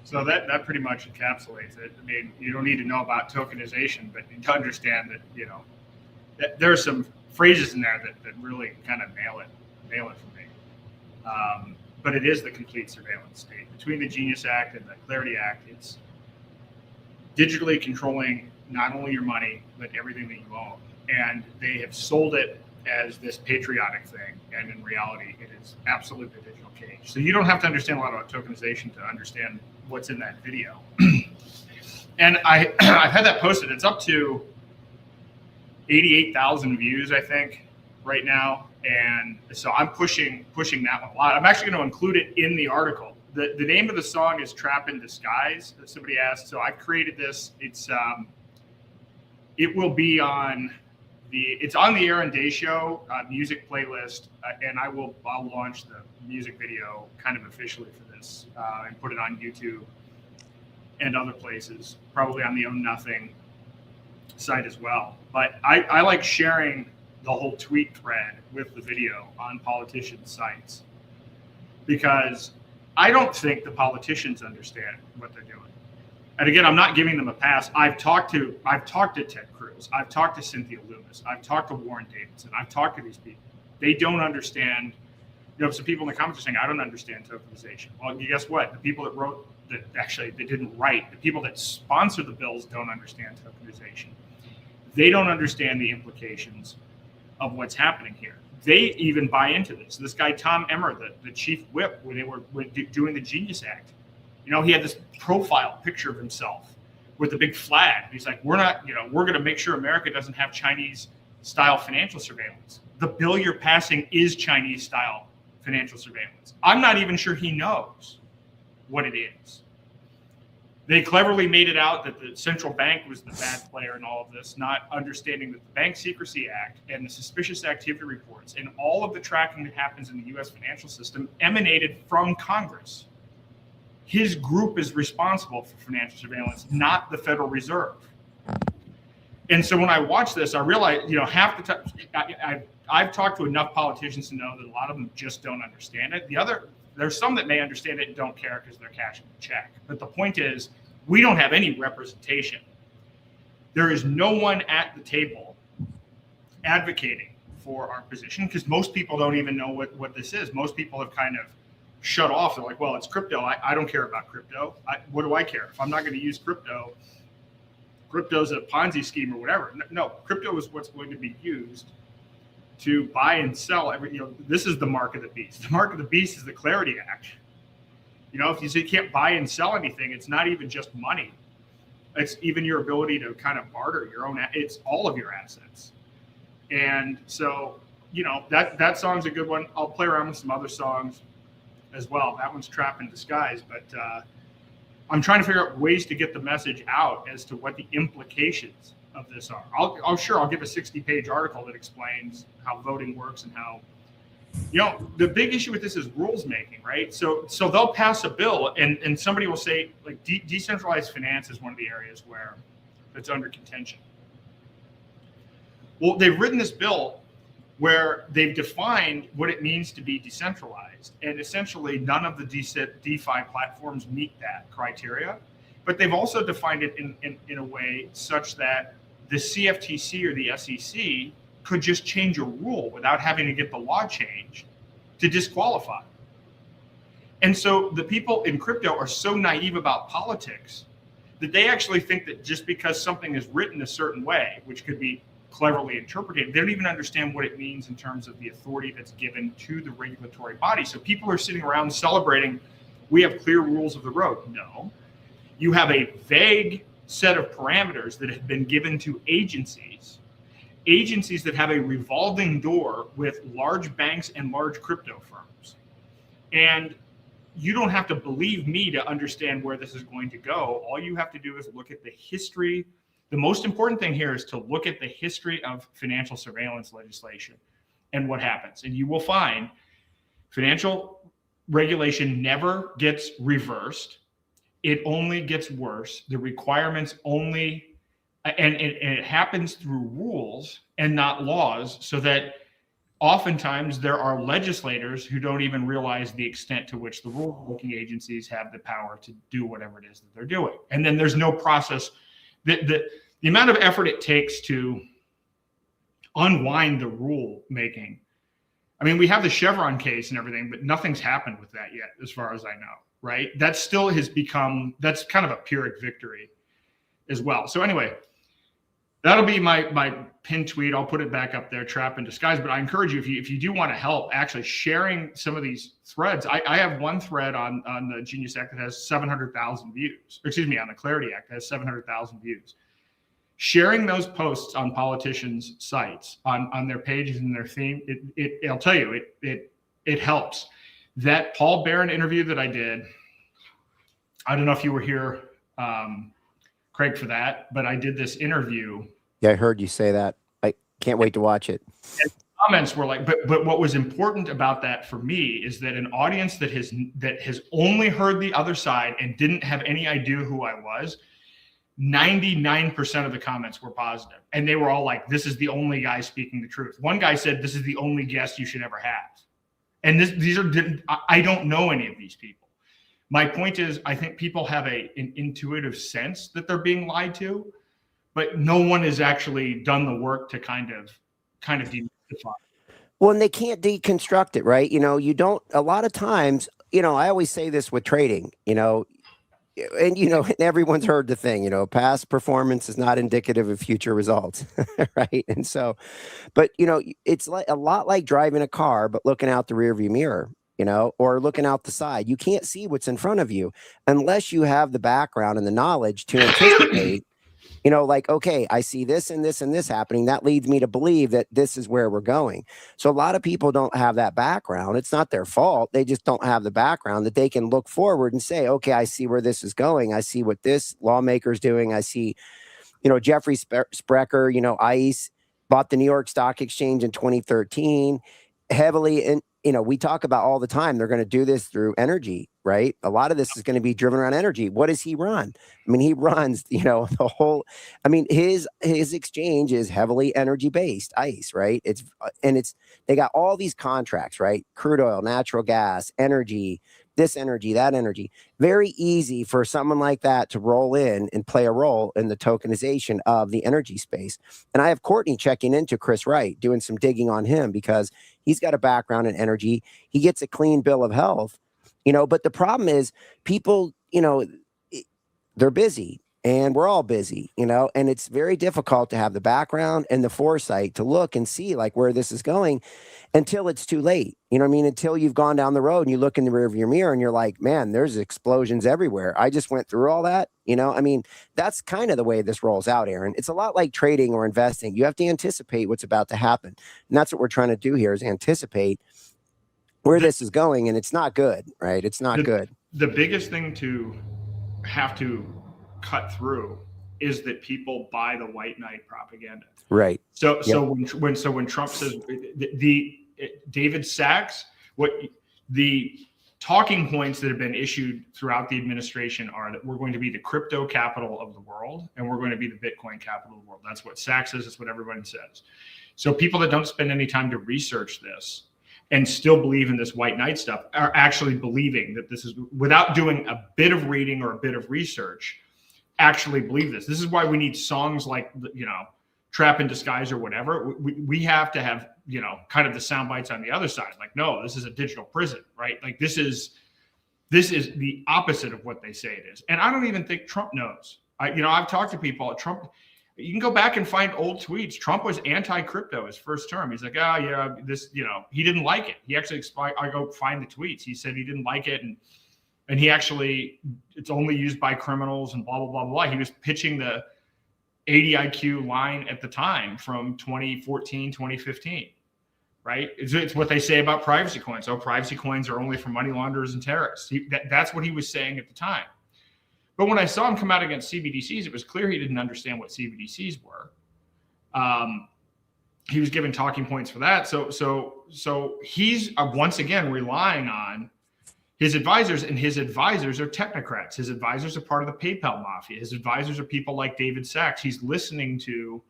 So that pretty much encapsulates it. I mean, you don't need to know about tokenization, but to understand that, you know, that there are some phrases in there that really kind of nail it for me. But it is the complete surveillance state. Between the Genius Act and the Clarity Act, it's digitally controlling not only your money, but everything that you own. And they have sold it as this patriotic thing. And in reality, it is absolutely a digital cage. So you don't have to understand a lot about tokenization to understand what's in that video. And I've had that posted. It's up to 88,000 views, I think, right now. And so I'm pushing that one a lot. I'm actually going to include it in the article. The name of the song is Trap in Disguise, that somebody asked. So I've created this. It will be on it's on the Aaron Day Show music playlist, and I'll launch the music video kind of officially for this and put it on YouTube and other places, probably on the Own Nothing site as well. But I like sharing the whole tweet thread with the video on politicians' sites, because I don't think the politicians understand what they're doing. And again, I'm not giving them a pass. I've talked to Ted Cruz. I've talked to Cynthia Loomis. I've talked to Warren Davidson. I've talked to these people. They don't understand. You know, some people in the comments are saying, I don't understand tokenization. Well, guess what? The people that wrote that actually they didn't write, the people that sponsor the bills don't understand tokenization. They don't understand the implications of what's happening here. They even buy into this. This guy, Tom Emmer, the chief whip, when they were doing the Genius Act, you know, he had this profile picture of himself with a big flag. He's like, we're going to make sure America doesn't have Chinese style financial surveillance. The bill you're passing is Chinese style financial surveillance. I'm not even sure he knows what it is. They cleverly made it out that the central bank was the bad player in all of this, not understanding that the Bank Secrecy Act and the suspicious activity reports and all of the tracking that happens in the U.S. financial system emanated from Congress. His group is responsible for financial surveillance, not the Federal Reserve. And so when I watch this, I realize, you know, half the time I've talked to enough politicians to know that a lot of them just don't understand it. There's some that may understand it and don't care because they're cashing the check. But the point is, we don't have any representation. There is no one at the table advocating for our position, because most people don't even know what this is. Most people have kind of shut off. They're like, well, it's crypto. I don't care about crypto. What do I care? If I'm not going to use crypto, crypto's a Ponzi scheme or whatever. No, crypto is what's going to be used to buy and sell this is the mark of the beast. The mark of the beast is the Clarity Act. You know, if you say you can't buy and sell anything, it's not even just money. It's even your ability to kind of barter your own, it's all of your assets. And so, you know, that song's a good one. I'll play around with some other songs as well. That one's Trap in Disguise, but I'm trying to figure out ways to get the message out as to what the implications of this are. I'll give a 60-page article that explains how voting works and how, you know, the big issue with this is rules making, right? So they'll pass a bill and somebody will say, like, decentralized finance is one of the areas where it's under contention. Well, they've written this bill where they've defined what it means to be decentralized, and essentially none of the DeFi platforms meet that criteria. But they've also defined it in a way such that the CFTC or the SEC could just change a rule without having to get the law changed to disqualify. And so the people in crypto are so naive about politics that they actually think that just because something is written a certain way, which could be cleverly interpreted, they don't even understand what it means in terms of the authority that's given to the regulatory body. So people are sitting around celebrating, we have clear rules of the road. No, you have a vague set of parameters that have been given to agencies that have a revolving door with large banks and large crypto firms. And you don't have to believe me to understand where this is going to go. All you have to do is look at the history. The most important thing here is to look at the history of financial surveillance legislation and what happens. And you will find financial regulation never gets reversed. It only gets worse. The requirements only, and it happens through rules and not laws, so that oftentimes there are legislators who don't even realize the extent to which the rule-making agencies have the power to do whatever it is that they're doing. And then there's no process. The amount of effort it takes to unwind the rule-making. I mean, we have the Chevron case and everything, but nothing's happened with that yet, as far as I know, right? That still has become, that's kind of a Pyrrhic victory as well. So anyway, that'll be my pinned tweet. I'll put it back up there, Trap in Disguise. But I encourage you, if you do want to help, actually sharing some of these threads. I have one thread on the Genius Act that has 700,000 views. Or excuse me, on the Clarity Act that has 700,000 views. Sharing those posts on politicians' sites, on their pages and their theme, I'll tell you, it helps. That Paul Barron interview that I did, I don't know if you were here, Craig, for that, but I did this interview. Yeah, I heard you say that. I can't wait to watch it. And comments were like, but what was important about that for me is that an audience that has only heard the other side and didn't have any idea who I was, 99% of the comments were positive. And they were all like, this is the only guy speaking the truth. One guy said, this is the only guest you should ever have. And I don't know any of these people. My point is, I think people have an intuitive sense that they're being lied to, but no one has actually done the work to kind of demystify. Well, and they can't deconstruct it, right? You don't, a lot of times, I always say this with trading, and everyone's heard the thing, past performance is not indicative of future results, right? And so, but it's like a lot like driving a car, but looking out the rearview mirror, or looking out the side. You can't see what's in front of you unless you have the background and the knowledge to anticipate. Like, okay, I see this and this and this happening. That leads me to believe that this is where we're going. So a lot of people don't have that background. It's not their fault. They just don't have the background that they can look forward and say, okay, I see where this is going. I see what this lawmaker's doing. I see, Jeffrey Sprecher, ICE bought the New York Stock Exchange in 2013 heavily. And, we talk about all the time, they're going to do this through energy, right? A lot of this is going to be driven around energy. What does he run? I mean, he runs, the whole, his exchange is heavily energy based, ICE, right? They got all these contracts, right? Crude oil, natural gas, energy, this energy, that energy. Very easy for someone like that to roll in and play a role in the tokenization of the energy space. And I have Courtney checking into Chris Wright, doing some digging on him because he's got a background in energy. He gets a clean bill of health, but the problem is people, they're busy. And we're all busy, and it's very difficult to have the background and the foresight to look and see like where this is going until it's too late. Until you've gone down the road and you look in the rear of your mirror and you're like, man, there's explosions everywhere. I just went through all that. That's kind of the way this rolls out, Aaron. It's a lot like trading or investing. You have to anticipate what's about to happen. And that's what we're trying to do here is anticipate where this is going. And it's not good, right? It's not good. The biggest thing to have to cut through is that people buy the white knight propaganda. Right. So when Trump says the David Sachs, what the talking points that have been issued throughout the administration are that we're going to be the crypto capital of the world and we're going to be the Bitcoin capital of the world. That's what Sachs says. That's what everyone says. So people that don't spend any time to research this and still believe in this white knight stuff are actually believing that this is, without doing a bit of reading or a bit of research, actually believe this. This is why we need songs like, Trap in Disguise or whatever. We have to have, kind of the sound bites on the other side. Like, no, this is a digital prison, right? Like this is the opposite of what they say it is. And I don't even think Trump knows. I've talked to people at Trump. You can go back and find old tweets. Trump was anti-crypto his first term. He's like, he didn't like it. He actually, I go find the tweets. He said he didn't like it. And he actually, it's only used by criminals and blah, blah, blah, blah. He was pitching the 80 IQ line at the time from 2014, 2015, right? It's what they say about privacy coins. Oh, privacy coins are only for money launderers and terrorists. That's what he was saying at the time. But when I saw him come out against CBDCs, it was clear he didn't understand what CBDCs were. He was giving talking points for that. So he's once again relying on his advisors, and his advisors are technocrats. His advisors are part of the PayPal mafia. His advisors are people like David Sachs. He's listening to,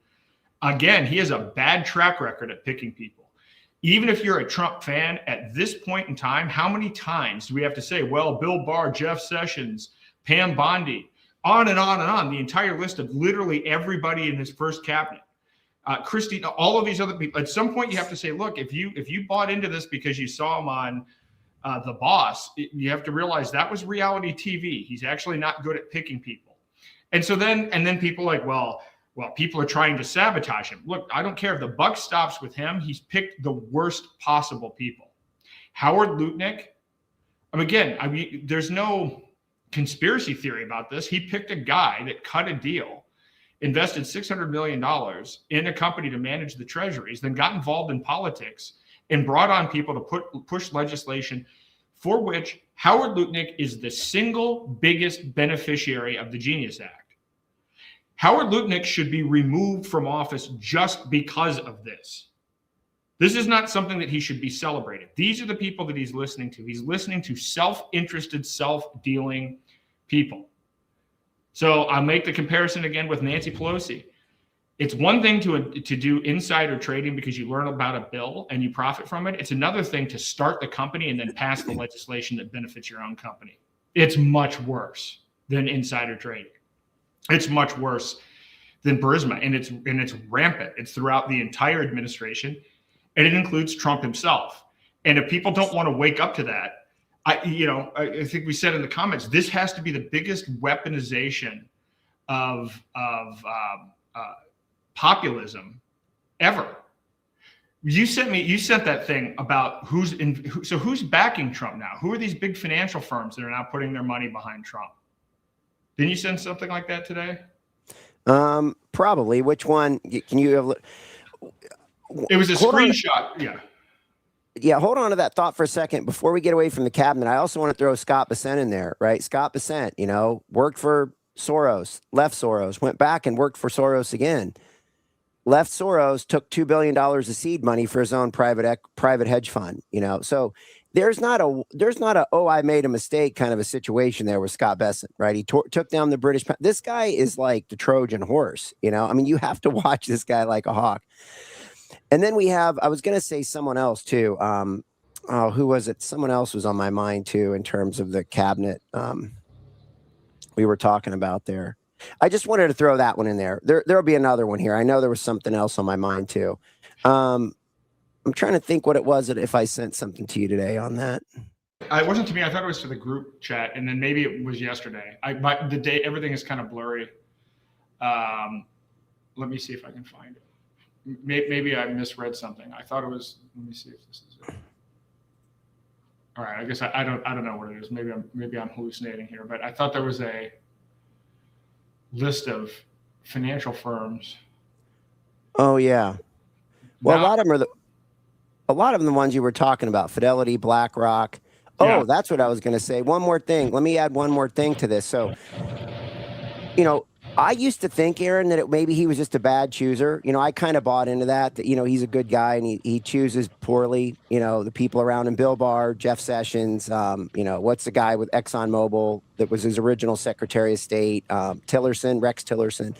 again, he has a bad track record at picking people. even if you're a Trump fan at this point in time, how many times do we have to say, well, Bill Barr, Jeff Sessions, Pam Bondi, on and on and on, the entire list of literally everybody in his first cabinet, Christie, all of these other people. At some point, you have to say, look, if you bought into this because you saw him on The Boss, you have to realize that was reality TV. He's actually not good at picking people. And so then people are like, well, people are trying to sabotage him. Look, I don't care if the buck stops with him. He's picked the worst possible people. Howard Lutnik, again, there's no conspiracy theory about this. He picked a guy that cut a deal, invested $600 million in a company to manage the treasuries, then got involved in politics and brought on people to push legislation for which Howard Lutnik is the single biggest beneficiary of the Genius Act. Howard Lutnik should be removed from office just because of this. This is not something that he should be celebrated. These are the people that he's listening to. He's listening to self-interested, self-dealing people. So I'll make the comparison again with Nancy Pelosi. It's one thing to do insider trading because you learn about a bill and you profit from it. It's another thing to start the company and then pass the legislation that benefits your own company. It's much worse than insider trading. It's much worse than Burisma, and it's rampant. It's throughout the entire administration, and it includes Trump himself. And if people don't want to wake up to that, I think we said in the comments, this has to be the biggest weaponization of populism ever. You sent that thing about who's backing Trump now? Who are these big financial firms that are now putting their money behind Trump? Didn't you send something like that today? Probably. Which one? Can you have? It was a screenshot. Yeah. Hold on to that thought for a second before we get away from the cabinet. I also want to throw Scott Bessent in there, right? Scott Bessent, worked for Soros, left Soros, went back and worked for Soros again. Left Soros, took $2 billion of seed money for his own private hedge fund. So. There's not a oh, I made a mistake kind of a situation there with Scott Bessent, right? He took down the British. This guy is like the Trojan horse, you have to watch this guy like a hawk. And then I was going to say someone else too. Who was it? Someone else was on my mind too in terms of the cabinet we were talking about there. I just wanted to throw that one in there. There'll be another one here. I know there was something else on my mind too. I'm trying to think what it was if I sent something to you today on that. It wasn't to me. I thought it was to the group chat, and then maybe it was yesterday. The day, everything is kind of blurry. Let me see if I can find it. Maybe I misread something. I thought it was. Let me see if this is it. All right. I guess I don't know what it is. Maybe I'm hallucinating here, but I thought there was a list of financial firms. Oh yeah. Well, now, a lot of them the ones you were talking about, Fidelity, BlackRock. Oh, yeah. That's what I was going to say. One more thing. Let me add one more thing to this. So, I used to think, Aaron, that maybe he was just a bad chooser. I kind of bought into that he's a good guy and he chooses poorly, the people around him, Bill Barr, Jeff Sessions, what's the guy with ExxonMobil that was his original Secretary of State, Rex Tillerson.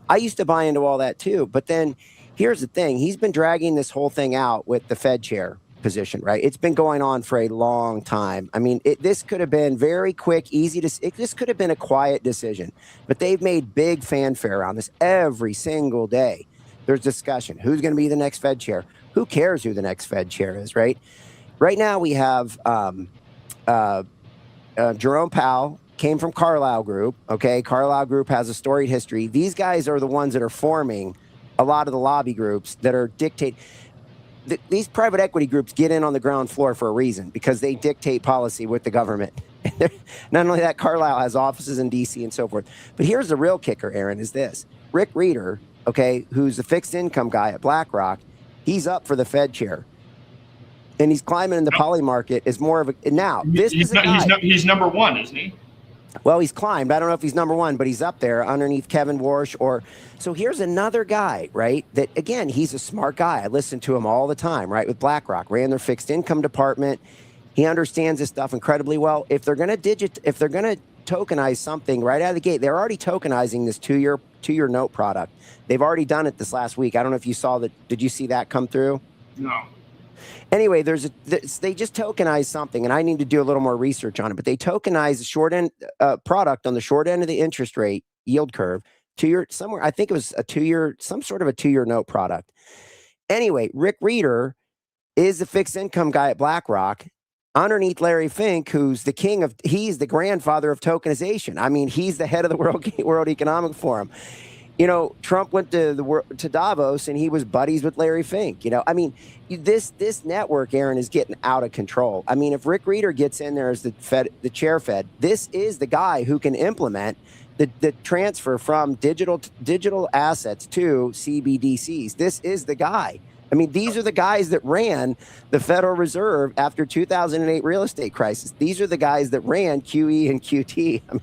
I used to buy into all that too. But then here's the thing. He's been dragging this whole thing out with the Fed chair position, right? It's been going on for a long time. I mean, this could have been very quick, this could have been a quiet decision, but they've made big fanfare around this every single day. There's discussion. Who's going to be the next Fed chair? Who cares who the next Fed chair is, right? Right now we have Jerome Powell, came from Carlyle Group. Okay, Carlyle Group has a storied history. These guys are the ones that are forming a lot of the lobby groups that are dictate. These private equity groups get in on the ground floor for a reason, because they dictate policy with the government. Not only that, Carlyle has offices in DC and so forth. But here's the real kicker, Aaron, is this. Rick Reeder, okay, who's the fixed income guy at BlackRock, he's up for the Fed chair. And he's climbing in the poly market as more of a now. He's number one, isn't he? Well, he's climbed. I don't know if he's number one, but he's up there underneath Kevin Warsh. So here's another guy, right? That again, he's a smart guy. I listen to him all the time, right? With BlackRock, ran their fixed income department. He understands this stuff incredibly well. If they're going to tokenize something right out of the gate, they're already tokenizing this two-year note product. They've already done it this last week. I don't know if you saw that. Did you see that come through? No. Anyway, they just tokenized something, and I need to do a little more research on it. But they tokenized the short end product on the short end of the interest rate yield curve, 2-year somewhere. I think it was a 2-year, some sort of a 2-year note product. Anyway, Rick Reeder is the fixed income guy at BlackRock, underneath Larry Fink, who's the he's the grandfather of tokenization. I mean, he's the head of the World Economic Forum. You know, Trump went to Davos, and he was buddies with Larry Fink. You know, I mean, this network, Aaron, is getting out of control. I mean, if Rick Reeder gets in there as the chair Fed, this is the guy who can implement the transfer from digital assets to CBDCs. This is the guy. I mean, these are the guys that ran the Federal Reserve after 2008 real estate crisis. These are the guys that ran QE and QT. I mean,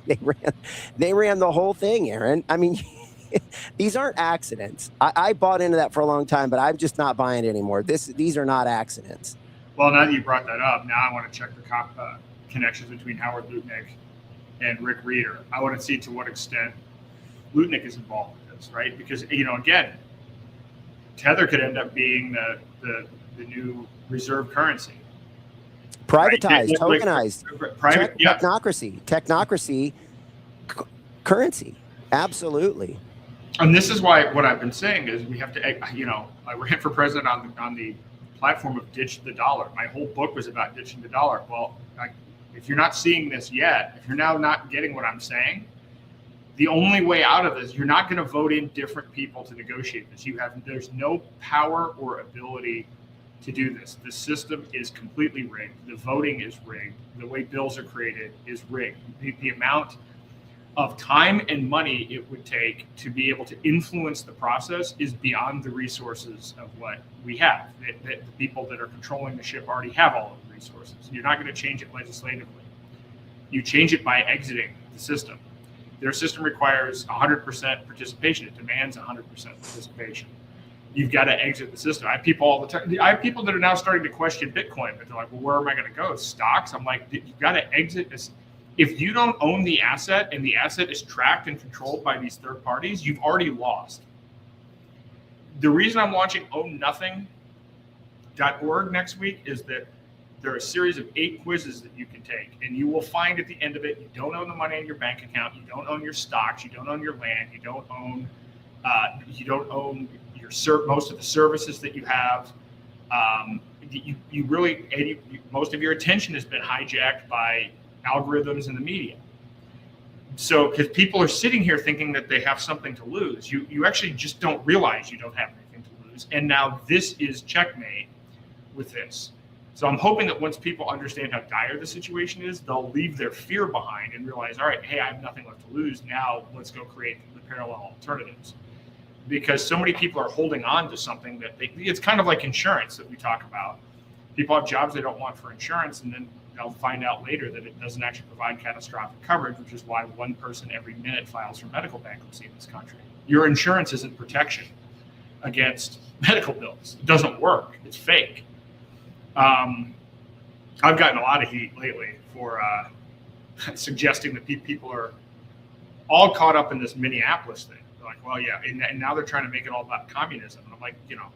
they ran the whole thing, Aaron. I mean, these aren't accidents. I bought into that for a long time, but I'm just not buying it anymore. These are not accidents. Well, now that you brought that up, now I want to check the connections between Howard Lutnik and Rick Reeder. I want to see to what extent Lutnik is involved with this, right? Because, you know, again, Tether could end up being the new reserve currency. Privatized, right? tokenized, technocracy, currency. Absolutely. And this is why what I've been saying is we have to, you know, I ran for president on the platform of ditch the dollar. My whole book was about ditching the dollar. Well, if you're not seeing this yet, if you're now not getting what I'm saying, the only way out of this, you're not going to vote in different people to negotiate this. There's no power or ability to do this. The system is completely rigged. The voting is rigged. The way bills are created is rigged. The amount of time and money it would take to be able to influence the process is beyond the resources of what we have. The people that are controlling the ship already have all of the resources. You're not going to change it legislatively. You change it by exiting the system. Their system requires 100% participation. It demands 100% participation. You've got to exit the system. I have people all the time. I have people that are now starting to question Bitcoin, but they're like, well, where am I going to go? Stocks? I'm like, you've got to exit this. If you don't own the asset and the asset is tracked and controlled by these third parties, you've already lost. The reason I'm launching ownnothing.org next week is that there are a series of 8 quizzes that you can take, and you will find at the end of it, you don't own the money in your bank account, you don't own your stocks, you don't own your land, you don't own your most of the services that you have. Most of your attention has been hijacked by algorithms in the media. So, because people are sitting here thinking that they have something to lose, you actually just don't realize you don't have anything to lose. And now this is checkmate with this. So I'm hoping that once people understand how dire the situation is, they'll leave their fear behind and realize, all right, hey, I have nothing left to lose. Now let's go create the parallel alternatives. Because so many people are holding on to something that it's kind of like insurance that we talk about. People have jobs they don't want for insurance, and then they'll find out later that it doesn't actually provide catastrophic coverage, which is why 1 person every minute files for medical bankruptcy in this country. Your insurance isn't protection against medical bills. It doesn't work. It's fake. I've gotten a lot of heat lately for suggesting that people are all caught up in this Minneapolis thing. They're like, well, yeah, and now they're trying to make it all about communism. And I'm like, you know,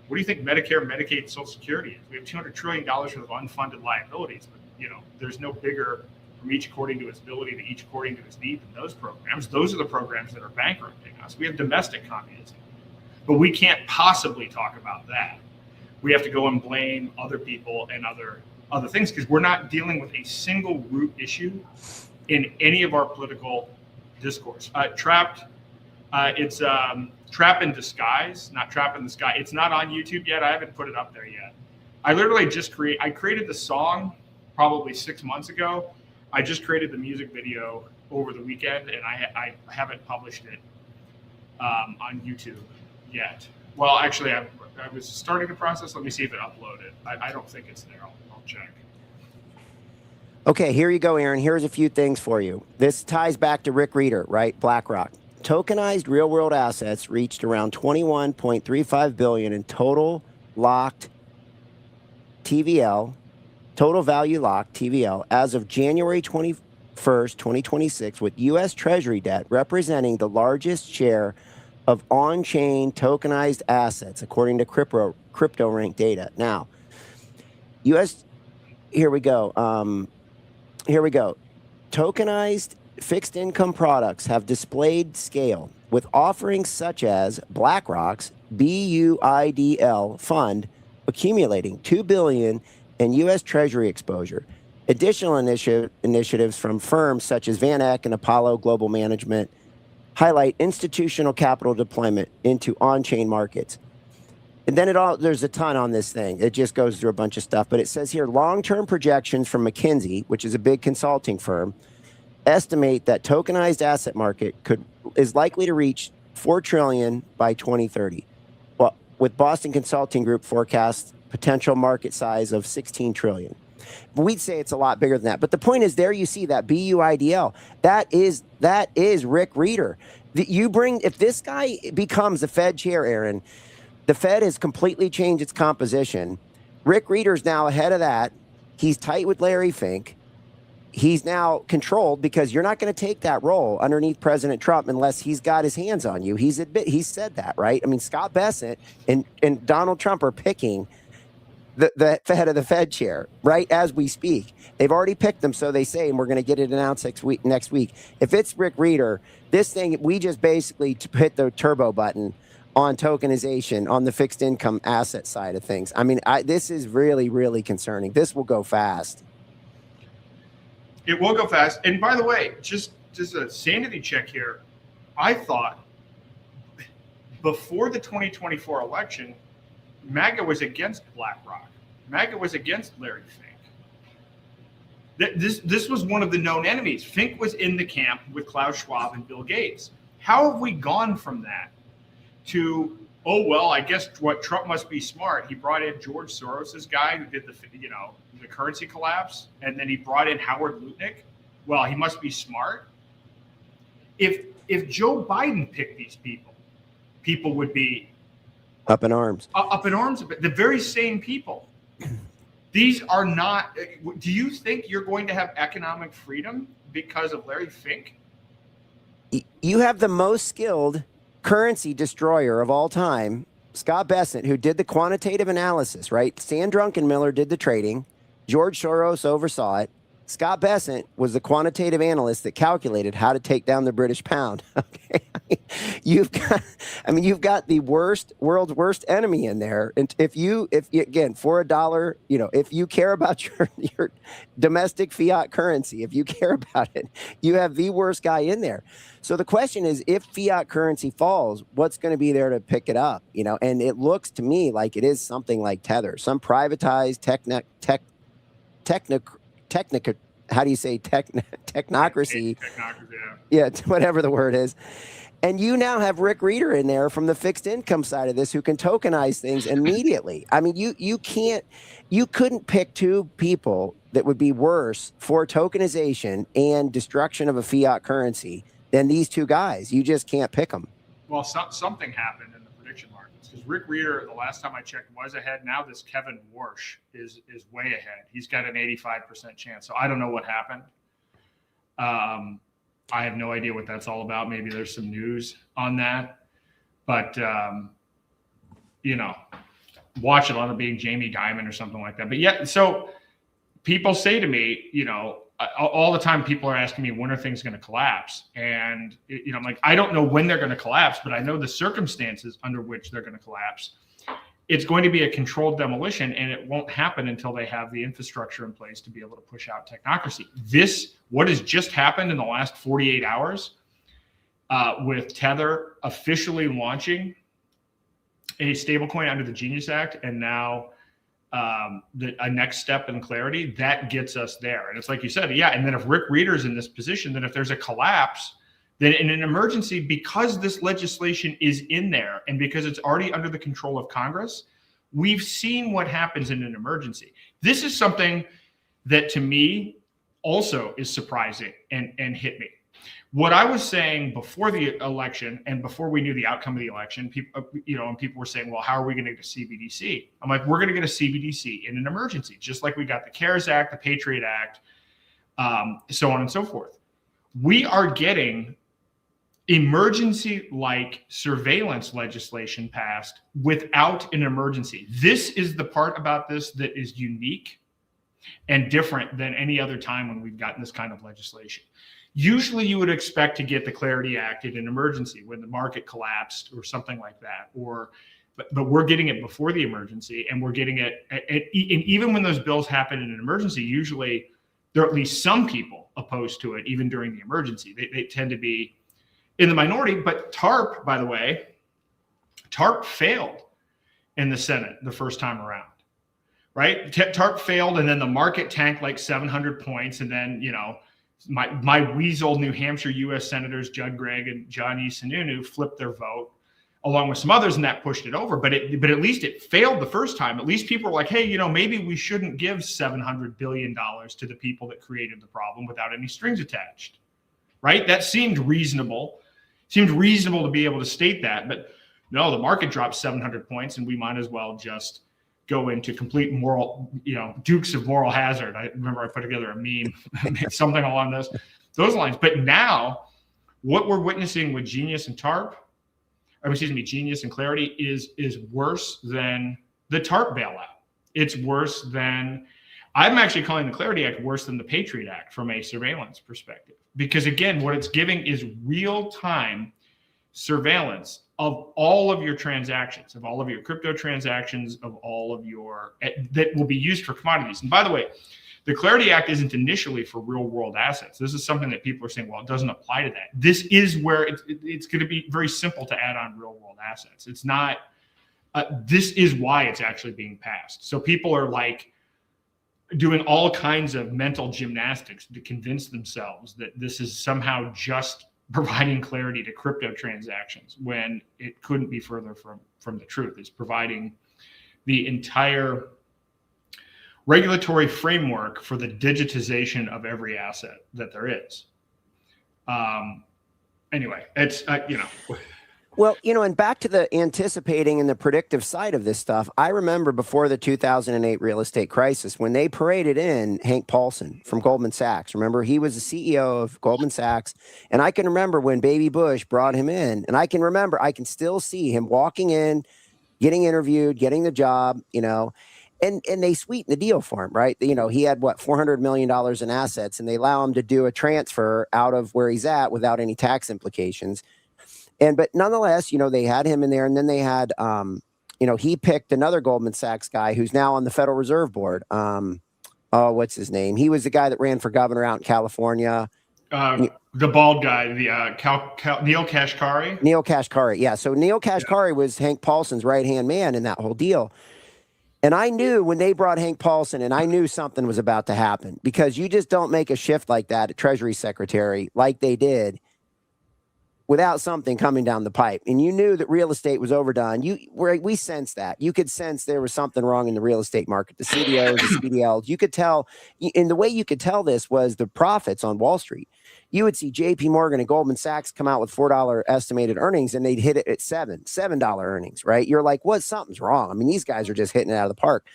what do you think Medicare, Medicaid, Social Security is? We have $200 trillion worth of unfunded liabilities, but, you know, there's no bigger from each according to its ability to each according to its need than those programs. Those are the programs that are bankrupting us. We have domestic communism, but we can't possibly talk about that. We have to go and blame other people and other things because we're not dealing with a single root issue in any of our political discourse. Trapped, it's Trap in Disguise, not Trap in the Sky. It's not on YouTube yet. I haven't put it up there yet. I literally just created the song probably 6 months ago. I just created the music video over the weekend, and I haven't published it on YouTube yet. Well, actually, I was starting the process. Let me see if it uploaded. I don't think it's there. I'll check. Okay, here you go, Aaron. Here's a few things for you. This ties back to Rick Reeder, right? BlackRock. Tokenized real-world assets reached around $21.35 billion in total locked TVL, total value locked TVL, as of January 21st, 2026, with U.S. Treasury debt representing the largest share of on-chain tokenized assets, according to CryptoRank data. Now, here we go. Tokenized fixed income products have displayed scale, with offerings such as BlackRock's BUIDL fund accumulating $2 billion in U.S. Treasury exposure. Additional initiatives from firms such as Van Eck and Apollo Global Management highlight institutional capital deployment into on-chain markets. And then there's a ton on this thing. It just goes through a bunch of stuff. But it says here, long-term projections from McKinsey, which is a big consulting firm, estimate that tokenized asset market is likely to reach $4 trillion by 2030. Well, with Boston Consulting Group forecasts potential market size of $16 trillion. But we'd say it's a lot bigger than that. But the point is, there you see that BUIDL. That is Rick Reeder. If this guy becomes the Fed chair, Aaron, the Fed has completely changed its composition. Rick Reeder's now ahead of that. He's tight with Larry Fink. He's now controlled because you're not going to take that role underneath President Trump unless he's got his hands on you. He's said that, right? I mean, Scott Bessent and Donald Trump are picking the head of the Fed chair right as we speak. They've already picked them, so they say, and we're going to get it announced next week. If it's Rick Reeder, this thing, we just basically hit the turbo button on tokenization on the fixed income asset side of things. I mean, this is really, really concerning. This will go fast. It will go fast. And by the way, just a sanity check here. I thought before the 2024 election, MAGA was against BlackRock. MAGA was against Larry Fink. This was one of the known enemies. Fink was in the camp with Klaus Schwab and Bill Gates. How have we gone from that to, oh, well, I guess what Trump must be smart. He brought in George Soros's guy who did the currency collapse, and then he brought in Howard Lutnik. Well, he must be smart. If Joe Biden picked these people would be up in arms. Up in arms. The very same people. These are not. Do you think you're going to have economic freedom because of Larry Fink? You have the most skilled currency destroyer of all time, Scott Bessent, who did the quantitative analysis, right? Stan Druckenmiller did the trading. George Soros oversaw it. Scott Bessent was the quantitative analyst that calculated how to take down the British pound. Okay, you've got the world's worst enemy in there. And if again, for $1, if you care about your domestic fiat currency, if you care about it, you have the worst guy in there. So the question is, if fiat currency falls, what's going to be there to pick it up? And it looks to me like it is something like Tether, some privatized technocracy? Yeah, whatever the word is. And you now have Rick Reeder in there from the fixed income side of this who can tokenize things immediately. I mean, you couldn't pick two people that would be worse for tokenization and destruction of a fiat currency than these two guys. You just can't pick them. Well, something happened in the prediction markets because Rick Reeder, the last time I checked, was ahead. Now this Kevin Warsh is way ahead. He's got an 85% chance. So I don't know what happened. I have no idea what that's all about. Maybe there's some news on that, but watch it on it being Jamie Dimon or something like that. But yeah, so people say to me, all the time people are asking me, when are things going to collapse? And, I'm like, I don't know when they're going to collapse, but I know the circumstances under which they're going to collapse. It's going to be a controlled demolition, and it won't happen until they have the infrastructure in place to be able to push out technocracy. What has just happened in the last 48 hours with Tether officially launching a stablecoin under the Genius Act, and now a next step in clarity, that gets us there. And it's like you said, yeah. And then if Rick Reeder's in this position, then if there's a collapse, then in an emergency, because this legislation is in there and because it's already under the control of Congress, we've seen what happens in an emergency. This is something that to me also is surprising and hit me. What I was saying before the election and before we knew the outcome of the election, people were saying, well, how are we going to get a CBDC? I'm like, we're going to get a CBDC in an emergency, just like we got the CARES Act, the Patriot Act, so on and so forth. We are getting emergency-like surveillance legislation passed without an emergency. This is the part about this that is unique and different than any other time when we've gotten this kind of legislation. Usually you would expect to get the Clarity Act in an emergency when the market collapsed or something like that, but we're getting it before the emergency, and we're getting it, and even when those bills happen in an emergency, usually there are at least some people opposed to it, even during the emergency. They tend to be in the minority. But TARP, by the way, TARP failed in the Senate the first time around, right? TARP failed, and then the market tanked like 700 points, and then, you know, my weasel New Hampshire U.S. Senators Judd Gregg and John E. Sununu flipped their vote, along with some others, and that pushed it over. But at least it failed the first time. At least people were like, hey, you know, maybe we shouldn't give $700 billion to the people that created the problem without any strings attached, right? That seemed reasonable. Seemed reasonable to be able to state that. But no, the market dropped 700 points, and we might as well just go into complete moral, you know, dukes of moral hazard. I remember I put together a meme, something along those lines. But now what we're witnessing with Genius and TARP, Genius and Clarity is worse than the TARP bailout. It's worse than, I'm actually calling the Clarity Act worse than the Patriot Act from a surveillance perspective. Because again, what it's giving is real-time surveillance of all of your transactions, of all of your crypto transactions, of all of your, that will be used for commodities. And by the way, the Clarity Act isn't initially for real world assets. This is something that people are saying, well, it doesn't apply to that. This is where it's going to be very simple to add on real world assets. It's not, this is why it's actually being passed. So people are like doing all kinds of mental gymnastics to convince themselves that this is somehow just providing clarity to crypto transactions, when it couldn't be further from the truth. It's providing the entire regulatory framework for the digitization of every asset that there is. Anyway, it's, you know. Well, you know, and back to the anticipating and the predictive side of this stuff, I remember before the 2008 real estate crisis, when they paraded in Hank Paulson from Goldman Sachs. Remember, he was the CEO of Goldman Sachs. And I can remember when Baby Bush brought him in, and I can still see him walking in, getting interviewed, getting the job, you know, and they sweeten the deal for him, right? You know, he had what, $400 million in assets, and they allow him to do a transfer out of where he's at without any tax implications. But nonetheless, you know, they had him in there, and then they had, you know, he picked another Goldman Sachs guy who's now on the Federal Reserve Board. What's his name? He was the guy that ran for governor out in California. The bald guy, the Neil Kashkari. Neil Kashkari, yeah. So Neil Kashkari was Hank Paulson's right-hand man in that whole deal. And I knew when they brought Hank Paulson, and I knew something was about to happen, because you just don't make a shift like that at Treasury Secretary like they did without something coming down the pipe. And you knew that real estate was overdone. We sensed that. You could sense there was something wrong in the real estate market. The CDOs, the CDLs, you could tell. And the way you could tell this was the profits on Wall Street. You would see JP Morgan and Goldman Sachs come out with $4 estimated earnings, and they'd hit it at $7 earnings, right? You're like, what? Something's wrong. I mean, these guys are just hitting it out of the park.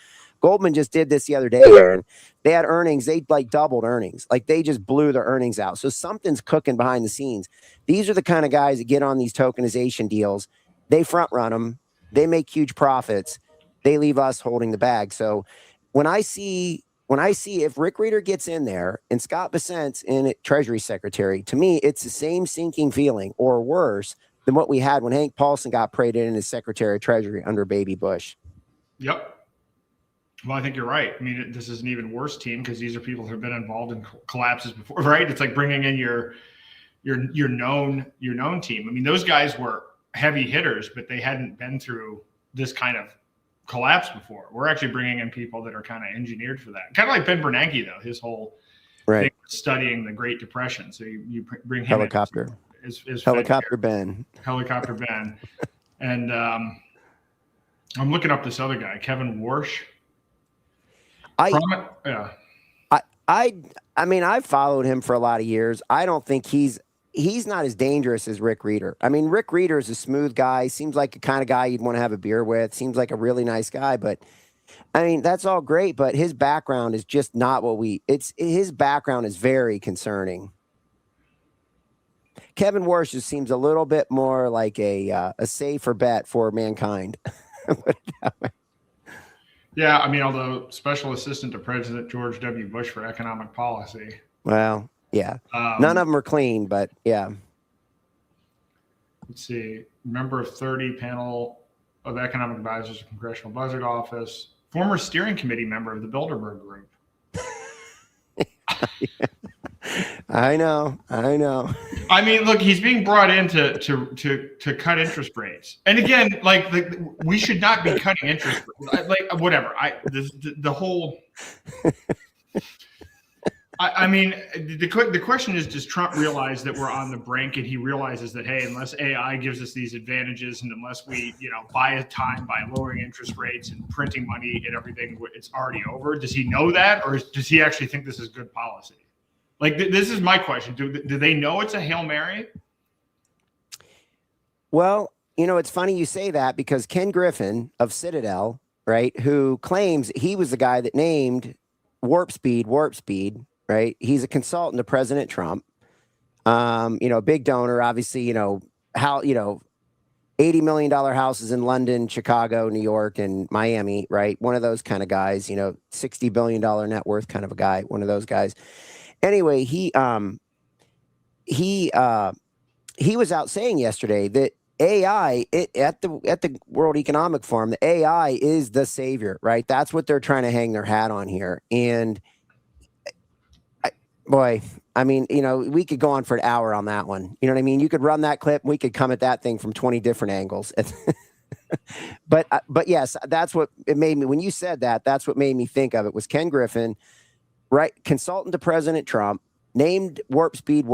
Goldman just did this the other day, Aaron. They had earnings. They like doubled earnings. Like they just blew their earnings out. So something's cooking behind the scenes. These are the kind of guys that get on these tokenization deals. They front run them. They make huge profits. They leave us holding the bag. So when I see if Rick Reeder gets in there and Scott Bessent's in it, Treasury Secretary, to me, it's the same sinking feeling or worse than what we had when Hank Paulson got paraded in as Secretary of Treasury under Baby Bush. Yep. Well, I think you're right. I mean, this is an even worse team because these are people who have been involved in collapses before, right? It's like bringing in your known team. I mean, those guys were heavy hitters, but they hadn't been through this kind of collapse before. We're actually bringing in people that are kind of engineered for that. Kind of like Ben Bernanke, though. His whole thing was studying the Great Depression. So you bring him helicopter. Is Helicopter Ben. Helicopter Ben. And I'm looking up this other guy, Kevin Warsh. I mean, I've followed him for a lot of years. I don't think he's not as dangerous as Rick Reeder. I mean, Rick Reeder is a smooth guy. Seems like the kind of guy you'd want to have a beer with. Seems like a really nice guy. But I mean, that's all great. But his background is just not what his background is very concerning. Kevin Warsh just seems a little bit more like a safer bet for mankind. Yeah, I mean, although Special Assistant to President George W. Bush for Economic Policy. Well, yeah. None of them are clean, but yeah. Let's see. Member of 30 panel of economic advisors of Congressional Budget Office. Former steering committee member of the Bilderberg Group. I know. I mean, look, he's being brought in to cut interest rates, and again, like we should not be cutting interest rates. Like whatever. The whole. I mean, the question is, does Trump realize that we're on the brink, and he realizes that, hey, unless AI gives us these advantages, and unless we, buy time by lowering interest rates and printing money and everything, it's already over. Does he know that, or does he actually think this is good policy? Like, this is my question. Do they know it's a Hail Mary? Well, it's funny you say that, because Ken Griffin of Citadel, right, who claims he was the guy that named warp speed, right? He's a consultant to President Trump. A big donor, obviously, how, $80 million houses in London, Chicago, New York, and Miami, right? One of those kind of guys, $60 billion net worth kind of a guy, one of those guys. Anyway, he was out saying yesterday that AI at the World Economic Forum, the AI is the savior, right? That's what they're trying to hang their hat on here. And boy, I mean, we could go on for an hour on that one. You know what I mean? You could run that clip and we could come at that thing from 20 different angles. But yes, that's what it made me, when you said that, that's what made me think of it, was Ken Griffin, right? Consultant to President Trump, named warp speed,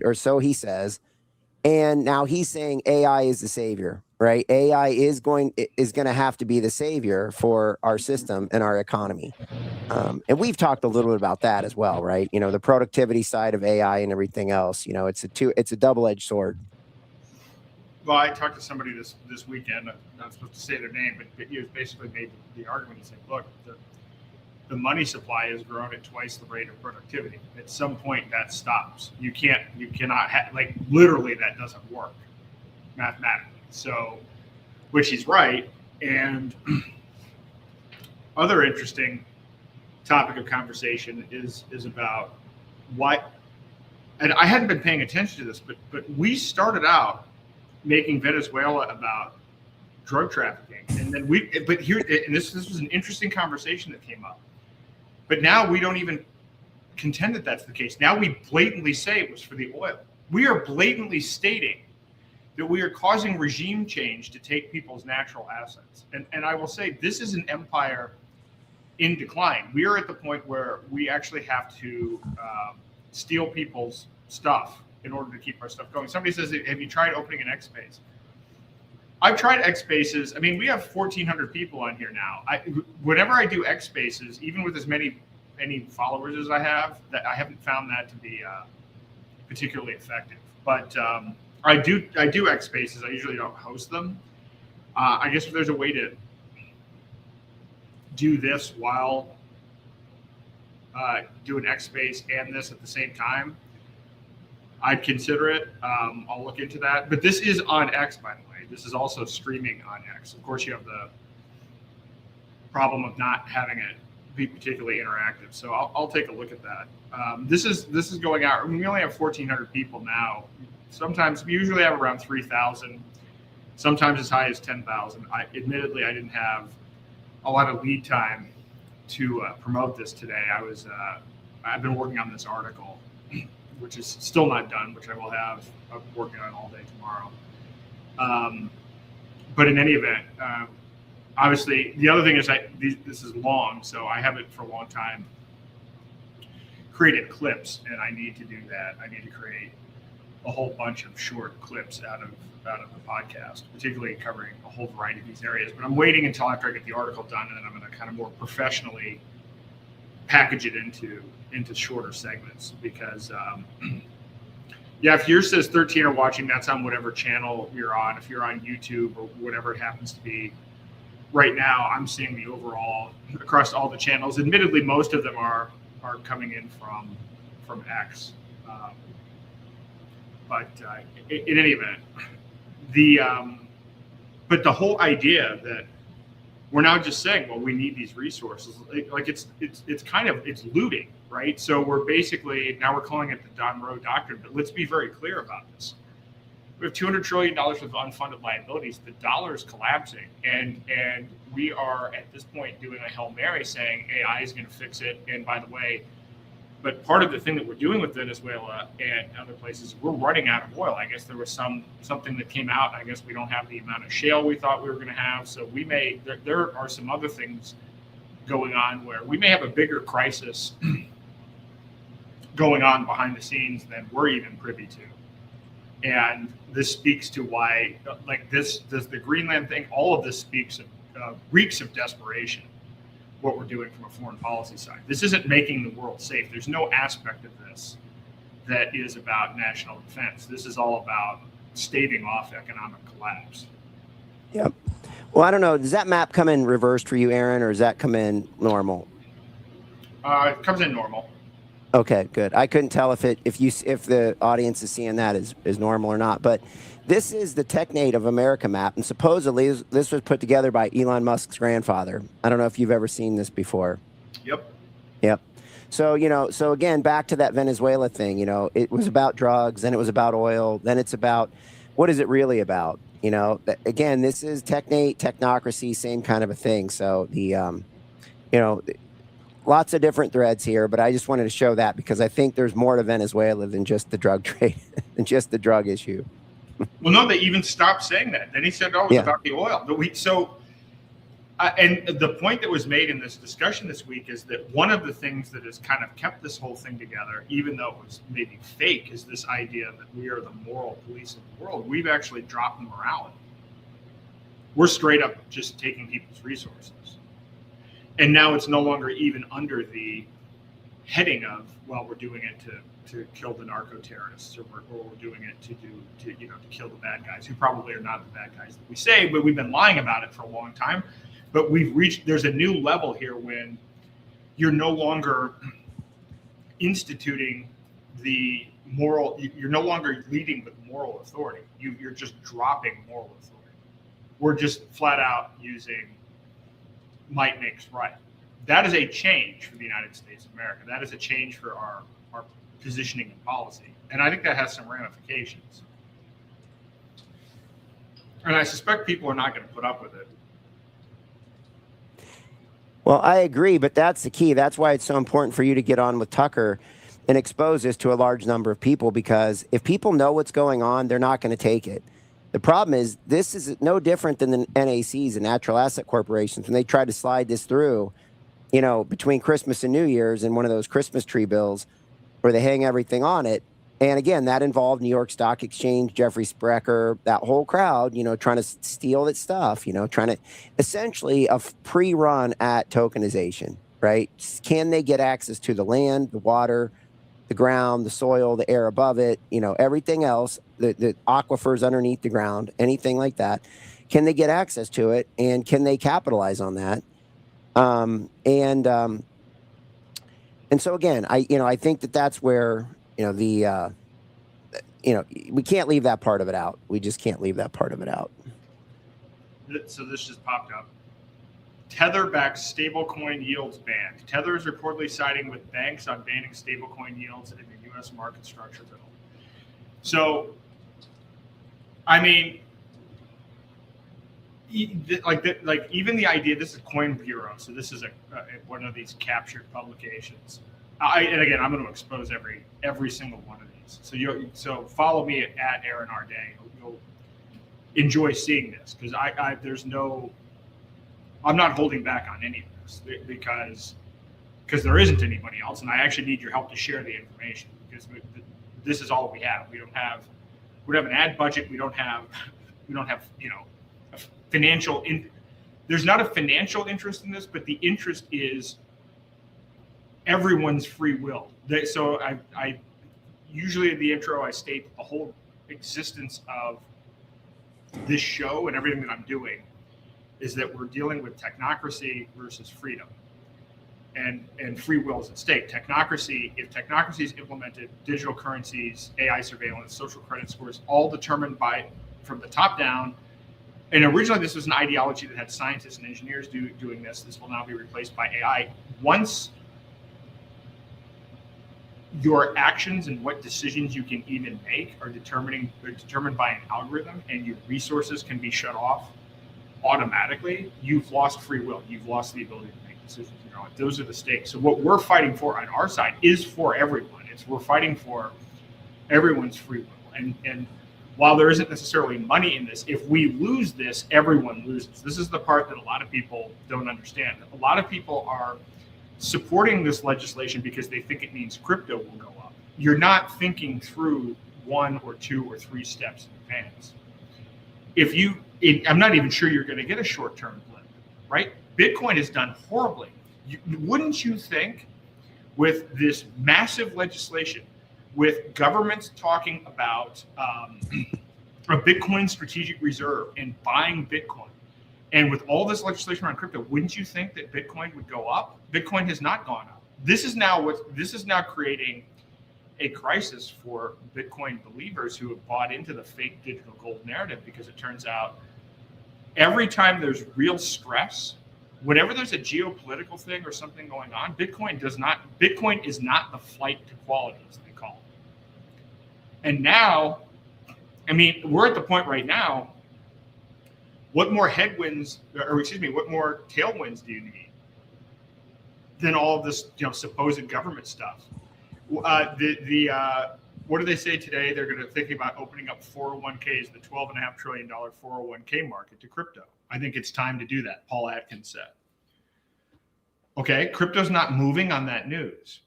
or so he says. And now he's saying AI is the savior, right? AI is going to have to be the savior for our system and our economy. And we've talked a little bit about that as well, right? The productivity side of AI and everything else, it's a double-edged sword. Well, I talked to somebody this weekend, I'm not supposed to say their name, but he was basically made the argument and said, look, the money supply has grown at twice the rate of productivity. At some point that stops. You cannot literally that doesn't work mathematically. So, which he's right. And other interesting topic of conversation is about why, and I hadn't been paying attention to this, but we started out making Venezuela about drug trafficking. And then this was an interesting conversation that came up. But now we don't even contend that that's the case. Now we blatantly say it was for the oil. We are blatantly stating that we are causing regime change to take people's natural assets. And I will say, this is an empire in decline. We are at the point where we actually have to steal people's stuff in order to keep our stuff going. Somebody says, have you tried opening an X space? I've tried X Spaces. I mean, we have 1,400 people on here now. Whenever I do X Spaces, even with as many followers as I have, that I haven't found that to be particularly effective. But I do X Spaces. I usually don't host them. I guess if there's a way to do this while do an X Space and this at the same time, I'd consider it. I'll look into that. But this is on X, by the way. This is also streaming on X. Of course, you have the problem of not having it be particularly interactive. So I'll take a look at that. This is going out. I mean, we only have 1,400 people now. Sometimes we usually have around 3,000. Sometimes as high as 10,000. Admittedly, I didn't have a lot of lead time to promote this today. I've been working on this article, which is still not done, which I will have. I'm working on all day tomorrow. But in any event, obviously, the other thing is this is long, so I haven't for a long time created clips, and I need to do that. I need to create a whole bunch of short clips out of the podcast, particularly covering a whole variety of these areas. But I'm waiting until after I get the article done, and then I'm going to kind of more professionally package it into shorter segments, because yeah, if yours says 13 are watching, that's on whatever channel you're on. If you're on YouTube or whatever it happens to be. Right now, I'm seeing the overall across all the channels. Admittedly, most of them are coming in from X. But in any event, but the whole idea that we're now just saying, well, we need these resources, like it's looting, right? So we're basically, now we're calling it the Don Rowe doctrine, but let's be very clear about this. We have $200 trillion of unfunded liabilities. The dollar is collapsing, and we are at this point doing a Hail Mary saying AI is going to fix it. And by the way, but part of the thing that we're doing with Venezuela and other places, we're running out of oil. I guess there was something that came out. I guess we don't have the amount of shale we thought we were going to have. So there are some other things going on where we may have a bigger crisis going on behind the scenes than we're even privy to. And this speaks to why, like the Greenland thing, all of this reeks of desperation, what we're doing from a foreign policy side. This isn't making the world safe. There's no aspect of this that is about national defense. This is all about staving off economic collapse. Yep. Well, I don't know. Does that map come in reversed for you, Aaron, or does that come in normal? It comes in normal. Okay, good. I couldn't tell if the audience is seeing that as normal or not. But this is the TechNate of America map, and supposedly this was put together by Elon Musk's grandfather. I don't know if you've ever seen this before. Yep. So, so again, back to that Venezuela thing, it was about drugs, then it was about oil, then it's about, what is it really about? Again, this is TechNate, technocracy, same kind of a thing. So lots of different threads here, but I just wanted to show that because I think there's more to Venezuela than just the drug trade, than just the drug issue. Well, no, they even stopped saying that. Then he said, "Oh, it's about the oil." And the point that was made in this discussion this week is that one of the things that has kind of kept this whole thing together, even though it was maybe fake, is this idea that we are the moral police of the world. We've actually dropped morality. We're straight up just taking people's resources. And now it's no longer even under the heading of, well, we're doing it to kill the narco terrorists, or we're doing it to kill the bad guys, who probably are not the bad guys that we say, but we've been lying about it for a long time. But there's a new level here when you're no longer instituting the moral, you're no longer leading with moral authority. You're just dropping moral authority. We're just flat out using might makes right. That is a change for the United States of America. That is a change for our positioning and policy. And I think that has some ramifications. And I suspect people are not going to put up with it. Well, I agree, but that's the key. That's why it's so important for you to get on with Tucker and expose this to a large number of people, because if people know what's going on, they're not going to take it. The problem is this is no different than the NACs and natural asset corporations when they tried to slide this through, between Christmas and New Year's in one of those Christmas tree bills where they hang everything on it. And again, that involved New York Stock Exchange, Jeffrey Sprecher, that whole crowd, trying to steal that stuff, trying to essentially a pre-run at tokenization, right? Can they get access to the land, the water, the ground, the soil, the air above it, everything else, the aquifers underneath the ground, anything like that? Can they get access to it, and can they capitalize on that? And so again, I think that's where we can't leave that part of it out. We just can't leave that part of it out. So this just popped up. Tether-backed stablecoin yields banned. Tether is reportedly siding with banks on banning stablecoin yields in the U.S. market structure bill. So, I mean, even the idea. This is Coin Bureau, so this is one of these captured publications. And again, I'm going to expose every single one of these. So follow me at Aaron R. Day. You'll enjoy seeing this because I'm not holding back on any of this because there isn't anybody else, and I actually need your help to share the information because this is all we have. We don't have an ad budget. We don't have a financial. There's not a financial interest in this, but the interest is everyone's free will. So I usually in the intro I state the whole existence of this show and everything that I'm doing is that we're dealing with technocracy versus freedom. and free will is at stake. Technocracy, if technocracy is implemented, digital currencies, AI surveillance, social credit scores, all determined from the top down. And originally this was an ideology that had scientists and engineers doing this. This will now be replaced by AI. Once your actions and what decisions you can even make are determined by an algorithm, and your resources can be shut off automatically, you've lost free will. You've lost the ability to make decisions. Those are the stakes. So what we're fighting for on our side is for everyone. We're fighting for everyone's free will. And while there isn't necessarily money in this, if we lose this, everyone loses. This is the part that a lot of people don't understand. A lot of people are supporting this legislation because they think it means crypto will go up. You're not thinking through 1 or 2 or 3 steps in advance. I'm not even sure you're going to get a short-term blip, right? Bitcoin has done horribly. Wouldn't you think, with this massive legislation, with governments talking about a Bitcoin strategic reserve and buying Bitcoin, and with all this legislation around crypto, wouldn't you think that Bitcoin would go up? Bitcoin has not gone up. This is now creating a crisis for Bitcoin believers who have bought into the fake digital gold narrative, because it turns out every time there's real stress, whenever there's a geopolitical thing or something going on, Bitcoin is not the flight to quality, as they call it. And now, we're at the point right now, what more what more tailwinds do you need than all of this, supposed government stuff? What do they say today? They're going to think about opening up 401ks, the $12.5 trillion 401k market, to crypto. I think it's time to do that, Paul Atkins said. Okay, crypto's not moving on that news.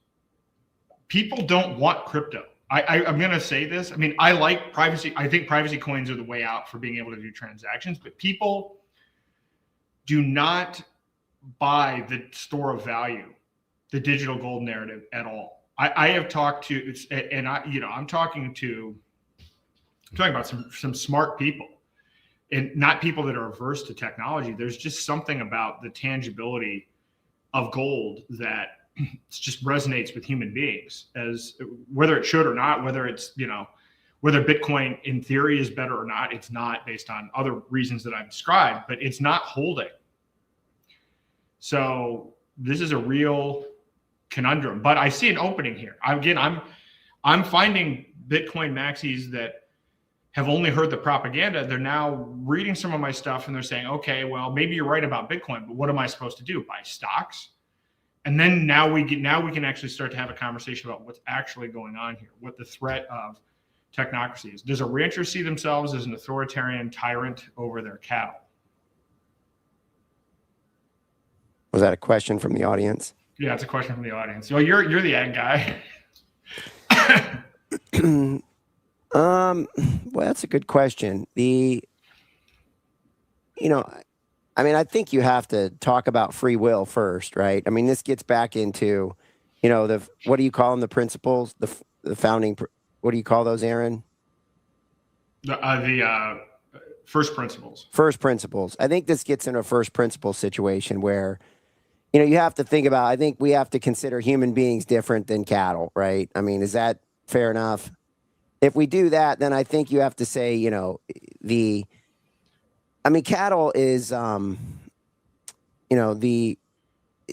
People don't want crypto. I'm going to say this. I like privacy. I think privacy coins are the way out for being able to do transactions, but people do not buy the store of value, the digital gold narrative at all. I have talked to, and I'm talking about some smart people, and not people that are averse to technology. There's just something about the tangibility of gold that just resonates with human beings, as whether it should or not, whether it's, whether Bitcoin in theory is better or not. It's not, based on other reasons that I've described, but it's not holding. So this is a real conundrum, but I see an opening here. I'm finding Bitcoin maxis that have only heard the propaganda. They're now reading some of my stuff and they're saying, okay, well, maybe you're right about Bitcoin, but what am I supposed to do? Buy stocks? And then now we can actually start to have a conversation about what's actually going on here, what the threat of technocracy is. Does a rancher see themselves as an authoritarian tyrant over their cattle? Was that a question from the audience? Yeah, it's a question from the audience. Well, you're the ag guy. Well, that's a good question. I think you have to talk about free will first, right? This gets back into, what do you call them? The principles, the founding, what do you call those, Aaron? The first principles. First principles. I think this gets into a first principle situation where, you have to think about, I think we have to consider human beings different than cattle, right? Is that fair enough? If we do that, then I think you have to say, cattle is,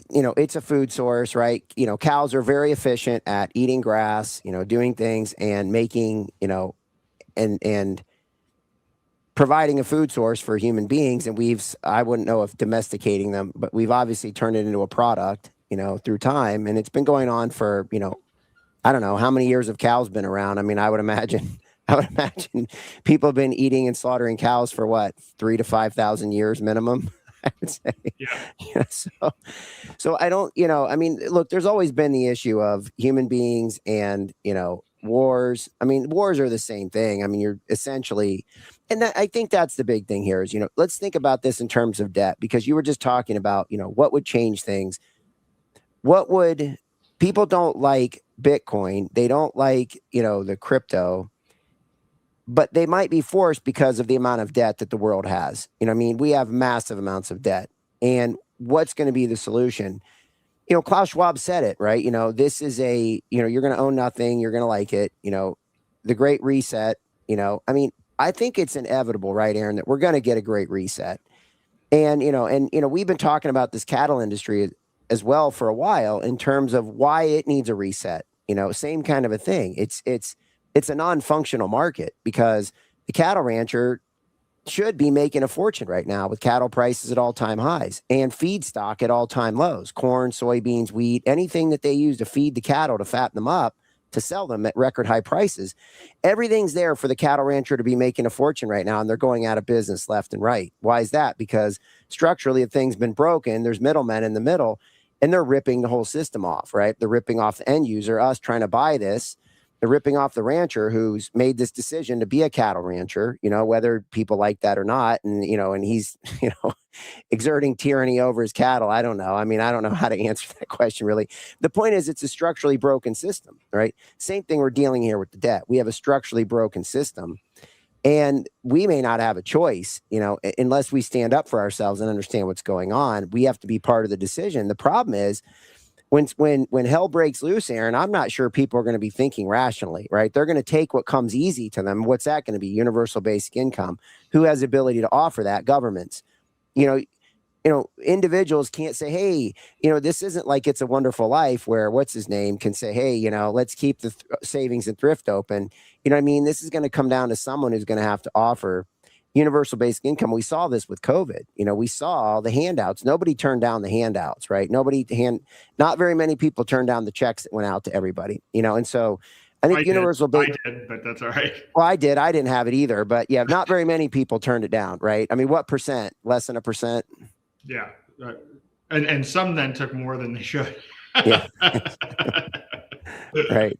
it's a food source, right? Cows are very efficient at eating grass, doing things and making, and providing a food source for human beings. And I wouldn't know if domesticating them, but we've obviously turned it into a product, through time. And it's been going on for, I don't know how many years have cows been around. I would imagine people have been eating and slaughtering cows for what, 3,000 to 5,000 years minimum, I would say. Yeah. So I don't, look, there's always been the issue of human beings and, wars. Wars are the same thing. You're essentially, and I think that's the big thing here is, let's think about this in terms of debt, because you were just talking about, what would change things. People don't like Bitcoin. They don't like, the crypto, but they might be forced because of the amount of debt that the world has. We have massive amounts of debt. And what's going to be the solution? Klaus Schwab said it, right? This is you're going to own nothing. You're going to like it. The Great Reset, I think it's inevitable, right, Aaron, that we're going to get a great reset. And, we've been talking about this cattle industry as well for a while in terms of why it needs a reset. Same kind of a thing. It's a non-functional market because the cattle rancher should be making a fortune right now with cattle prices at all-time highs and feedstock at all-time lows. Corn, soybeans, wheat, anything that they use to feed the cattle to fatten them up to sell them at record high prices. Everything's there for the cattle rancher to be making a fortune right now, and they're going out of business left and right. Why is that? Because structurally, the thing's been broken. There's middlemen in the middle, and they're ripping the whole system off, right? They're ripping off the end user, us trying to buy this. They're ripping off the rancher who's made this decision to be a cattle rancher, whether people like that or not. And, and he's, exerting tyranny over his cattle. I don't know. I don't know how to answer that question, really. The point is, it's a structurally broken system, right? Same thing we're dealing here with the debt. We have a structurally broken system, and we may not have a choice, unless we stand up for ourselves and understand what's going on. We have to be part of the decision. The problem is, when hell breaks loose, Aaron, I'm not sure people are going to be thinking rationally, right? They're going to take what comes easy to them. What's that going to be? Universal basic income. Who has the ability to offer that? Governments. Individuals can't say, hey, this isn't like It's a Wonderful Life where what's his name can say, hey, let's keep the savings and thrift open. This is going to come down to someone who's going to have to offer universal basic income. We saw this with COVID. We saw the handouts. Nobody turned down the handouts, right? Not very many people turned down the checks that went out to everybody, and so I think universal basic. I did, but that's all right. Well, I did. I didn't have it either, but yeah, not very many people turned it down, right? What percent? Less than 1%? Yeah. And some then took more than they should. Yeah. Right.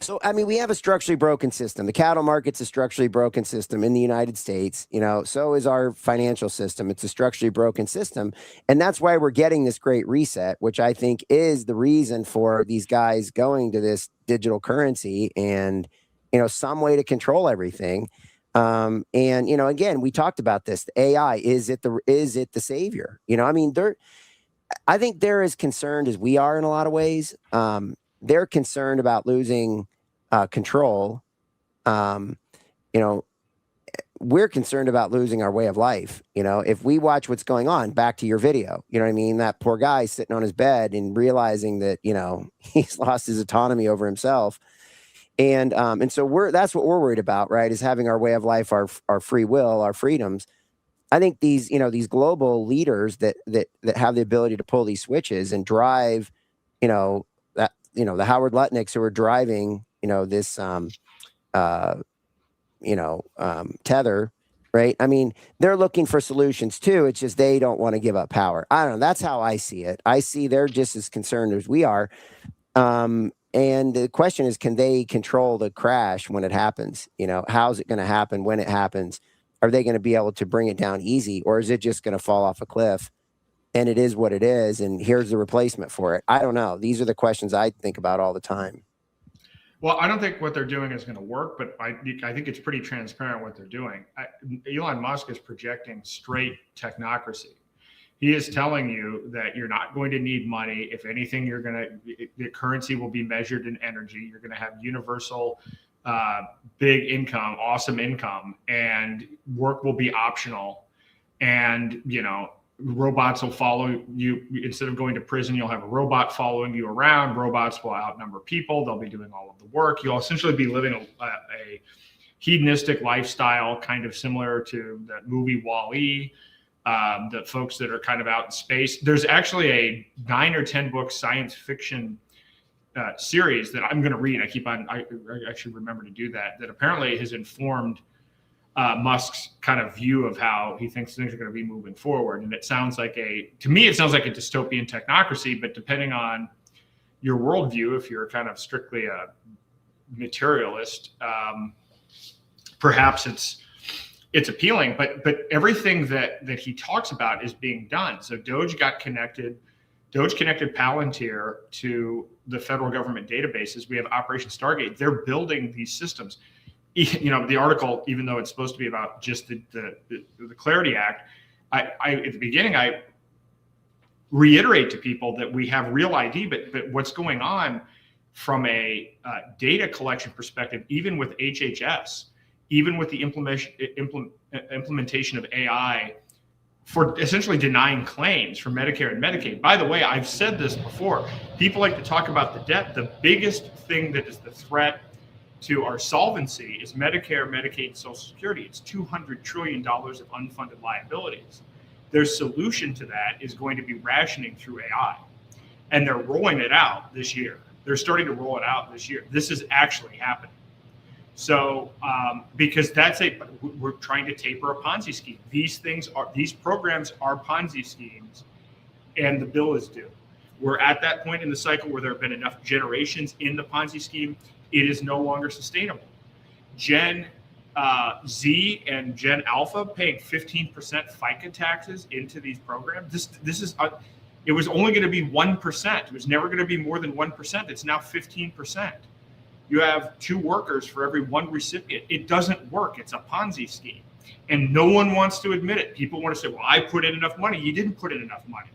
So, we have a structurally broken system. The cattle market's a structurally broken system in the United States. So is our financial system. It's a structurally broken system. And that's why we're getting this great reset, which I think is the reason for these guys going to this digital currency and, some way to control everything. And, again, we talked about this. The AI, is it the savior? I think they're as concerned as we are in a lot of ways. They're concerned about losing control. We're concerned about losing our way of life. If we watch what's going on, back to your video, that poor guy sitting on his bed and realizing that, he's lost his autonomy over himself. And so that's what we're worried about, right? Is having our way of life, our free will, our freedoms. I think these global leaders that have the ability to pull these switches and drive, the Howard Lutniks who are driving, this, Tether, right? They're looking for solutions too. It's just they don't want to give up power. I don't know. That's how I see it. I see they're just as concerned as we are. And the question is, can they control the crash when it happens? How's it going to happen when it happens? Are they going to be able to bring it down easy, or is it just going to fall off a cliff? And it is what it is, and here's the replacement for it. I don't know. These are the questions I think about all the time. Well, I don't think what they're doing is going to work, but I think it's pretty transparent what they're doing. Elon Musk is projecting straight technocracy. He is telling you that you're not going to need money. If anything, the currency will be measured in energy. You're going to have universal big income, awesome income, and work will be optional. And, robots will follow you. Instead of going to prison, you'll have a robot following you around. Robots will outnumber people. They'll be doing all of the work. You'll essentially be living a hedonistic lifestyle, kind of similar to that movie WALL-E, the folks that are kind of out in space. There's actually a 9 or 10 book science fiction series that I'm going to read. I actually remember to do that apparently has informed Musk's kind of view of how he thinks things are going to be moving forward. And it sounds like to me, it sounds like a dystopian technocracy, but depending on your worldview, if you're kind of strictly a materialist, perhaps it's appealing, but everything that he talks about is being done. So DOGE connected Palantir to the federal government databases. We have Operation Stargate. They're building these systems. The article, even though it's supposed to be about just the Clarity Act, I at the beginning, reiterate to people that we have real ID, but what's going on from a data collection perspective, even with HHS, even with the implementation of AI for essentially denying claims for Medicare and Medicaid. By the way, I've said this before, people like to talk about the debt. The biggest thing that is the threat to our solvency is Medicare, Medicaid, Social Security. It's $200 trillion of unfunded liabilities. Their solution to that is going to be rationing through AI. And they're rolling it out this year. They're starting to roll it out this year. This is actually happening. So, because we're trying to taper a Ponzi scheme. These programs are Ponzi schemes, and the bill is due. We're at that point in the cycle where there have been enough generations in the Ponzi scheme. It is no longer sustainable. Gen Z and Gen Alpha paying 15% FICA taxes into these programs. It was only going to be 1%. It was never going to be more than 1%. It's now 15%. You have 2 workers for every 1 recipient. It doesn't work. It's a Ponzi scheme. And no one wants to admit it. People want to say, well, I put in enough money. You didn't put in enough money.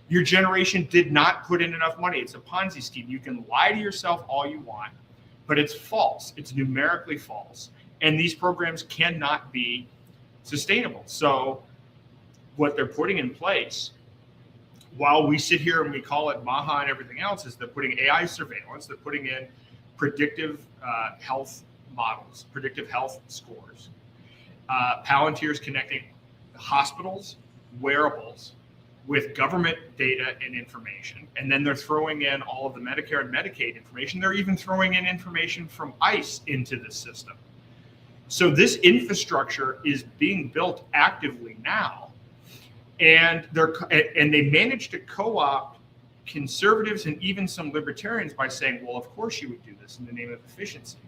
Your generation did not put in enough money. It's a Ponzi scheme. You can lie to yourself all you want, but it's false. It's numerically false. And these programs cannot be sustainable. So what they're putting in place, while we sit here and we call it MAHA and everything else, is they're putting AI surveillance, they're putting in predictive health models, predictive health scores, Palantir's connecting hospitals, wearables with government data and information. And then they're throwing in all of the Medicare and Medicaid information. They're even throwing in information from ICE into the system. So this infrastructure is being built actively now. And they managed to co-opt conservatives and even some libertarians by saying, well, of course you would do this in the name of efficiency.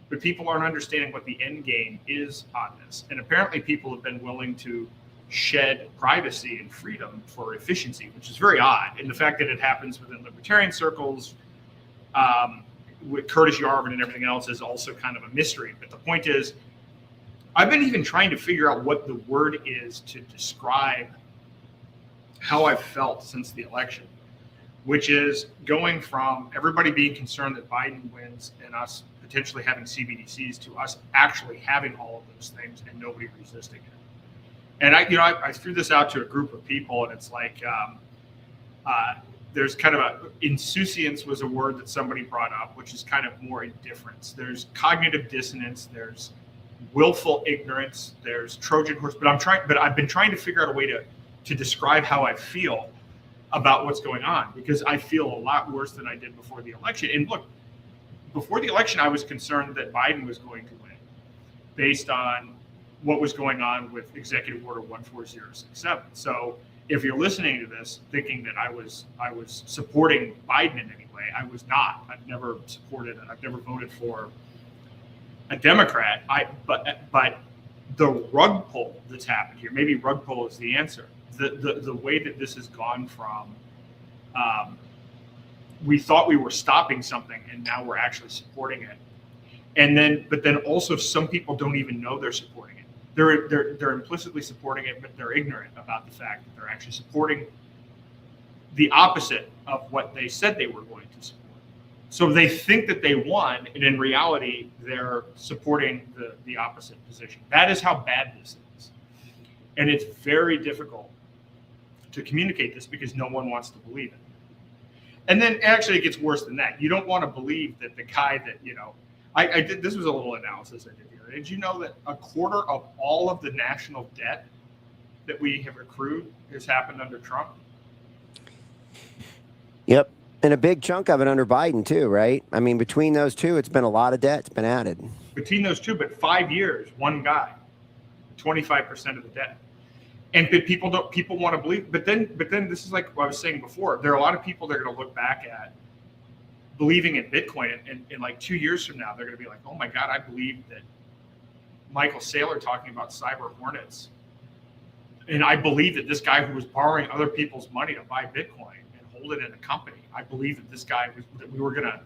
But people aren't understanding what the end game is on this. And apparently people have been willing to shed privacy and freedom for efficiency, which is very odd. And the fact that it happens within libertarian circles, with Curtis Yarvin and everything else, is also kind of a mystery. But the point is, I've been even trying to figure out what the word is to describe how I've felt since the election, which is going from everybody being concerned that Biden wins and us potentially having CBDCs to us actually having all of those things and nobody resisting it. And I threw this out to a group of people, and it's like there's kind of insouciance was a word that somebody brought up, which is kind of more indifference. There's cognitive dissonance. There's willful ignorance. There's Trojan horse. But I've been trying to figure out a way to describe how I feel about what's going on, because I feel a lot worse than I did before the election. And look, before the election, I was concerned that Biden was going to win based on what was going on with Executive Order 14067. So if you're listening to this thinking that I was supporting Biden in any way, I was not. I've never voted for a Democrat. But the rug pull that's happened here, maybe rug pull is the answer. The way that this has gone from we thought we were stopping something and now we're actually supporting it. But then also some people don't even know they're supporting it. They're implicitly supporting it, but they're ignorant about the fact that they're actually supporting the opposite of what they said they were going to support. So they think that they won, and in reality, they're supporting the opposite position. That is how bad this is. And it's very difficult to communicate this because no one wants to believe it. And then actually it gets worse than that. You don't want to believe that the guy that, I did, this was a little analysis I did here. Did you know that a quarter of all of the national debt that we have accrued has happened under Trump? Yep. And a big chunk of it under Biden too, right? I mean, between those two, it's been a lot of debt's been added. Between those two, but 5 years, one guy, 25% of the debt. And people want to believe, but then this is like what I was saying before. There are a lot of people that are going to look back at believing in Bitcoin, and like 2 years from now, they're going to be like, oh my God, I believe that Michael Saylor talking about cyber hornets. And I believe that this guy who was borrowing other people's money to buy Bitcoin and hold it in a company, I believe that this guy that we were going to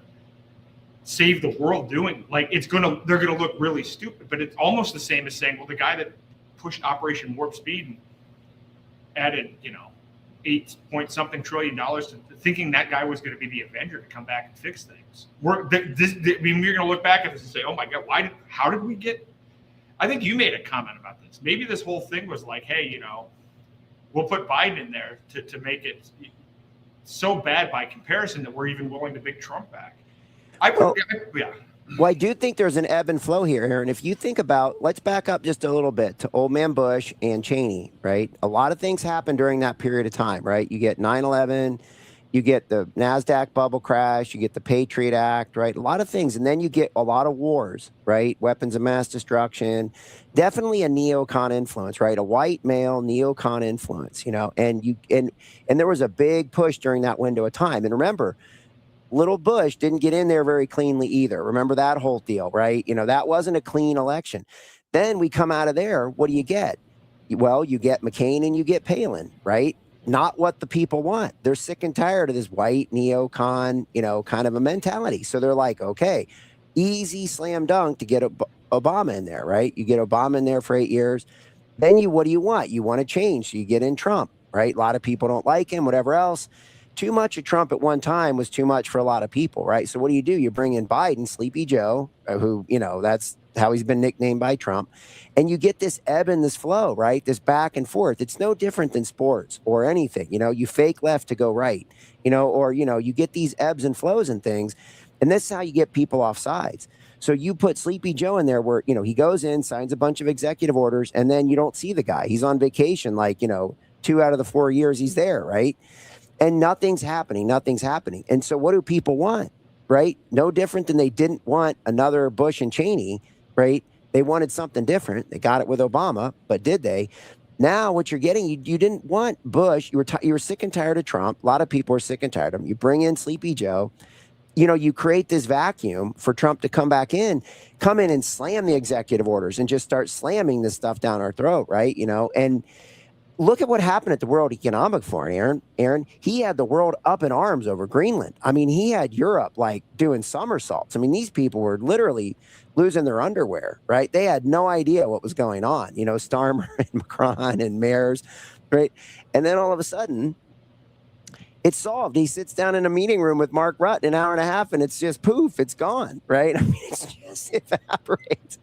save the world doing, like they're going to look really stupid, but it's almost the same as saying, well, the guy that pushed Operation Warp Speed and added, 8-point-something trillion dollars, thinking that guy was going to be the Avenger to come back and fix things. We're going to look back at this and say, oh my God, how did we get? I think you made a comment about this. Maybe this whole thing was like, hey, we'll put Biden in there to make it so bad by comparison that we're even willing to bring Trump back. Yeah. Well, I do think there's an ebb and flow here, Aaron. If you think about, let's back up just a little bit to old man Bush and Cheney, right? A lot of things happened during that period of time, right? You get 9/11, you get the NASDAQ bubble crash, you get the Patriot Act, right? A lot of things. And then you get a lot of wars, right? Weapons of mass destruction, definitely a neocon influence, right? A white male neocon influence, and there was a big push during that window of time. And remember, little Bush didn't get in there very cleanly either. Remember that whole deal, right? That wasn't a clean election. Then we come out of there. What do you get? Well, you get McCain and you get Palin, right? Not what the people want. They're sick and tired of this white neocon, kind of a mentality. So they're like, okay, easy slam dunk to get Obama in there, right? You get Obama in there for 8 years. Then what do you want? You want to change. So you get in Trump, right? A lot of people don't like him, whatever else. Too much of Trump at one time was too much for a lot of people, right? So what do? You bring in Biden, Sleepy Joe, who, that's how he's been nicknamed by Trump. And you get this ebb and this flow, right? This back and forth. It's no different than sports or anything. You fake left to go right, or, you get these ebbs and flows and things. And this is how you get people off sides. So you put Sleepy Joe in there where, he goes in, signs a bunch of executive orders, and then you don't see the guy. He's on vacation, 2 out of the 4 years he's there, right? And nothing's happening. And so what do people want, right? No different than they didn't want another Bush and Cheney, right? They wanted something different. They got it with Obama, but did they? Now what you're getting, you didn't want Bush. You were sick and tired of Trump. A lot of people are sick and tired of him. You bring in Sleepy Joe. You create this vacuum for Trump to come in and slam the executive orders and just start slamming this stuff down our throat, right? And look at what happened at the World Economic Forum, Aaron. He had the world up in arms over Greenland. I mean, he had Europe doing somersaults. I mean, these people were literally losing their underwear, right? They had no idea what was going on. Starmer and Macron and Mayers, right? And then all of a sudden, it's solved. He sits down in a meeting room with Mark Rutte an hour and a half, and it's just poof, it's gone, right? I mean, it's just evaporates.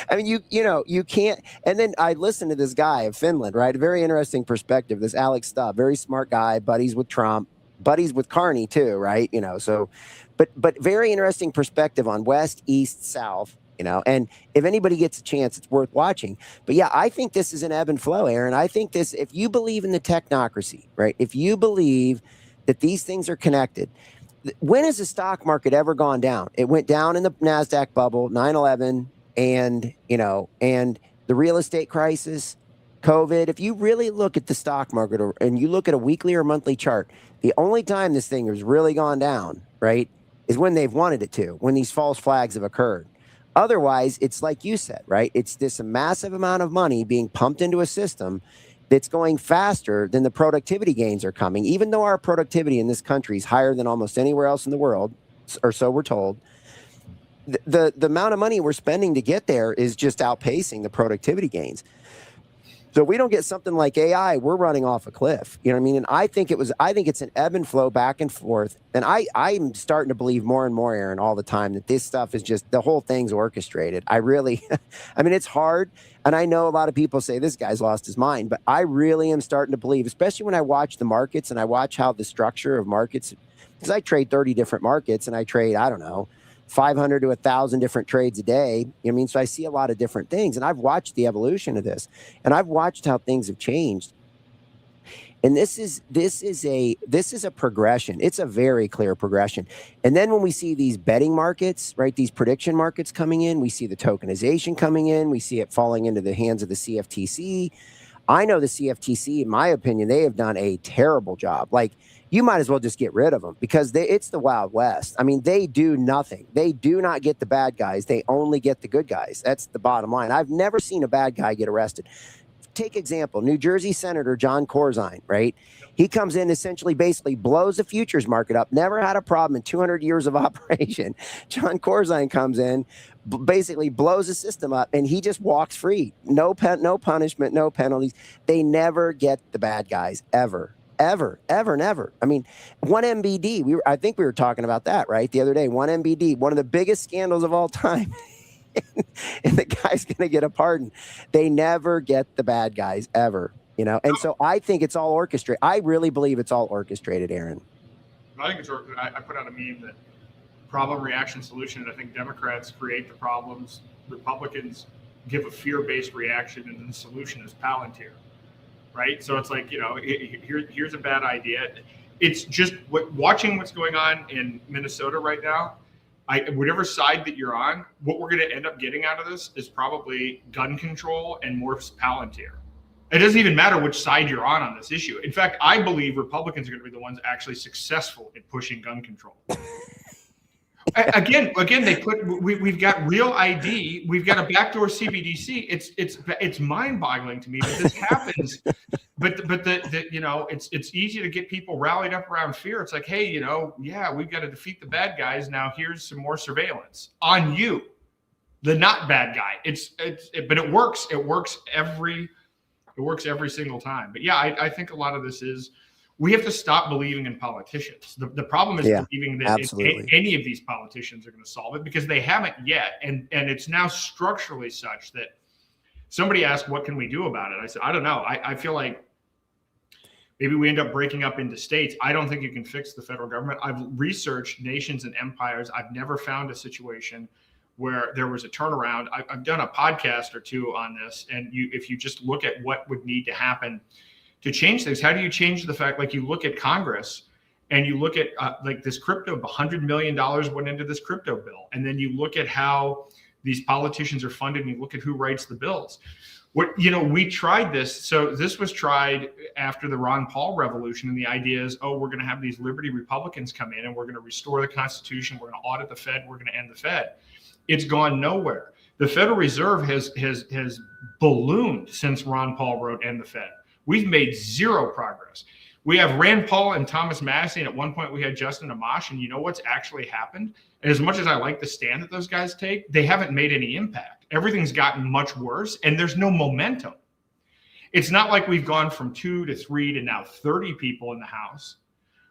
I mean, you can't. And then I listened to this guy of Finland, right? A very interesting perspective. This Alex Stubb, very smart guy, buddies with Trump, buddies with Carney too, right? But very interesting perspective on West, East, South. And if anybody gets a chance, it's worth watching. But yeah, I think this is an ebb and flow, Aaron. I think if you believe in the technocracy, right? If you believe that these things are connected, when has the stock market ever gone down? It went down in the NASDAQ bubble, 9/11, and the real estate crisis, COVID. If you really look at the stock market and you look at a weekly or monthly chart, the only time this thing has really gone down, right, is when they've wanted it to, when these false flags have occurred. Otherwise, it's like you said, right? It's this massive amount of money being pumped into a system that's going faster than the productivity gains are coming. Even though our productivity in this country is higher than almost anywhere else in the world, or so we're told, the amount of money we're spending to get there is just outpacing the productivity gains. So if we don't get something like AI, we're running off a cliff. You know what I mean? And I think it's an ebb and flow back and forth. And I'm starting to believe more and more, Aaron, all the time that this stuff is just, the whole thing's orchestrated. I mean, it's hard. And I know a lot of people say this guy's lost his mind, but I really am starting to believe, especially when I watch the markets and I watch how the structure of markets, because I trade 30 different markets and I trade, 500 to 1,000 different trades a day. I mean, so I see a lot of different things, and I've watched the evolution of this, and I've watched how things have changed. And this is a progression. It's a very clear progression. And then when we see these betting markets, right, these prediction markets coming in, we see the tokenization coming in, we see it falling into the hands of the CFTC. I know the CFTC, in my opinion, they have done a terrible job. You might as well just get rid of them because it's the Wild West. I mean, they do nothing. They do not get the bad guys. They only get the good guys. That's the bottom line. I've never seen a bad guy get arrested. Take example, New Jersey Senator John Corzine, right? He comes in, essentially basically blows the futures market up. Never had a problem in 200 years of operation. John Corzine comes in, basically blows the system up, and he just walks free. No punishment, no penalties. They never get the bad guys, ever. ever, never. I mean, 1MBD, I think we were talking about that, right? The other day, 1MBD, one of the biggest scandals of all time. And the guy's going to get a pardon. They never get the bad guys ever, you know? And so I think it's all orchestrated. I really believe it's all orchestrated, Aaron. I think it's, I put out a meme that problem, reaction, solution. And I think Democrats create the problems. Republicans give a fear-based reaction, and then the solution is Palantir, right? So it's like, you know, here's a bad idea. It's just watching what's going on in Minnesota right now. Whatever side that you're on, what we're going to end up getting out of this is probably gun control and more Palantir. It doesn't even matter which side you're on this issue. In fact, I believe Republicans are going to be the ones actually successful in pushing gun control. Again, we've got real ID, we've got a backdoor CBDC. It's mind-boggling to me that this happens. But the you know, it's easy to get people rallied up around fear. It's like, hey, you know, yeah, we've got to defeat the bad guys. Now here's some more surveillance on you, the not bad guy. But it works. It works every single time. But yeah, I think a lot of this is, we have to stop believing in politicians. The problem is believing that any of these politicians are going to solve it, because they haven't yet. And it's now structurally such that somebody asked, what can we do about it? I said, I don't know. I feel like maybe we end up breaking up into states. I don't think you can fix the federal government. I've researched nations and empires. I've never found a situation where there was a turnaround. I've done a podcast or two on this. And if you just look at what would need to happen to change things, how do you change the fact, like you look at Congress and you look at like this crypto, $100 million went into this crypto bill. And then you look at how these politicians are funded and you look at who writes the bills. We tried this. So this was tried after the Ron Paul revolution. And the idea is, we're going to have these liberty Republicans come in and we're going to restore the Constitution. We're going to audit the Fed. We're going to end the Fed. It's gone nowhere. The Federal Reserve has ballooned since Ron Paul wrote End the Fed. We've made zero progress. We have Rand Paul and Thomas Massie, and at one point we had Justin Amash, and you know what's actually happened? And as much as I like the stand that those guys take, they haven't made any impact. Everything's gotten much worse, and there's no momentum. It's not like we've gone from 2 to 3 to now 30 people in the House,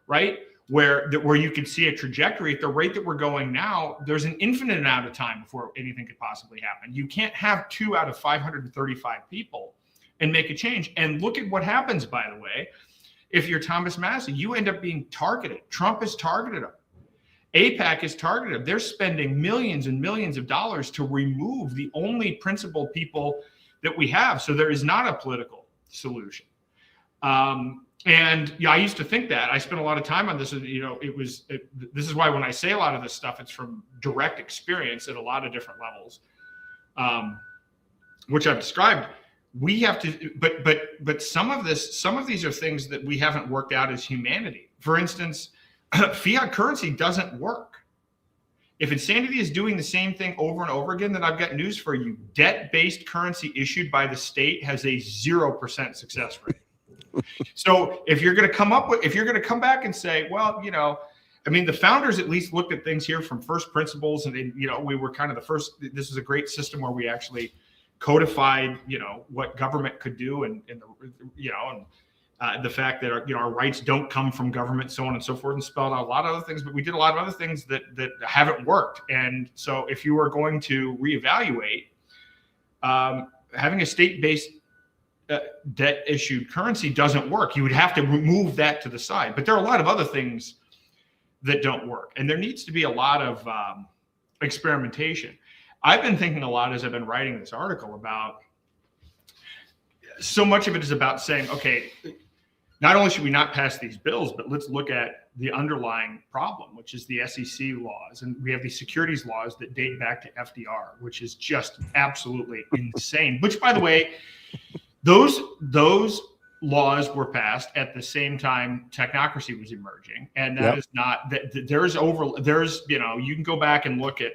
right? Where you can see a trajectory. At the rate that we're going now, there's an infinite amount of time before anything could possibly happen. You can't have 2 out of 535 people and make a change. And look at what happens, by the way. If you're Thomas Massie, you end up being targeted. Trump has targeted them. AIPAC has targeted them. They're spending millions and millions of dollars to remove the only principled people that we have. So there is not a political solution. And I used to think that. I spent a lot of time on this. And, this is why when I say a lot of this stuff, it's from direct experience at a lot of different levels, which I've described. We have to, but some of these are things that we haven't worked out as humanity. For instance, fiat currency doesn't work. If insanity is doing the same thing over and over again, then I've got news for you. Debt-based currency issued by the state has a 0% success rate. So if you're going to come back and say, well, the founders at least looked at things here from first principles, and we were kind of the first. This is a great system where we actually codified, what government could do, and the fact that our rights don't come from government, so on and so forth, and spelled out a lot of other things. But we did a lot of other things that haven't worked. And so if you are going to reevaluate, having a state-based debt issued currency doesn't work. You would have to remove that to the side. But there are a lot of other things that don't work, and there needs to be a lot of experimentation. I've been thinking a lot as I've been writing this article about, so much of it is about saying, okay, not only should we not pass these bills, but let's look at the underlying problem, which is the SEC laws. And we have these securities laws that date back to FDR, which is just absolutely insane. Which, by the way, those laws were passed at the same time technocracy was emerging. And that is not, you can go back and look at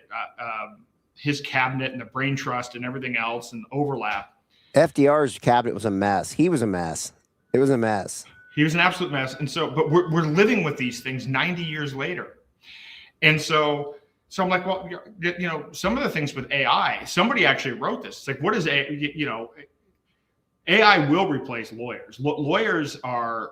his cabinet and the brain trust and everything else and overlap. FDR's cabinet was a mess. He was a mess. It was a mess. He was an absolute mess. And so, but we're living with these things 90 years later. And so I'm like, well, some of the things with AI, somebody actually wrote this. It's like, what is AI? AI will replace lawyers. Lawyers are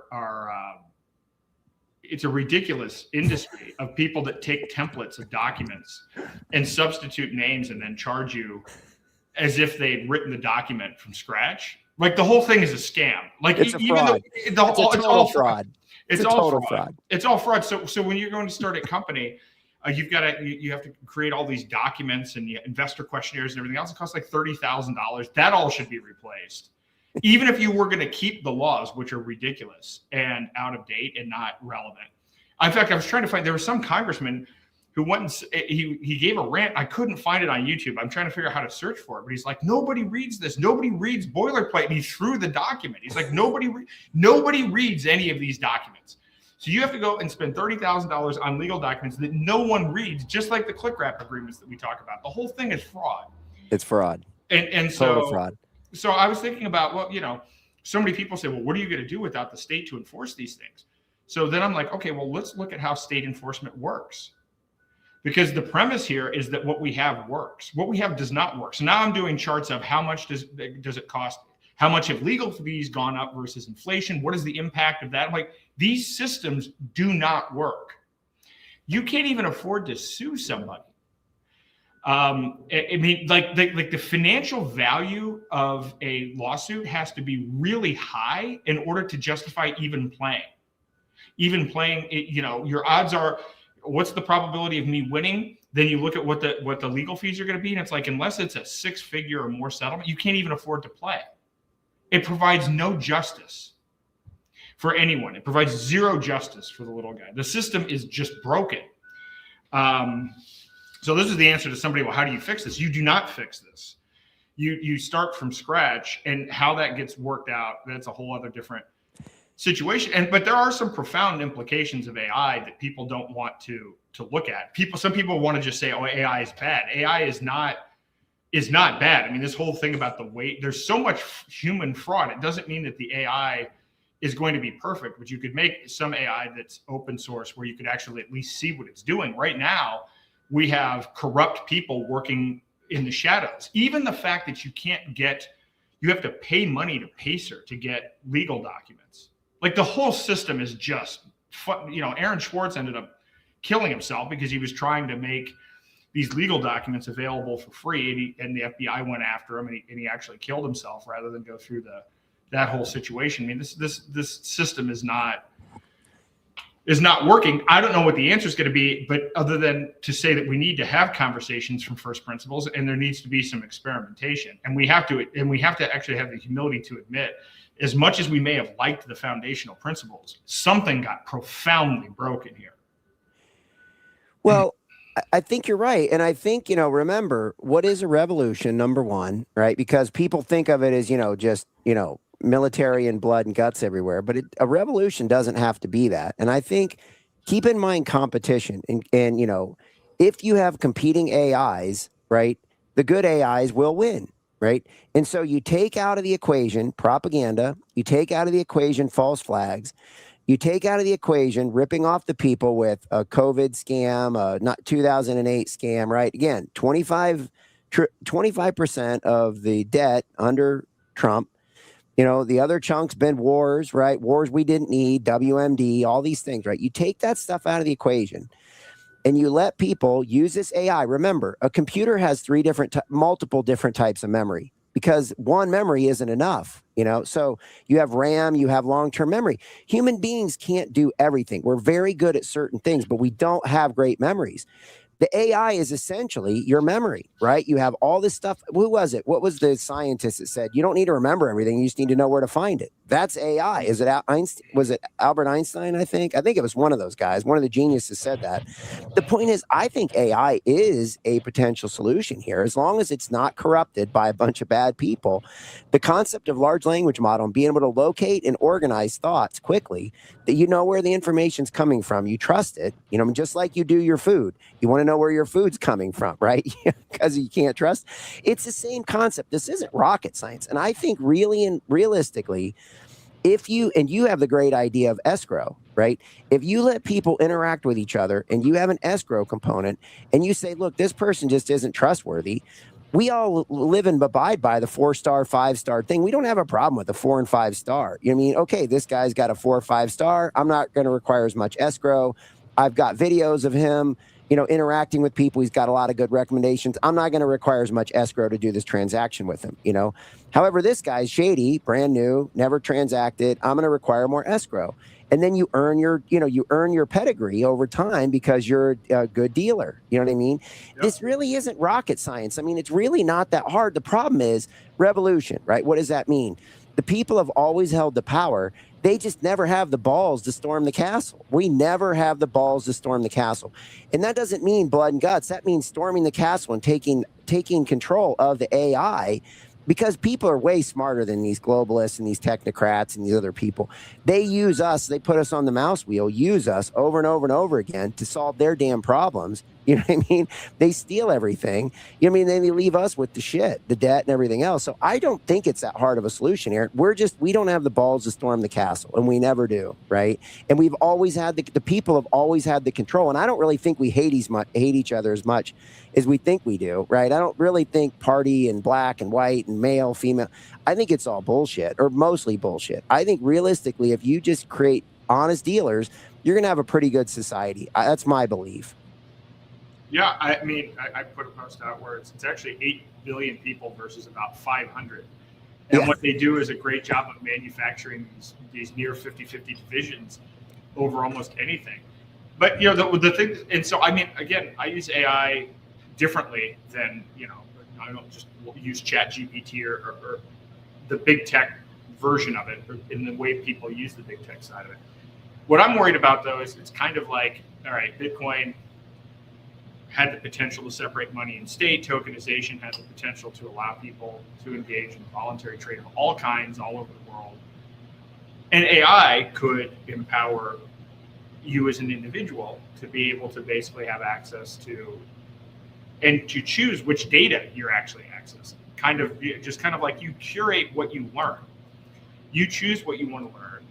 it's a ridiculous industry of people that take templates of documents and substitute names and then charge you as if they'd written the document from scratch. Like the whole thing is a scam. Like it's a fraud. It's all fraud. It's all fraud. It's all fraud. So when you're going to start a company, you have to create all these documents and investor questionnaires and everything else. It costs like $30,000. That all should be replaced. Even if you were going to keep the laws, which are ridiculous and out of date and not relevant. In fact, I was trying to find, there was some congressman who went and he gave a rant. I couldn't find it on YouTube. I'm trying to figure out how to search for it, but he's like, nobody reads this. Nobody reads boilerplate. And he threw the document. He's like, nobody reads any of these documents. So you have to go and spend $30,000 on legal documents that no one reads, just like the click wrap agreements that we talk about. The whole thing is fraud. It's fraud. And total fraud. So I was thinking about, well, so many people say, well, what are you going to do without the state to enforce these things? So then I'm like, okay, well, let's look at how state enforcement works. Because the premise here is that what we have works. What we have does not work. So now I'm doing charts of how much does it cost? How much have legal fees gone up versus inflation? What is the impact of that? I'm like, these systems do not work. You can't even afford to sue somebody. I mean, like the financial value of a lawsuit has to be really high in order to justify even playing. Your odds are, what's the probability of me winning? Then you look at what the legal fees are going to be, and it's like, unless it's a 6-figure or more settlement, you can't even afford to play. It provides no justice for anyone. It provides zero justice for the little guy. The system is just broken. So this is the answer to somebody, well, how do you fix this? You do not fix this. You start from scratch, and how that gets worked out, that's a whole other different situation. But there are some profound implications of AI that people don't want to look at. Some people want to just say, oh, AI is bad. AI is not bad. I mean, this whole thing about the weight, there's so much human fraud. It doesn't mean that the AI is going to be perfect, but you could make some AI that's open source where you could actually at least see what it's doing. Right now, we have corrupt people working in the shadows. Even the fact that you have to pay money to Pacer to get legal documents. Like the whole system is just, Aaron Schwartz ended up killing himself because he was trying to make these legal documents available for free, and the FBI went after him, and he actually killed himself rather than go through that whole situation. I mean, this system is not working. I don't know what the answer is going to be, but other than to say that we need to have conversations from first principles, and there needs to be some experimentation, and we have to actually have the humility to admit, as much as we may have liked the foundational principles, something got profoundly broken here. Well, I think you're right. And I think, remember, what is a revolution, number one, right? Because people think of it as, just, military and blood and guts everywhere. But a revolution doesn't have to be that. And I think, keep in mind competition. And if you have competing AIs, right, the good AIs will win. Right. And so you take out of the equation propaganda, you take out of the equation false flags, you take out of the equation ripping off the people with a COVID scam, not 2008 scam. Right. Again, 25% of the debt under Trump. The other chunk's been wars, right? Wars we didn't need, WMD, all these things. Right. You take that stuff out of the equation. And you let people use this AI. Remember, a computer has multiple different types of memory, because one memory isn't enough, So you have RAM, you have long-term memory. Human beings can't do everything. We're very good at certain things, but we don't have great memories. The AI is essentially your memory, right? You have all this stuff. Who was it? What was the scientist that said, you don't need to remember everything. You just need to know where to find it. That's AI. Is it Einstein? Was it Albert Einstein? I think it was one of those guys. One of the geniuses said that. The point is, I think AI is a potential solution here, as long as it's not corrupted by a bunch of bad people. The concept of large language model and being able to locate and organize thoughts quickly, that you know where the information's coming from. You trust it, just like you do your food. You want to know where your food's coming from, right? Because you can't trust. It's the same concept. This isn't rocket science. And I think really and realistically, if you have the great idea of escrow, right? If you let people interact with each other and you have an escrow component and you say, look, this person just isn't trustworthy, we all live and abide by the 4-star, 5-star thing. We don't have a problem with a 4 and 5 star. You know what I mean? Okay, this guy's got a 4 or 5 star. I'm not going to require as much escrow. I've got videos of him, interacting with people. He's got a lot of good recommendations. I'm not going to require as much escrow to do this transaction with him. However, this guy's shady, brand new, never transacted. I'm going to require more escrow. And then you earn your pedigree over time because you're a good dealer. You know what I mean? Yep. This really isn't rocket science. I mean, it's really not that hard. The problem is revolution, right? What does that mean? The people have always held the power. They just never have the balls to storm the castle. We never have the balls to storm the castle. And that doesn't mean blood and guts. That means storming the castle and taking control of the AI, because people are way smarter than these globalists and these technocrats and these other people. They use us, they put us on the mouse wheel, use us over and over and over again to solve their damn problems. You know what I mean? They steal everything. You know what I mean? Then they leave us with the shit, the debt and everything else. So I don't think it's that hard of a solution here. We don't have the balls to storm the castle, and we never do, right? And we've always had the people have always had the control. And I don't really think we hate each other as much as we think we do, right? I don't really think party and black and white and male, female. I think it's all bullshit, or mostly bullshit. I think realistically, if you just create honest dealers, you're going to have a pretty good society. That's my belief. Yeah, I mean, I put a post out where it's actually 8 billion people versus about 500. And what they do is a great job of manufacturing these near 50-50 divisions over almost anything. But, the thing, and so, I mean, again, I use AI differently than, I don't just use ChatGPT or the big tech version of it, or in the way people use the big tech side of it. What I'm worried about, though, is it's kind of like, all right, Bitcoin had the potential to separate money and state. Tokenization has the potential to allow people to engage in voluntary trade of all kinds all over the world. And AI could empower you as an individual to be able to basically have access to and to choose which data you're actually accessing. Kind of like you curate what you learn. You choose what you want to learn,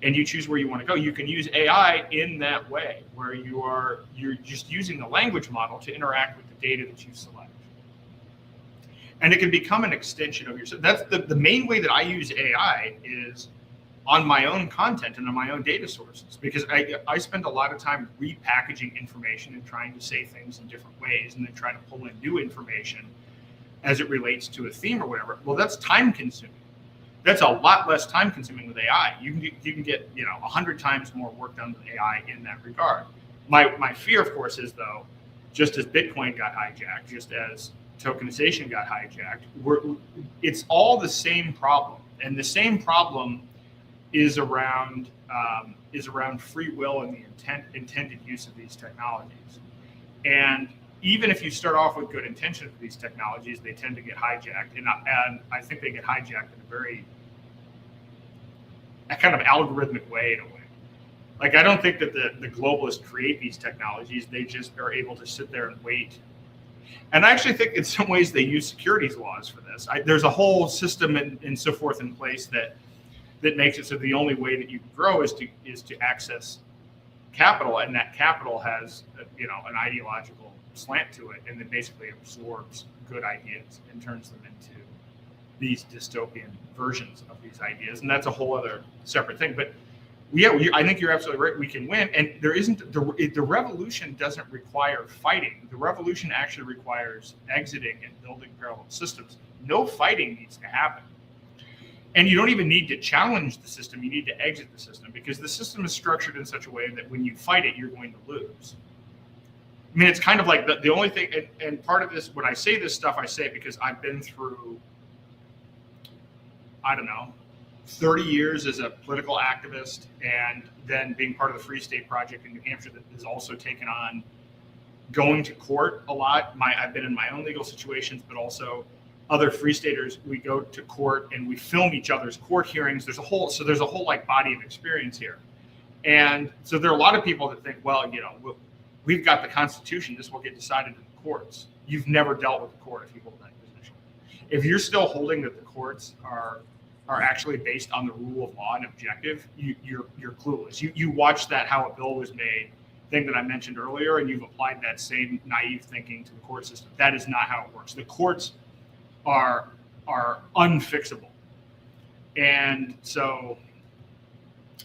and you choose where you want to go. You can use AI in that way, where you're just using the language model to interact with the data that you select. And it can become an extension of yourself. That's the main way that I use AI is on my own content and on my own data sources, because I spend a lot of time repackaging information and trying to say things in different ways, and then trying to pull in new information as it relates to a theme or whatever. Well, that's time consuming. That's a lot less time consuming with AI. You can get 100 times more work done with AI in that regard. My fear, of course, is though, just as Bitcoin got hijacked, just as tokenization got hijacked, it's all the same problem, and the same problem is around free will and the intended use of these technologies. And even if you start off with good intentions for these technologies, they tend to get hijacked. And I think they get hijacked in a very kind of algorithmic way, in a way. Like, I don't think that the globalists create these technologies. They just are able to sit there and wait. And I actually think in some ways they use securities laws for this. There's a whole system and so forth in place that makes it so the only way that you can grow is to access capital, and that capital has an ideological slant to it, and then basically absorbs good ideas and turns them into these dystopian versions of these ideas. And that's a whole other separate thing. But I think you're absolutely right. We can win. And there isn't the revolution doesn't require fighting. The revolution actually requires exiting and building parallel systems. No fighting needs to happen. And you don't even need to challenge the system. You need to exit the system, because the system is structured in such a way that when you fight it, you're going to lose. I mean, it's kind of like the only thing, and part of this, when I say this stuff, I say it because I've been through, 30 years as a political activist, and then being part of the Free State Project in New Hampshire that has also taken on going to court a lot. I've been in my own legal situations, but also other Free Staters. We go to court and we film each other's court hearings. There's a whole like body of experience here. And so there are a lot of people that think, well, we've got the Constitution. This will get decided in the courts. You've never dealt with the court if you hold that position. If you're still holding that the courts are actually based on the rule of law and objective, you're clueless. You watch that how a bill was made thing that I mentioned earlier, and you've applied that same naive thinking to the court system. That is not how it works. The courts are unfixable. And so,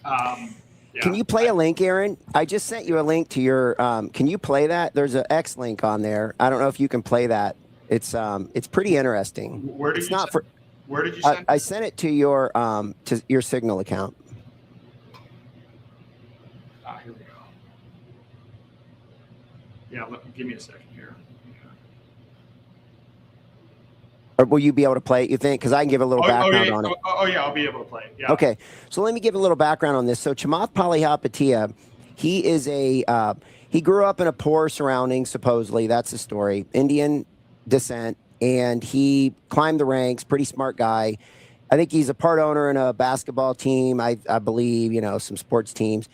yeah. Can you play a link, Aaron? I just sent you a link to your. Can you play that? There's an X link on there. I don't know if you can play that. It's pretty interesting. Where did it's you not send, for. Where did you send? I sent it to your Signal account. Here we go. Yeah, give me a second here. Or will you be able to play it, you think? Because I can give a little background on it. Oh, yeah, I'll be able to play it. Yeah. Okay, so let me give a little background on this. So Chamath Palihapitiya, he is he grew up in a poor surrounding, supposedly. That's the story. Indian descent, and he climbed the ranks, pretty smart guy. I think he's a part owner in a basketball team, I believe, some sports teams.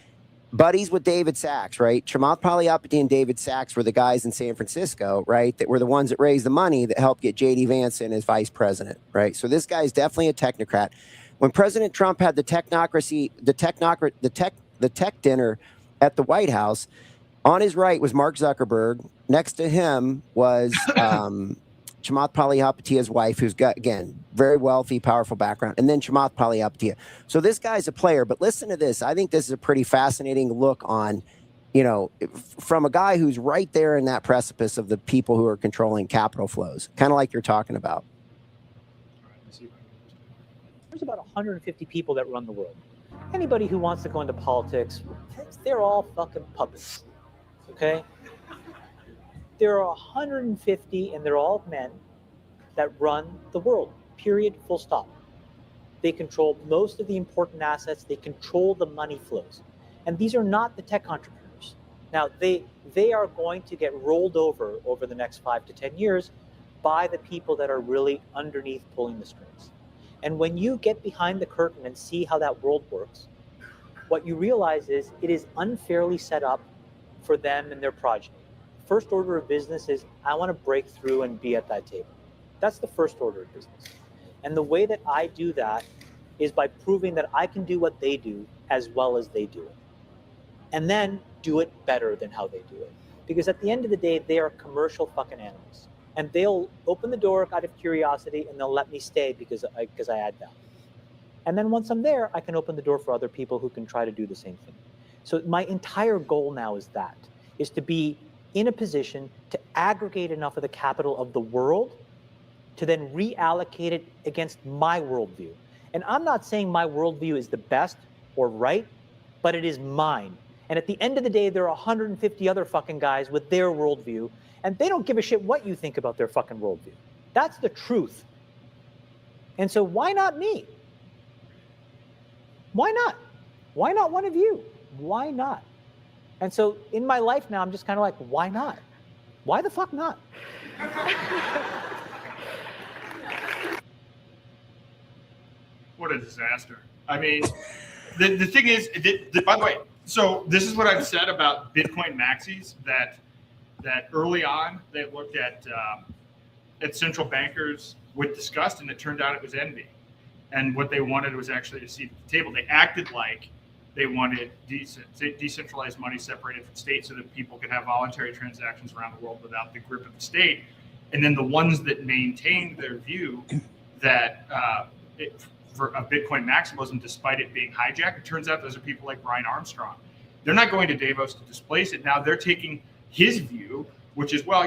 Buddies with David Sachs, right? Chamath Palihapitiya and David Sachs were the guys in San Francisco, right? That were the ones that raised the money that helped get J.D. Vance in as vice president, right? So this guy is definitely a technocrat. When President Trump had the tech dinner at the White House, on his right was Mark Zuckerberg. Next to him was Chamath Palihapitiya's wife, who's got, again, very wealthy, powerful background, and then Chamath Palihapitiya. So this guy's a player, but listen to this. I think this is a pretty fascinating look on, from a guy who's right there in that precipice of the people who are controlling capital flows, kind of like you're talking about. There's about 150 people that run the world. Anybody who wants to go into politics, they're all fucking puppets, okay? There are 150, and they're all men that run the world, period, full stop. They control most of the important assets. They control the money flows. And these are not the tech entrepreneurs. Now, they are going to get rolled over the next 5 to 10 years by the people that are really underneath pulling the strings. And when you get behind the curtain and see how that world works, what you realize is it is unfairly set up for them and their progeny. First order of business is I want to break through and be at that table. That's the first order of business. And the way that I do that is by proving that I can do what they do as well as they do it. And then do it better than how they do it. Because at the end of the day, they are commercial fucking animals. And they'll open the door out of curiosity and they'll let me stay because I add value. And then once I'm there, I can open the door for other people who can try to do the same thing. So my entire goal now is to be in a position to aggregate enough of the capital of the world to then reallocate it against my worldview. And I'm not saying my worldview is the best or right, but it is mine. And at the end of the day, there are 150 other fucking guys with their worldview, and they don't give a shit what you think about their fucking worldview. That's the truth. And so why not me? Why not? Why not one of you? Why not? And so in my life now, I'm just kind of like, why not? Why the fuck not? What a disaster. I mean, the thing is, by the way, so this is what I've said about Bitcoin maxis, that early on they looked at central bankers with disgust, and it turned out it was envy. And what they wanted was actually a seat at the table. They acted like they wanted decentralized money separated from state so that people could have voluntary transactions around the world without the grip of the state. And then the ones that maintained their view that for a Bitcoin maximalism, despite it being hijacked, it turns out those are people like Brian Armstrong. They're not going to Davos to displace it. Now they're taking his view, which is, well,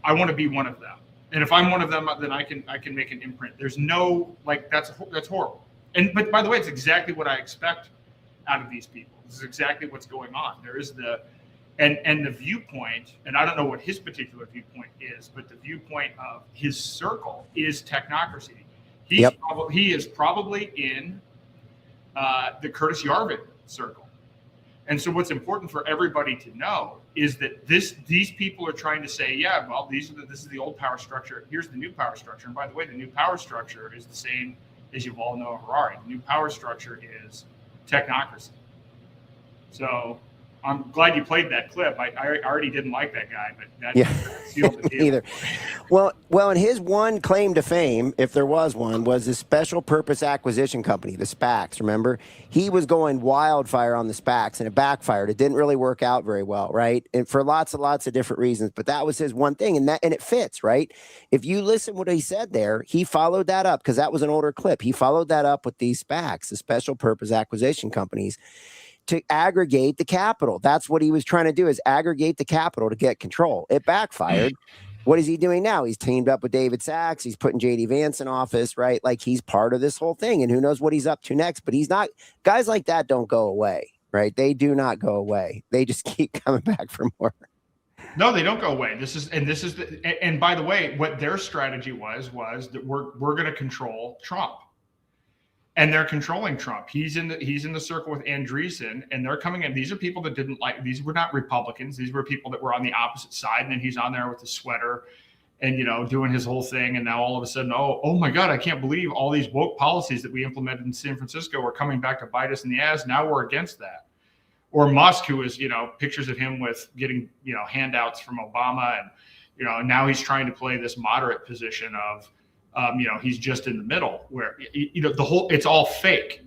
I want to be one of them. And if I'm one of them, then I can make an imprint. There's no, that's horrible. But by the way, it's exactly what I expect out of these people. This is exactly what's going on. There is and the viewpoint, and I don't know what his particular viewpoint is, but the viewpoint of his circle is technocracy. He is probably in the Curtis Yarvin circle. And so what's important for everybody to know is that these people are trying to say, yeah, well, this is the old power structure. Here's the new power structure. And by the way, the new power structure is the same as you all know Harari. The new power structure is technocracy. So I'm glad you played that clip. I already didn't like that guy, but that sealed the deal. Either. Well, and his one claim to fame, if there was one, was the special purpose acquisition company, the SPACs. Remember, he was going wildfire on the SPACs, and it backfired. It didn't really work out very well, right? And for lots of different reasons. But that was his one thing, and it fits, right? If you listen what he said there, he followed that up because that was an older clip. He followed that up with these SPACs, the special purpose acquisition companies, to aggregate the capital. That's what he was trying to do, is aggregate the capital to get control. It backfired. What is he doing now? He's teamed up with David Sachs. He's putting JD Vance in office, right? Like, he's part of this whole thing, and who knows what he's up to next. But he's not. Guys like that don't go away, right? They do not go away. They just keep coming back for more. No, they don't go away. And by the way, what their strategy was that we're going to control Trump. And they're controlling Trump. He's in the circle with Andreessen, and they're coming in. These are people that didn't like. These were not Republicans. These were people that were on the opposite side. And then he's on there with his sweater, and doing his whole thing. And now all of a sudden, oh my God, I can't believe all these woke policies that we implemented in San Francisco are coming back to bite us in the ass. Now we're against that. Or Musk, who is pictures of him with getting handouts from Obama, and now he's trying to play this moderate position of. He's just in the middle where, it's all fake.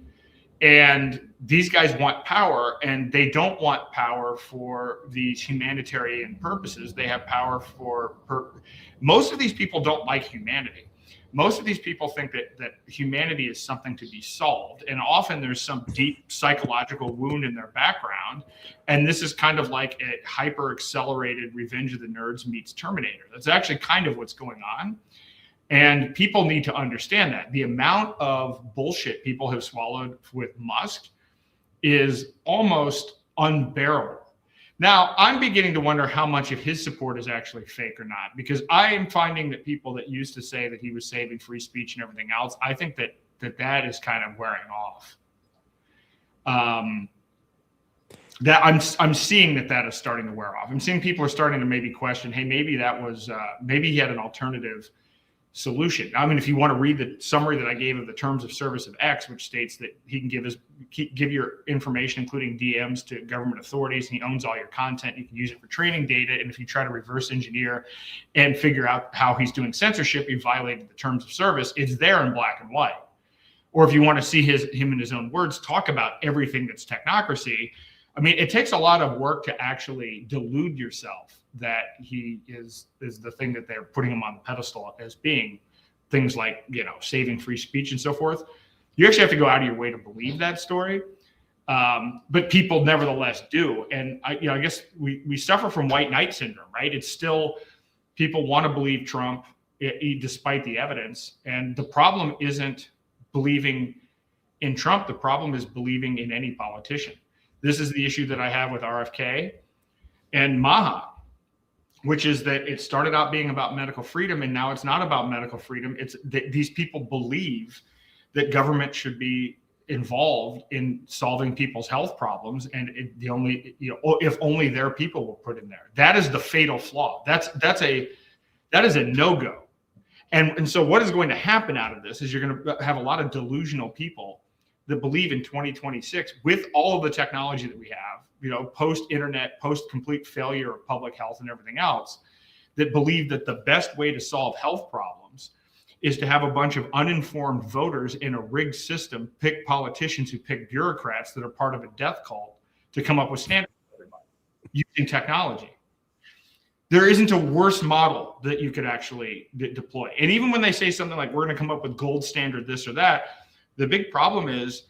And these guys want power, and they don't want power for these humanitarian purposes. They have power most of these people don't like humanity. Most of these people think that humanity is something to be solved. And often there's some deep psychological wound in their background. And this is kind of like a hyper accelerated Revenge of the Nerds meets Terminator. That's actually kind of what's going on. And people need to understand that the amount of bullshit people have swallowed with Musk is almost unbearable. Now, I'm beginning to wonder how much of his support is actually fake or not, because I am finding that people that used to say that he was saving free speech and everything else, I think that is kind of wearing off. That I'm seeing that is starting to wear off. I'm seeing people are starting to maybe question, hey, maybe that was maybe he had an alternative solution. I mean, if you want to read the summary that I gave of the terms of service of X, which states that he can give your information, including DMs, to government authorities, and he owns all your content. You can use it for training data. And if you try to reverse engineer and figure out how he's doing censorship, you violated the terms of service. It's there in black and white. Or if you want to see him in his own words talk about everything that's technocracy, I mean, it takes a lot of work to actually delude yourself that he is the thing that they're putting him on the pedestal as being, things like, saving free speech and so forth. You actually have to go out of your way to believe that story. But people nevertheless do. And I guess we suffer from white knight syndrome, right? It's still, people want to believe Trump despite the evidence. And the problem isn't believing in Trump. The problem is believing in any politician. This is the issue that I have with RFK and Maha, which is that it started out being about medical freedom, and now it's not about medical freedom. It's that these people believe that government should be involved in solving people's health problems, and if only their people were put in there. That is the fatal flaw. That is a no-go. And so what is going to happen out of this is you're going to have a lot of delusional people that believe in 2026 with all of the technology that we have, post-internet, post-complete failure of public health and everything else, that believe that the best way to solve health problems is to have a bunch of uninformed voters in a rigged system pick politicians who pick bureaucrats that are part of a death cult to come up with standards for everybody using technology. There isn't a worse model that you could actually deploy. And even when they say something like, we're going to come up with gold standard this or that, the big problem is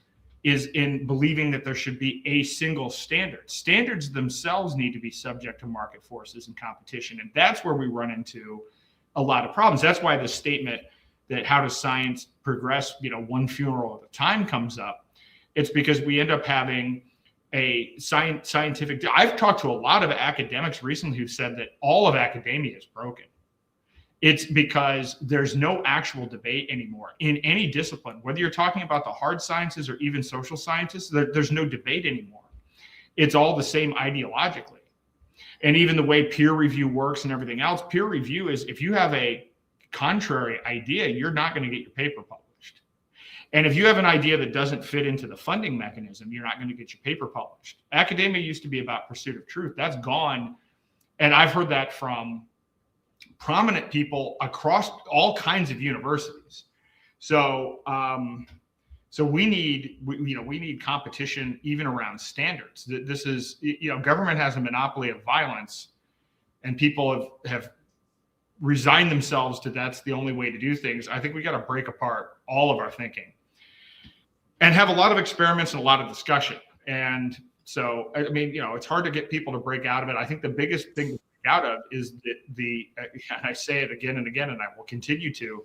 in believing that there should be a single standard. Standards themselves need to be subject to market forces and competition. And that's where we run into a lot of problems. That's why the statement that how does science progress, one funeral at a time comes up. It's because we end up having a scientific. I've talked to a lot of academics recently who said that all of academia is broken. It's because there's no actual debate anymore in any discipline, whether you're talking about the hard sciences or even social sciences, there's no debate anymore. It's all the same ideologically. And even the way peer review works and everything else, peer review is if you have a contrary idea, you're not going to get your paper published. And if you have an idea that doesn't fit into the funding mechanism, you're not going to get your paper published. Academia used to be about pursuit of truth. That's gone. And I've heard that from prominent people across all kinds of universities. So, we need competition even around standards. This is, government has a monopoly of violence, and people have resigned themselves to that's the only way to do things. I think we got to break apart all of our thinking and have a lot of experiments and a lot of discussion. And so, I mean, it's hard to get people to break out of it. I think the biggest thing to break out of is and I say it again and again, and I will continue to,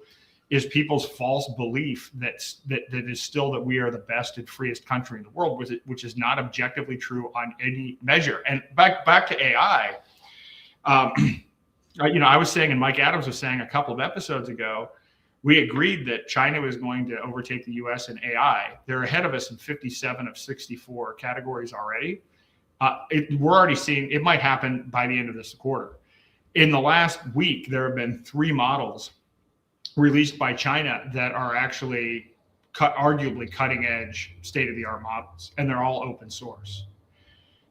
is people's false belief that is still that we are the best and freest country in the world, which is not objectively true on any measure. And back to AI, I was saying, and Mike Adams was saying a couple of episodes ago, we agreed that China was going to overtake the US in AI. They're ahead of us in 57 of 64 categories already. We're already seeing it might happen by the end of this quarter. In the last week, there have been 3 models released by China that are actually arguably cutting edge, state-of-the-art models, and they're all open source.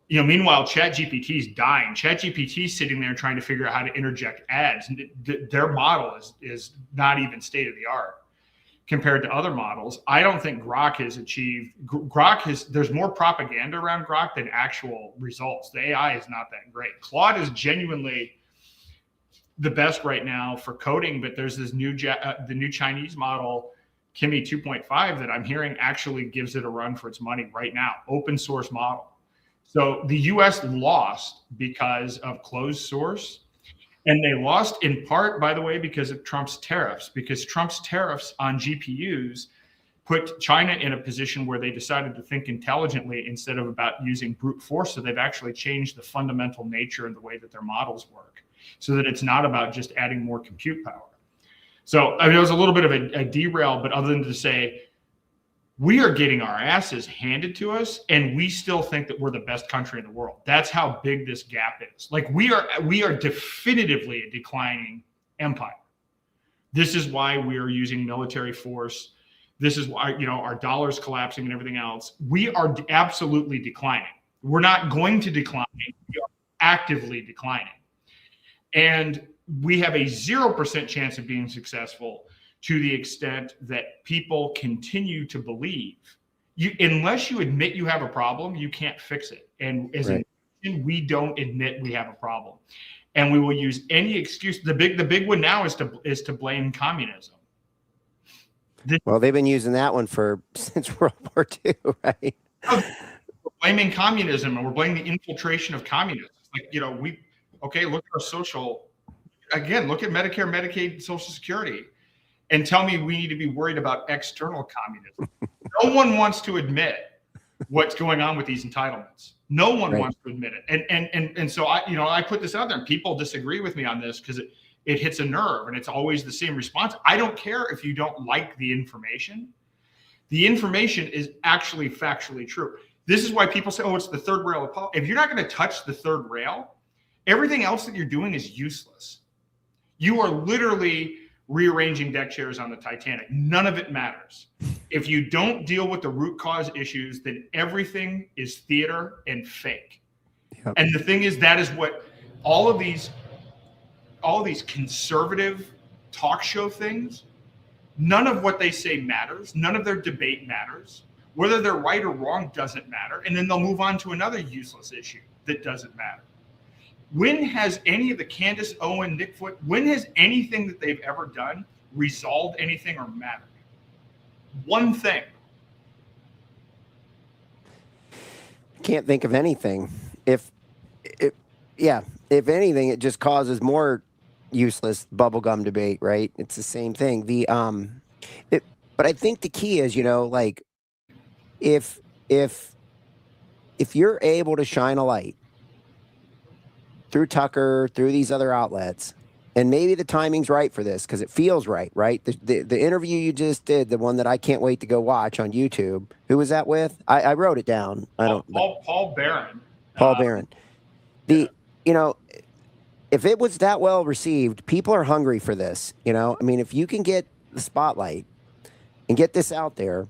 Meanwhile, ChatGPT is dying. ChatGPT is sitting there trying to figure out how to interject ads. Their model is not even state-of-the-art compared to other models. I don't think Grok there's more propaganda around Grok than actual results. The AI is not that great. Claude is genuinely the best right now for coding, but there's this the new Chinese model, Kimi 2.5, that I'm hearing actually gives it a run for its money right now, open source model. So the US lost because of closed source, and they lost in part, by the way, because of Trump's tariffs, because Trump's tariffs on GPUs put China in a position where they decided to think intelligently instead of about using brute force. So they've actually changed the fundamental nature and the way that their models work, so that it's not about just adding more compute power. So I mean, it was a little bit of a derail, but other than to say, we are getting our asses handed to us, and we still think that we're the best country in the world. That's how big this gap is. Like, we are definitively a declining empire. This is why we are using military force. This is why, our dollar's collapsing and everything else. We are absolutely declining. We're not going to decline. We are actively declining. And we have a 0% chance of being successful to the extent that people continue to believe. Unless you admit you have a problem, you can't fix it. And as a nation, we don't admit we have a problem. And we will use any excuse. The big one now is to blame communism. Well, they've been using that one since World War II, right? We're blaming communism, and we're blaming the infiltration of communists. Like, look at our social, again, look at Medicare, Medicaid, Social Security, and tell me we need to be worried about external communism. No one wants to admit what's going on with these entitlements. No one wants to admit it. And so I put this out there, and people disagree with me on this because it hits a nerve, and it's always the same response. I don't care if you don't like the information. The information is actually factually true. This is why people say, it's the third rail of politics. If you're not going to touch the third rail, everything else that you're doing is useless. You are literally rearranging deck chairs on the Titanic. None of it matters. If you don't deal with the root cause issues, then everything is theater and fake. Yep. And the thing is, that is what all of these conservative talk show things, none of what they say matters. None of their debate matters. Whether they're right or wrong doesn't matter. And then they'll move on to another useless issue that doesn't matter. When has any of the Candace Owen, Nick Foot, when has anything that they've ever done resolved anything or mattered? One thing. Can't think of anything. If anything, it just causes more useless bubblegum debate, right? It's the same thing. But I think the key is, if you're able to shine a light through Tucker, through these other outlets, and maybe the timing's right for this because it feels right? The interview you just did, the one that I can't wait to go watch on YouTube. Who was that with? I wrote it down. Paul Barron. Paul Barron. If it was that well received, people are hungry for this. I mean, if you can get the spotlight, and get this out there.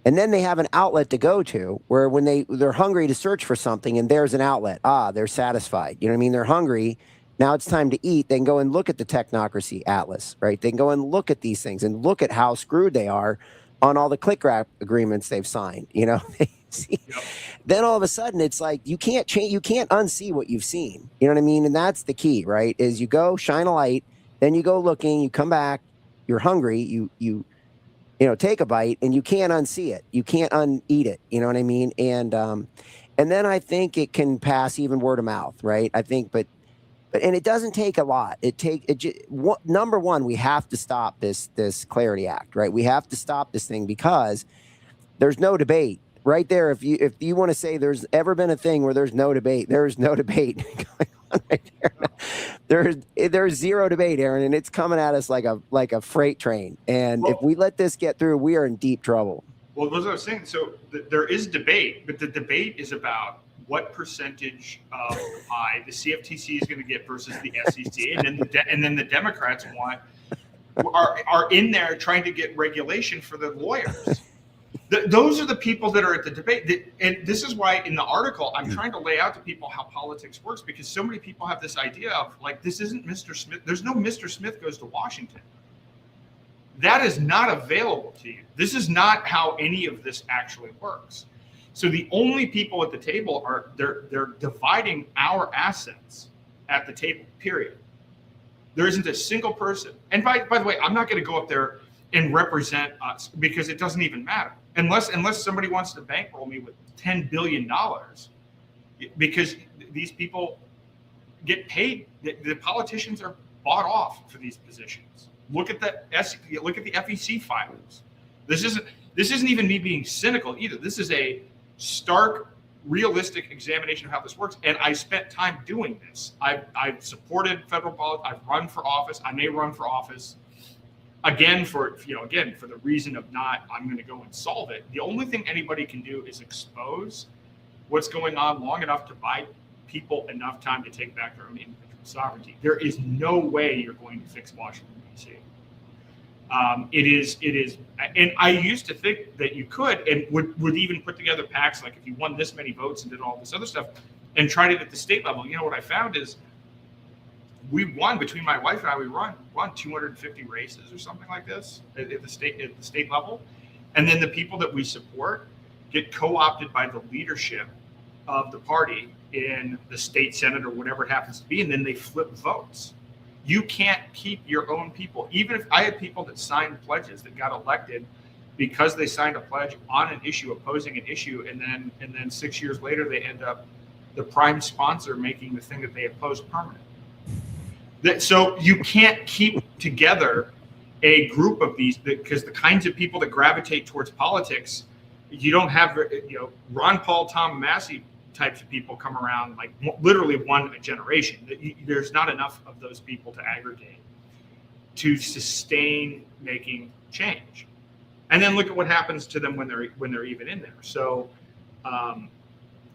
And then they have an outlet to go to where when they're hungry to search for something and there's an outlet, they're satisfied. You know what I mean? They're hungry. Now it's time to eat. They can go and look at the Technocracy Atlas, right? They can go and look at these things and look at how screwed they are on all the click wrap agreements they've signed, you know? Then all of a sudden it's like, you can't change, you can't unsee what you've seen. You know what I mean? And that's the key, right? Is you go shine a light, then you go looking, you come back, you're hungry, you take a bite, and you can't unsee it. You can't uneat it. You know what I mean? And then I think it can pass even word of mouth, right? I think, but and it doesn't take a lot. Number one, we have to stop this Clarity Act, right? We have to stop this thing because there's no debate right there. If you want to say there's ever been a thing where there's no debate, there's no debate going on right there. There's zero debate, Aaron, and it's coming at us like a freight train. And if we let this get through, we are in deep trouble. Well, that's what I was saying. So there is debate, but the debate is about what percentage of the pie the CFTC is going to get versus the SEC, and then the Democrats are in there trying to get regulation for the lawyers. Those are the people that are at the debate. And this is why in the article, I'm trying to lay out to people how politics works, because so many people have this idea of like, this isn't Mr. Smith. There's no Mr. Smith goes to Washington. That is not available to you. This is not how any of this actually works. So the only people at the table they're dividing our assets at the table, period. There isn't a single person. And by the way, I'm not going to go up there and represent us because it doesn't even matter. Unless somebody wants to bankroll me with $10 billion, because these people get paid. The politicians are bought off for these positions. Look at the FEC filings. This isn't even me being cynical either. This is a stark, realistic examination of how this works. And I spent time doing this. I've supported federal politics. I've run for office. I may run for office again for the reason of I'm going to go and solve it. The only thing anybody can do is expose what's going on long enough to buy people enough time to take back their own individual sovereignty. There is no way you're going to fix Washington, D.C. It is, and I used to think that you could, and would even put together packs like if you won this many votes and did all this other stuff, and tried it at the state level. You know what I found is we won, between my wife and I, we won 250 races or something like this at the state level, and then the people that we support get co-opted by the leadership of the party in the state senate or whatever it happens to be, and then they flip votes. You can't keep your own people. Even if I had people that signed pledges that got elected because they signed a pledge on an issue, opposing an issue, and then 6 years later they end up the prime sponsor making the thing that they opposed permanent. So you can't keep together a group of these, because the kinds of people that gravitate towards politics, you don't have, Ron Paul, Tom Massey types of people come around like literally one a generation. There's not enough of those people to aggregate to sustain making change. And then look at what happens to them when they're even in there. So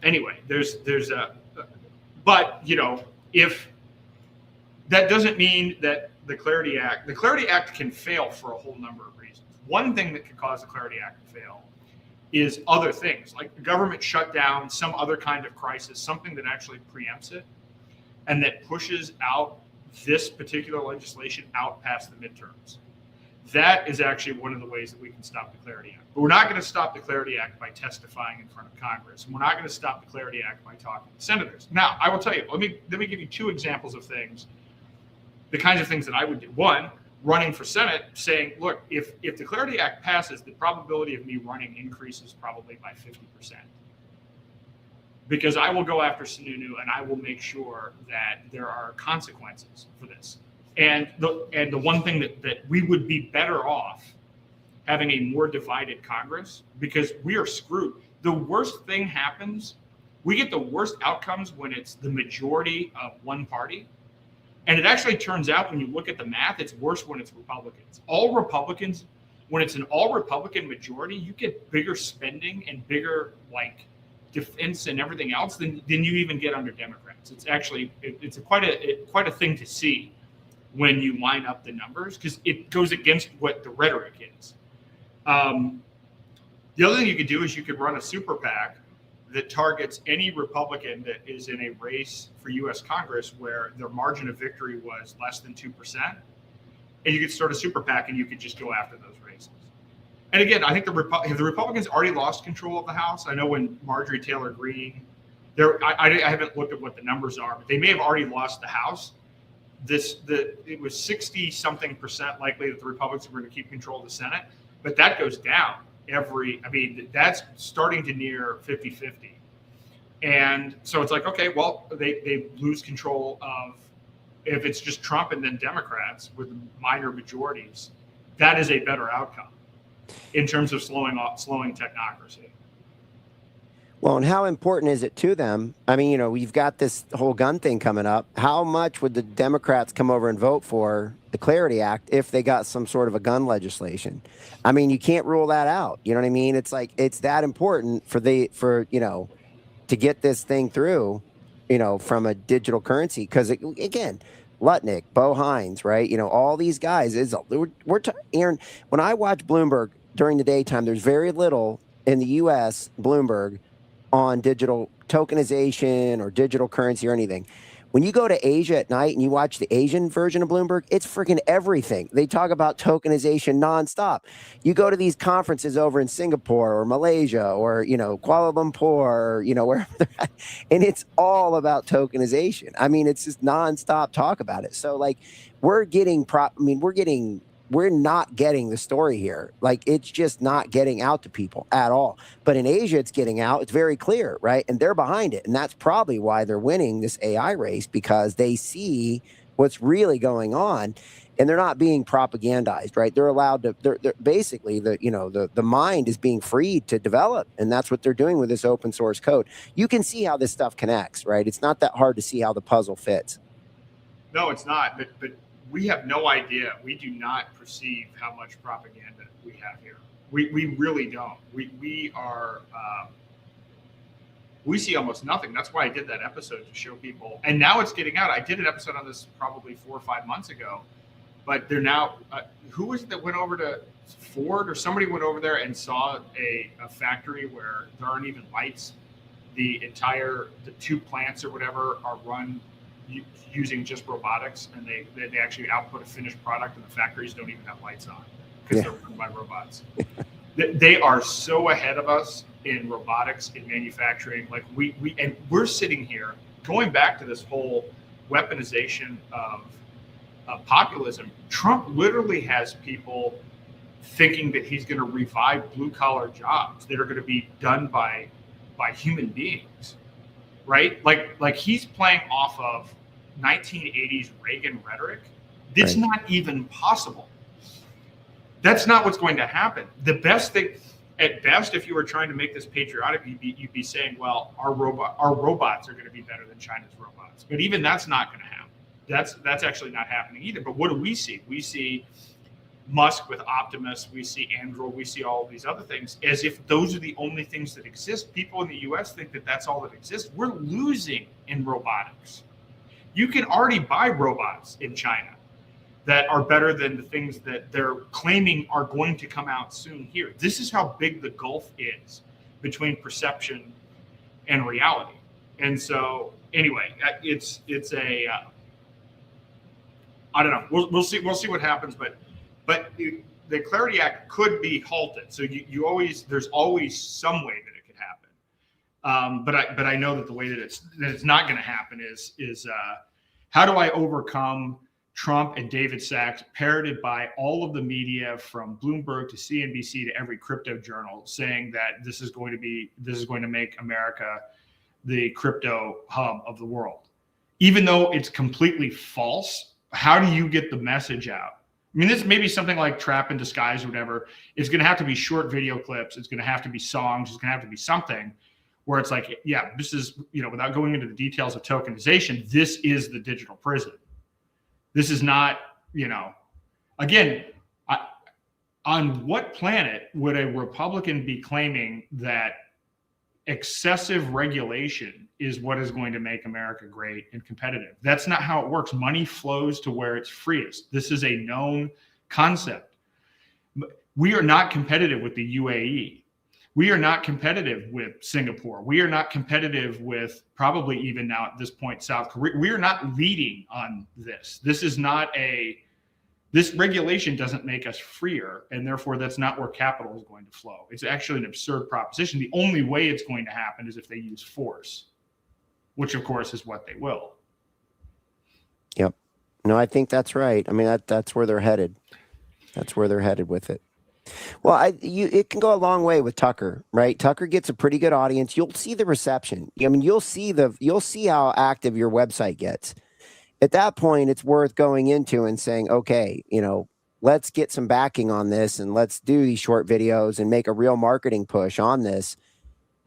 anyway, but if that doesn't mean that the Clarity Act can fail for a whole number of reasons. One thing that could cause the Clarity Act to fail is other things like the government shutdown, some other kind of crisis, something that actually preempts it and that pushes out this particular legislation out past the midterms. That is actually one of the ways that we can stop the Clarity Act. But we're not going to stop the Clarity Act by testifying in front of Congress. And we're not going to stop the Clarity Act by talking to senators. Now, I will tell you, let me give you two examples of things, the kinds of things that I would do. One, running for Senate, saying, look, if the Clarity Act passes, the probability of me running increases probably by 50%. Because I will go after Sununu and I will make sure that there are consequences for this. And the one thing that we would be better off having a more divided Congress, because we are screwed. The worst thing happens, we get the worst outcomes when it's the majority of one party. And it actually turns out when you look at the math, it's worse when it's Republicans. All Republicans, when it's an all Republican majority, you get bigger spending and bigger defense and everything else than you even get under Democrats. It's actually it's quite a thing to see when you line up the numbers, because it goes against what the rhetoric is. The other thing you could do is you could run a super PAC that targets any Republican that is in a race for U.S. Congress where their margin of victory was less than 2%. And you could start a super PAC and you could just go after those races. And again, I think the Republicans already lost control of the House. I know when Marjorie Taylor Greene, I haven't looked at what the numbers are, but they may have already lost the House. It was 60-something% likely that the Republicans were going to keep control of the Senate, but that goes down that's starting to near 50-50. And so it's like, okay, well, they lose control of, if it's just Trump and then Democrats with minor majorities, that is a better outcome in terms of slowing technocracy. Well, and how important is it to them? I mean, we've got this whole gun thing coming up. How much would the Democrats come over and vote for the Clarity Act if they got some sort of a gun legislation? I mean, you can't rule that out. You know what I mean? It's like, it's that important to get this thing through, from a digital currency. Because again, Lutnik, Hines, right? All these guys Aaron, when I watch Bloomberg during the daytime, there's very little in the U.S. Bloomberg on digital tokenization or digital currency or anything. When you go to Asia at night and you watch the Asian version of Bloomberg, it's freaking everything. They talk about tokenization nonstop. You go to these conferences over in Singapore or Malaysia or, Kuala Lumpur, or, wherever they're at, and it's all about tokenization. I mean, it's just nonstop talk about it. So like we're not getting the story here. Like, it's just not getting out to people at all. But in Asia, it's getting out. It's very clear, right? And they're behind it. And that's probably why they're winning this AI race, because they see what's really going on and they're not being propagandized, right? They're allowed to, they're basically the mind is being freed to develop. And that's what they're doing with this open source code. You can see how this stuff connects, right? It's not that hard to see how the puzzle fits. No, it's not. But we have no idea. We do not perceive how much propaganda we have here. We really don't. We see almost nothing. That's why I did that episode, to show people. And now it's getting out. I did an episode on this probably 4 or 5 months ago, but they're now, who was it that went over to Ford, or somebody went over there and saw a factory where there aren't even lights. The 2 plants or whatever are run using just robotics, and they actually output a finished product, and the factories don't even have lights on because they're run by robots. They are so ahead of us in robotics, in manufacturing. Like we're sitting here going back to this whole weaponization of populism. Trump literally has people thinking that he's going to revive blue collar jobs that are going to be done by human beings, right? Like he's playing off of 1980s Reagan rhetoric. It's not even possible. That's not what's going to happen. The best thing, at best, if you were trying to make this patriotic, you'd be saying, well, our robots are going to be better than China's robots. But even that's not going to happen. That's actually not happening either. But what do we see? We see Musk with Optimus. We see Android. We see all of these other things as if those are the only things that exist. People in the U.S. think that that's all that exists. We're losing in robotics. You can already buy robots in China that are better than the things that they're claiming are going to come out soon here. This is how big the gulf is between perception and reality. And so, anyway, it's a I don't know. We'll see what happens, but the Clarity Act could be halted. So there's always some way that it could happen. But I know that the way that it's not going to happen is how do I overcome Trump and David Sachs, parroted by all of the media from Bloomberg to CNBC to every crypto journal, saying that this is going to make America the crypto hub of the world, even though it's completely false. How do you get the message out? I mean, this may be something like Trap in Disguise or whatever. It's going to have to be short video clips. It's going to have to be songs. It's going to have to be something where it's like, yeah, this is, without going into the details of tokenization, this is the digital prison. This is not, again, on what planet would a Republican be claiming that excessive regulation is what is going to make America great and competitive? That's not how it works. Money flows to where it's freest. This is a known concept. We are not competitive with the UAE. We are not competitive with Singapore. We are not competitive with probably even now at this point, South Korea. We are not leading on this. This regulation doesn't make us freer, and therefore that's not where capital is going to flow. It's actually an absurd proposition. The only way it's going to happen is if they use force, which of course is what they will. Yep. No, I think that's right. I mean, that's where they're headed. That's where they're headed with it. Well, it can go a long way with Tucker, right? Tucker gets a pretty good audience. You'll see the reception. I mean, you'll see how active your website gets. At that point, it's worth going into and saying, okay, let's get some backing on this and let's do these short videos and make a real marketing push on this.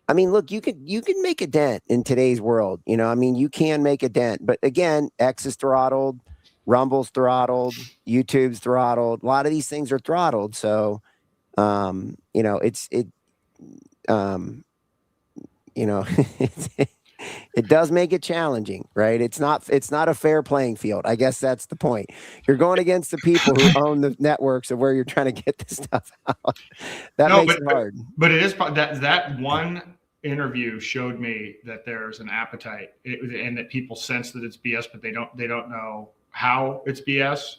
I mean, look, you can make a dent in today's world. I mean, you can make a dent, but again, X is throttled, Rumble's throttled, YouTube's throttled. A lot of these things are throttled. So, it does make it challenging, right? It's not a fair playing field. I guess that's the point. You're going against the people who own the networks of where you're trying to get this stuff out. That makes it hard. But it is that one interview showed me that there's an appetite and that people sense that it's BS, but they don't know how it's BS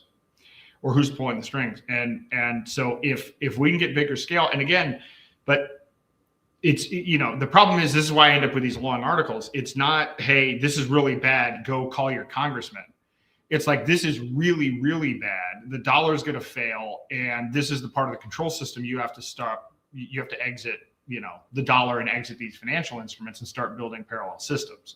or who's pulling the strings. And so if we can get bigger scale, and again, but it's, the problem is, this is why I end up with these long articles. It's not, hey, this is really bad, go call your congressman. It's like, this is really, really bad. The dollar is going to fail. And this is the part of the control system you have to stop. You have to exit, the dollar and exit these financial instruments and start building parallel systems.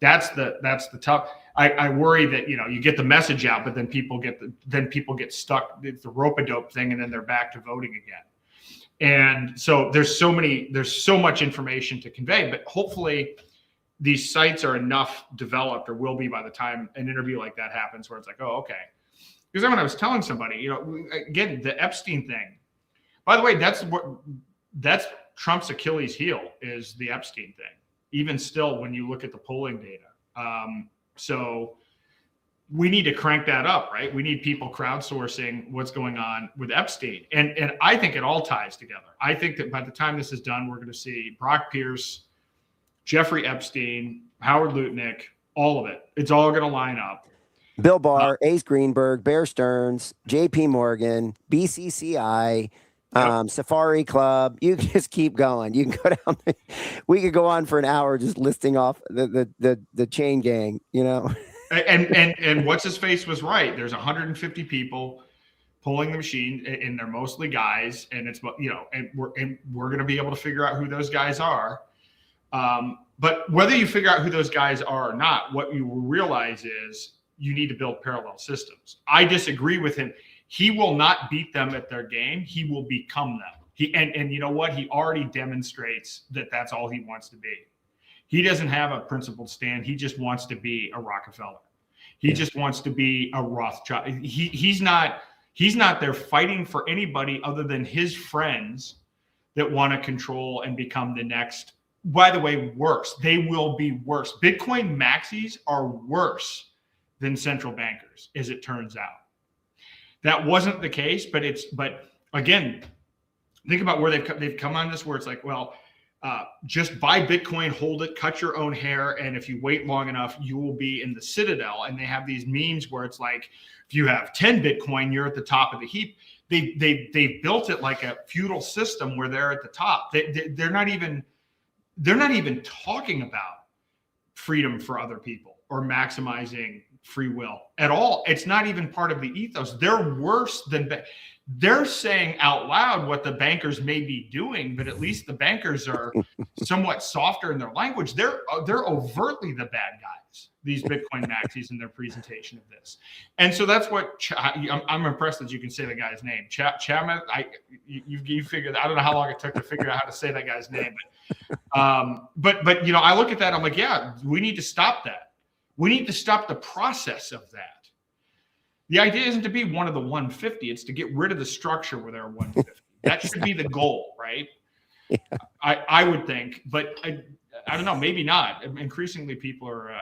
That's the tough. I worry that, you get the message out, but then people get stuck. It's the rope-a-dope thing. And then they're back to voting again. And so there's so much information to convey, but hopefully these sites are enough developed, or will be by the time an interview like that happens, where it's like, oh, okay. Because then when I was telling somebody, again, the Epstein thing, by the way, that's Trump's Achilles heel, is the Epstein thing. Even still, when you look at the polling data. So we need to crank that up, right? We need people crowdsourcing what's going on with Epstein. And I think it all ties together. I think that by the time this is done, we're going to see Brock Pierce, Jeffrey Epstein, Howard Lutnik, all of it. It's all going to line up. Bill Barr, Ace Greenberg, Bear Stearns, JP Morgan, BCCI, Safari Club. You can just keep going. You can go down. We could go on for an hour just listing off the chain gang, And what's his face was right. There's 150 people pulling the machine, and they're mostly guys. And it's, and we're going to be able to figure out who those guys are. But whether you figure out who those guys are or not, what you will realize is you need to build parallel systems. I disagree with him. He will not beat them at their game. He will become them. And you know what? He already demonstrates that that's all he wants to be. He doesn't have a principled stand. He just wants to be a Rockefeller. He just wants to be a Rothschild. He's not there fighting for anybody other than his friends that want to control and become the next. By the way, worse. They will be worse. Bitcoin maxis are worse than central bankers, as it turns out. That wasn't the case, but again, think about where they've come on this, where it's like, well, just buy Bitcoin, hold it, cut your own hair, and if you wait long enough, you will be in the citadel. And they have these memes where it's like, if you have 10 Bitcoin, you're at the top of the heap. They built it like a feudal system where they're at the top. They're not even talking about freedom for other people or maximizing free will at all. It's not even part of the ethos. They're worse than they're saying out loud what the bankers may be doing, but at least the bankers are somewhat softer in their language. They're overtly the bad guys, these Bitcoin maxis, in their presentation of this. And so that's what I'm impressed that you can say the guy's name. Chamath, you figured, I don't know how long it took to figure out how to say that guy's name. But I look at that, I'm like, yeah, we need to stop that. We need to stop the process of that. The idea isn't to be one of the 150. It's to get rid of the structure where there are 150. That should be the goal, right? Yeah. I would think, but I don't know, maybe not. Increasingly, people are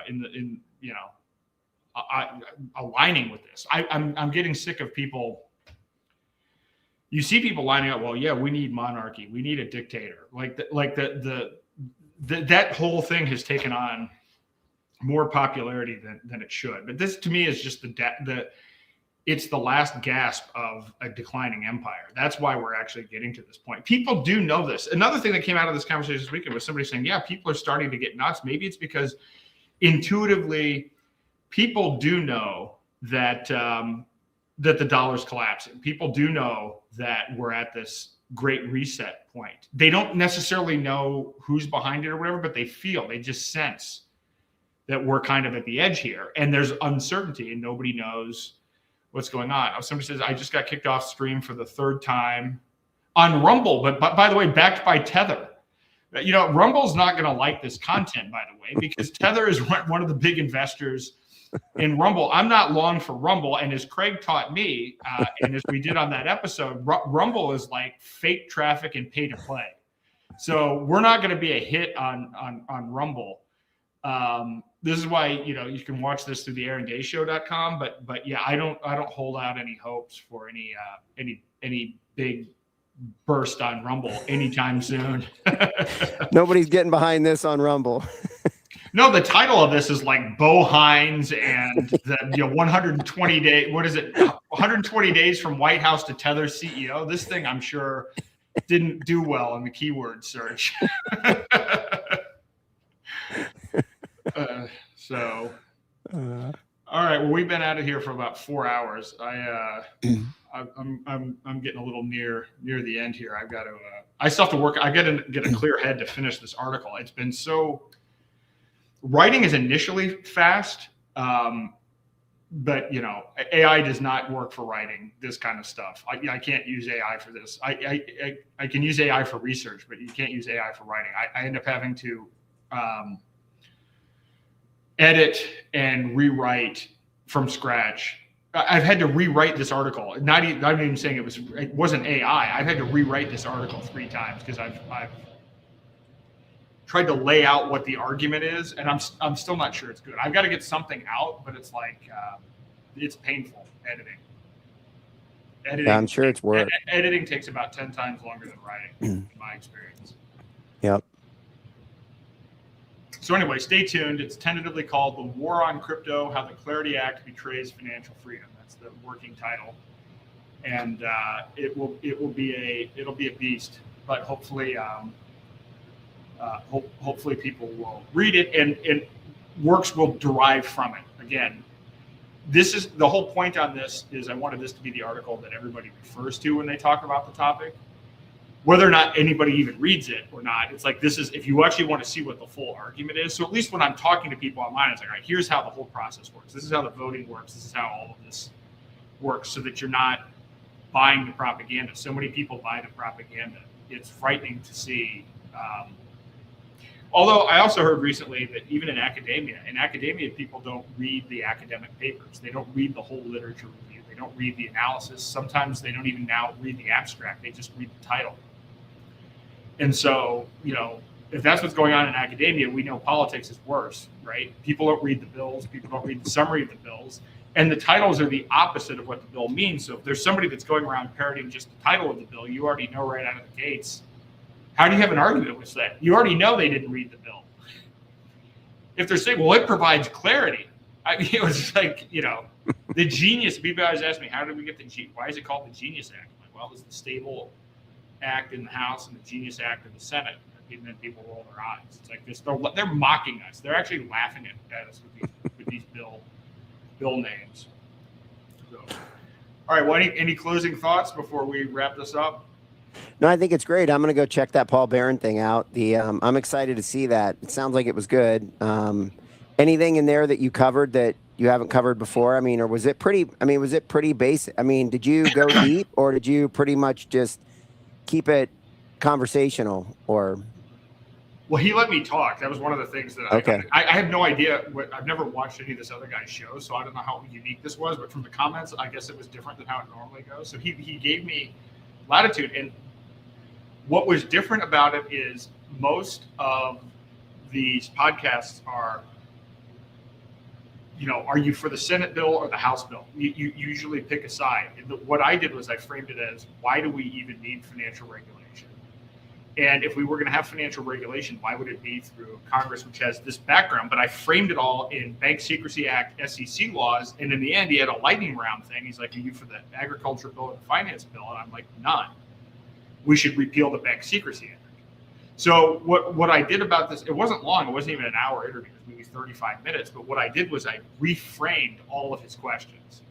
aligning with this. I'm getting sick of people, you see people lining up. Well, yeah, we need monarchy. We need a dictator. That whole thing has taken on more popularity than it should. But this, to me, is just it's the last gasp of a declining empire. That's why we're actually getting to this point. People do know this. Another thing that came out of this conversation this weekend was somebody saying, yeah, people are starting to get nuts. Maybe it's because intuitively people do know that that the dollar's collapsing. People do know that we're at this great reset point. They don't necessarily know who's behind it or whatever, but they just sense that we're kind of at the edge here, and there's uncertainty and nobody knows what's going on. Somebody says, I just got kicked off stream for the third time on Rumble, but by the way, backed by Tether. You know, Rumble's not going to like this content, by the way, because Tether is one of the big investors in Rumble. I'm not long for Rumble, and as Craig taught me, and as we did on that episode, Rumble is like fake traffic and pay to play. So we're not going to be a hit on Rumble. This is why, you know, you can watch this through the AaronDayShow.com, but yeah, I don't hold out any hopes for any big burst on Rumble anytime soon. Nobody's getting behind this on Rumble. No, the title of this is like Bo Hines and the 120 day. What is it? 120 days from White House to Tether CEO. This thing, I'm sure, didn't do well in the keyword search. All right. Well, we've been out of here for about 4 hours. I'm getting a little near the end here. I've got to. I still have to work. I got to get a clear head to finish this article. It's been so. Writing is initially fast, but you know, AI does not work for writing this kind of stuff. I can't use AI for this. I can use AI for research, but you can't use AI for writing. I end up having to edit and rewrite from scratch. I've had to rewrite this article. I'm not even saying it wasn't AI. I've had to rewrite this article 3 times because I've tried to lay out what the argument is, and I'm still not sure it's good. I've got to get something out, but it's like it's painful editing. Yeah, I'm sure it's work. Editing takes about 10 times longer than writing, in my experience. Yep. So anyway, stay tuned. It's tentatively called "The War on Crypto: How the Clarity Act Betrays Financial Freedom." That's the working title, and it'll be a beast. But hopefully, hopefully people will read it and works will derive from it. Again, this is the whole point on this. Is I wanted this to be the article that everybody refers to when they talk about the topic. Whether or not anybody even reads it or not, it's like this is if you actually want to see what the full argument is. So at least when I'm talking to people online, it's like, all right, here's how the whole process works. This is how the voting works. This is how all of this works, so that you're not buying the propaganda. So many people buy the propaganda. It's frightening to see. Although I also heard recently that even in academia, people don't read the academic papers. They don't read the whole literature review. They don't read the analysis. Sometimes they don't even now read the abstract. They just read the title. And so, you know, if that's what's going on in academia, we know politics is worse, right? People don't read the bills. People don't read the summary of the bills. And the titles are the opposite of what the bill means. So if there's somebody that's going around parroting just the title of the bill, you already know right out of the gates. How do you have an argument with that? You already know they didn't read the bill. If they're saying, well, it provides clarity. I mean, it was like, you know, the genius. People always ask me, how did we get why is it called the Genius Act? I'm like, well, there's the Stable Act in the House and the Genius Act in the Senate. And then people roll their eyes. It's like this. They're mocking us. They're actually laughing at us with these bill names. So, all right. Well, any closing thoughts before we wrap this up? No, I think it's great. I'm going to go check that Paul Barron thing out. I'm excited to see that. It sounds like it was good. Anything in there that you covered that you haven't covered before? I mean, or was it pretty? I mean, was it pretty basic? I mean, did you go deep, or did you pretty much just keep it conversational? Or well, he let me talk. That was one of the things that I have no idea. I've never watched any of this other guy's shows, so I don't know how unique this was. But from the comments, I guess it was different than how it normally goes. So he gave me latitude. And what was different about it is most of these podcasts are are you for the Senate bill or the House bill? You usually pick a side. And what I did was I framed it as, why do we even need financial regulation? And if we were going to have financial regulation, why would it be through Congress, which has this background? But I framed it all in Bank Secrecy Act, SEC laws. And in the end, he had a lightning round thing. He's like, are you for the agriculture bill or the finance bill? And I'm like, none. We should repeal the Bank Secrecy Act. So what I did about this, it wasn't long. It wasn't even an hour interview. It was maybe 35 minutes. But what I did was I reframed all of his questions.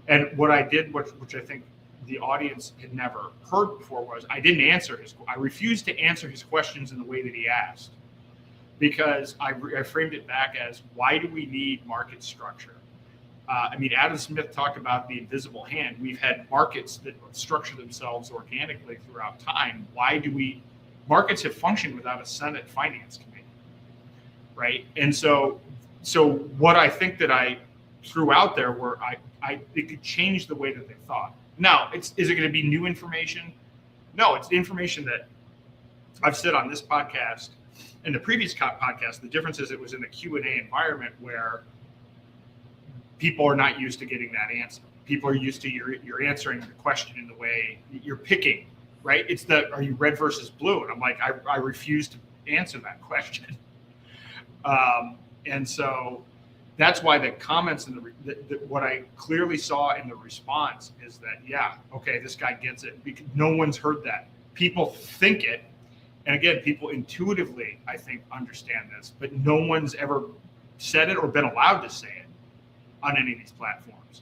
And what I did, which I think the audience had never heard before, was I refused to answer his questions in the way that he asked, because I framed it back as, why do we need market structure? Adam Smith talked about the invisible hand. We've had markets that structure themselves organically throughout time. Markets have functioned without a Senate Finance Committee, right? And so what I think that I threw out there were it could change the way that they thought. Now, is it going to be new information? No, it's the information that I've said on this podcast and the previous podcast. The difference is it was in a Q&A environment where people are not used to getting that answer. People are used to you're answering the question in the way you're picking, right? It's are you red versus blue? And I'm like, I refuse to answer that question. And so that's why the comments and what I clearly saw in the response is that, yeah, okay, this guy gets it, because no one's heard that. People think it. And again, people intuitively, I think, understand this, but no one's ever said it or been allowed to say it on any of these platforms.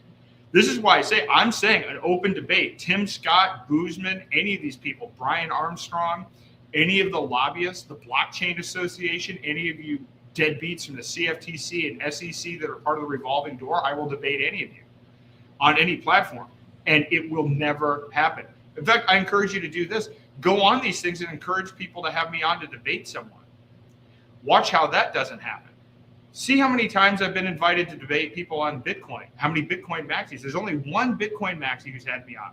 This is why I'm saying an open debate. Tim Scott, Boozman, any of these people, Brian Armstrong, any of the lobbyists, the Blockchain Association, any of you deadbeats from the CFTC and SEC that are part of the revolving door, I will debate any of you on any platform, and it will never happen. In fact, I encourage you to do this. Go on these things and encourage people to have me on to debate someone. Watch how that doesn't happen. See how many times I've been invited to debate people on Bitcoin, how many Bitcoin maxis. There's only one Bitcoin maxi who's had me on.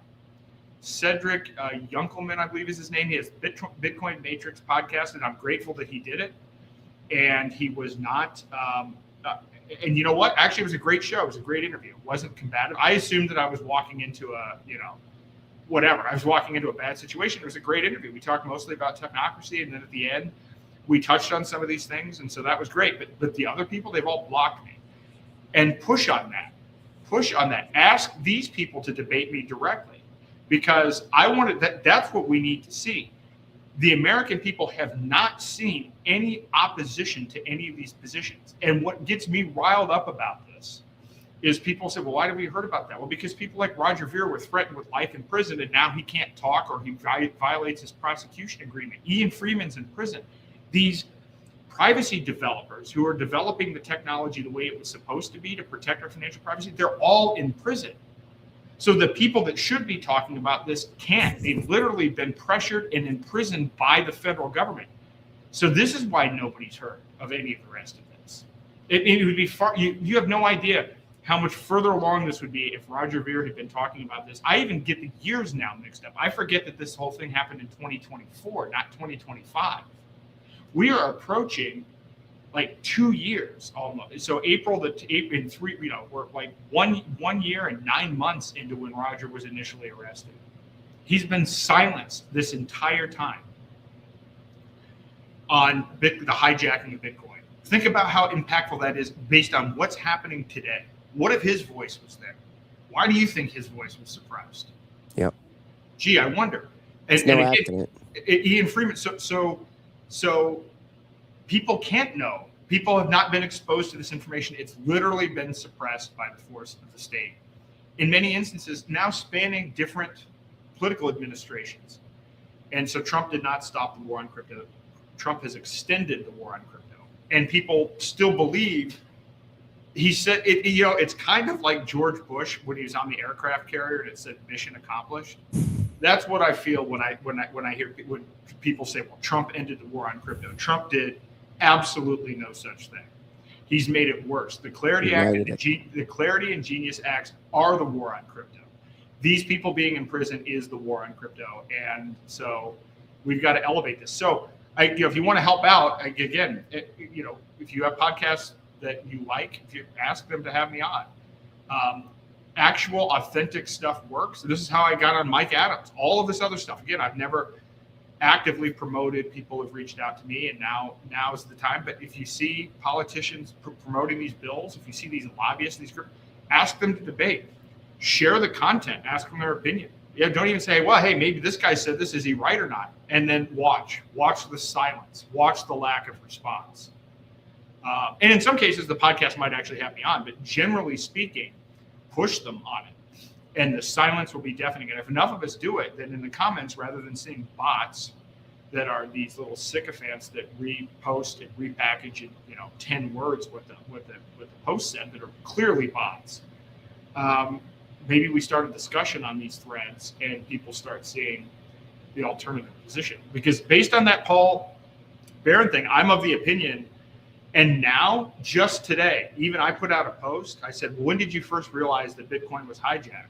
Cedric Yunkelman, I believe is his name. He has Bitcoin Matrix podcast, and I'm grateful that he did it. And he was not, and you know what? Actually, it was a great show. It was a great interview. It wasn't combative. I assumed that I was walking into I was walking into a bad situation. It was a great interview. We talked mostly about technocracy, and then at the end, we touched on some of these things, and so that was great. But the other people, they've all blocked me. And push on that. Push on that. Ask these people to debate me directly, because I wanted that. That's what we need to see. The American people have not seen any opposition to any of these positions. And what gets me riled up about this is people say, well, why did we heard about that? Well, because people like Roger Ver were threatened with life in prison, and now he can't talk, or he violates his prosecution agreement. Ian Freeman's in prison. These privacy developers who are developing the technology the way it was supposed to be to protect our financial privacy, they're all in prison. So the people that should be talking about this can't. They've literally been pressured and imprisoned by the federal government. So this is why nobody's heard of any of the rest of this. It would be far. You have no idea how much further along this would be if Roger Ver had been talking about this. I even get the years now mixed up. I forget that this whole thing happened in 2024, not 2025. We are approaching like 2 years almost. So we're like one year and 9 months into when Roger was initially arrested. He's been silenced this entire time on the hijacking of Bitcoin. Think about how impactful that is based on what's happening today. What if his voice was there? Why do you think his voice was suppressed? Yep. Gee, I wonder. And again, Ian Freeman. So people can't know. People have not been exposed to this information. It's literally been suppressed by the force of the state. In many instances, now spanning different political administrations. And so Trump did not stop the war on crypto. Trump has extended the war on crypto. And people still believe, he said, it's kind of like George Bush when he was on the aircraft carrier and it said mission accomplished. That's what I feel when I hear when people say, well, Trump ended the war on crypto. Trump did absolutely no such thing. He's made it worse. The Clarity Act and the Clarity and Genius Acts are the war on crypto. These people being in prison is the war on crypto. And so we've got to elevate this. So if you want to help out, again, if you have podcasts that you like, if you ask them to have me on. Actual authentic stuff works. This is how I got on Mike Adams. All of this other stuff. Again, I've never actively promoted. People have reached out to me, and now is the time. But if you see politicians promoting these bills, if you see these lobbyists, these groups, ask them to debate. Share the content. Ask them their opinion. Yeah, don't even say, well, hey, maybe this guy said this. Is he right or not? And then watch the silence. Watch the lack of response. And in some cases, the podcast might actually have me on. But generally speaking, push them on it. And the silence will be deafening. And if enough of us do it, then in the comments, rather than seeing bots that are these little sycophants that repost and repackage in 10 words what the post said that are clearly bots, maybe we start a discussion on these threads and people start seeing the alternative position. Because based on that Paul Barron thing, I'm of the opinion. And now, just today, even I put out a post. I said, well, when did you first realize that Bitcoin was hijacked?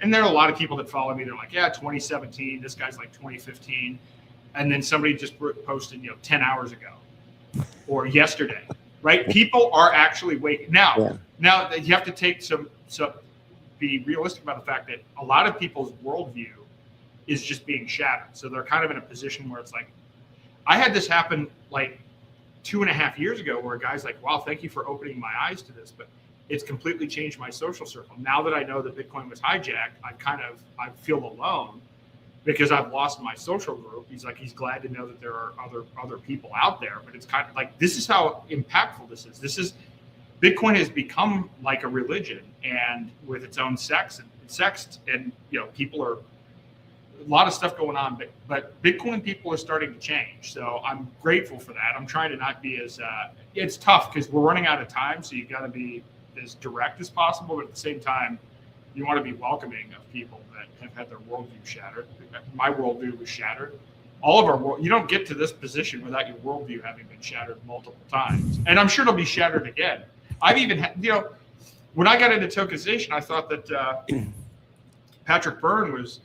And there are a lot of people that follow me. They're like, yeah, 2017. This guy's like 2015. And then somebody just posted, 10 hours ago or yesterday, right? People are actually waking. Now you have to take be realistic about the fact that a lot of people's worldview is just being shattered. So they're kind of in a position where it's like, I had this happen like 2.5 years ago where a guy's like, wow, thank you for opening my eyes to this, but it's completely changed my social circle. Now that I know that Bitcoin was hijacked, I feel alone because I've lost my social group. He's like, he's glad to know that there are other people out there, but it's kind of like, this is how impactful this is. Bitcoin has become like a religion, and with its own sext, and people are, a lot of stuff going on, but Bitcoin people are starting to change. So I'm grateful for that. I'm trying to not be as, it's tough because we're running out of time. So you got to be as direct as possible, but at the same time, you want to be welcoming of people that have had their worldview shattered. My worldview was shattered. All of our world, you don't get to this position without your worldview having been shattered multiple times. And I'm sure it'll be shattered again. I've even had, when I got into tokenization, I thought that Patrick Byrne was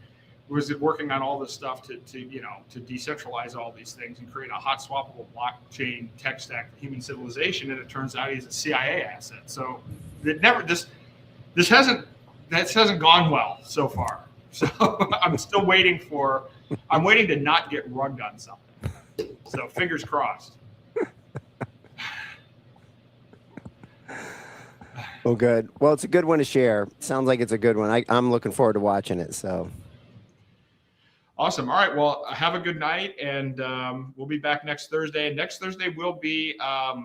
working on all this stuff to decentralize all these things and create a hot swappable blockchain tech stack for human civilization. And it turns out he's a CIA asset. So this hasn't gone well so far. So I'm still waiting to not get rugged on something. So fingers crossed. Well, good. Well, it's a good one to share. Sounds like it's a good one. I'm looking forward to watching it. So. Awesome. All right. Well, have a good night, and we'll be back next Thursday. And next Thursday will be. So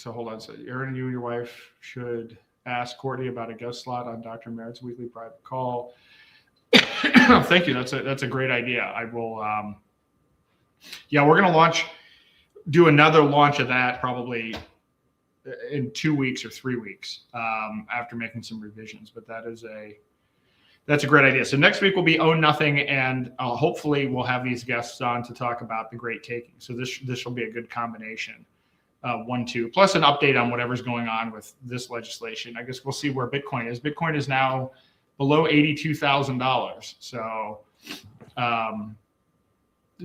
hold on. So Aaron, you and your wife should ask Courtney about a guest slot on Dr. Merritt's weekly private call. Thank you. That's a great idea. I will. We're going to do another launch of that probably in 2 weeks or 3 weeks after making some revisions. But that's a great idea. So next week will be Own Nothing, and hopefully we'll have these guests on to talk about the great taking. So this will be a good combination, 1, 2, plus an update on whatever's going on with this legislation. I guess we'll see where Bitcoin is. Bitcoin is now below $82,000. So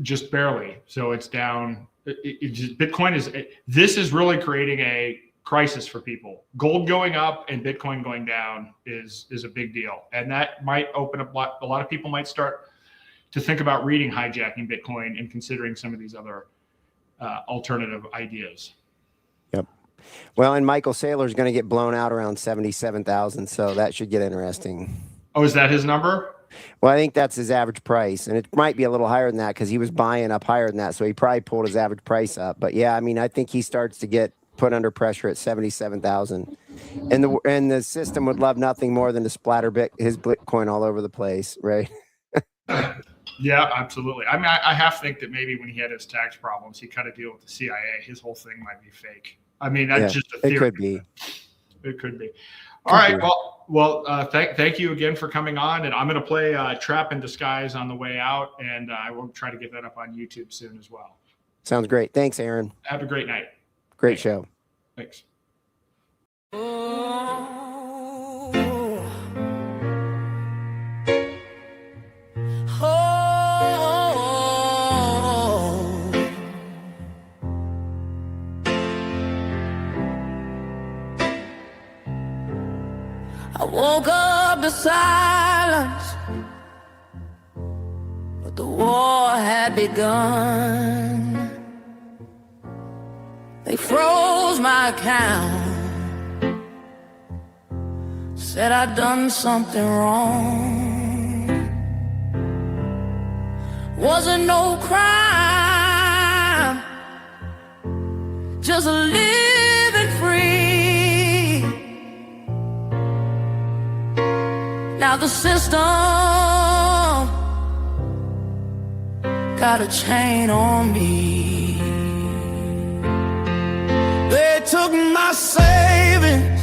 just barely. So it's down. This is really creating a crisis for people. Gold going up and Bitcoin going down is a big deal. And that might open up a lot of people might start to think about reading Hijacking Bitcoin and considering some of these other alternative ideas. Yep. Well, and Michael Saylor's going to get blown out around 77,000. So that should get interesting. Oh, is that his number? Well, I think that's his average price, and it might be a little higher than that because he was buying up higher than that. So he probably pulled his average price up. But yeah, I mean, I think he starts to get put under pressure at 77,000, and the system would love nothing more than to splatter his Bitcoin all over the place, right? Yeah, absolutely. I mean, I have to think that maybe when he had his tax problems, he cut a deal with the CIA. His whole thing might be fake. I mean, that's just a theory. It could be. It could be. All right. Well, thank you again for coming on, and I'm going to play Trap in Disguise on the way out, and I will try to get that up on YouTube soon as well. Sounds great. Thanks, Aaron. Have a great night. Great show. Thanks. I woke up to silence, but the war had begun. They froze my account, said I'd done something wrong. Wasn't no crime, just living free. Now the system got a chain on me. They took my savings,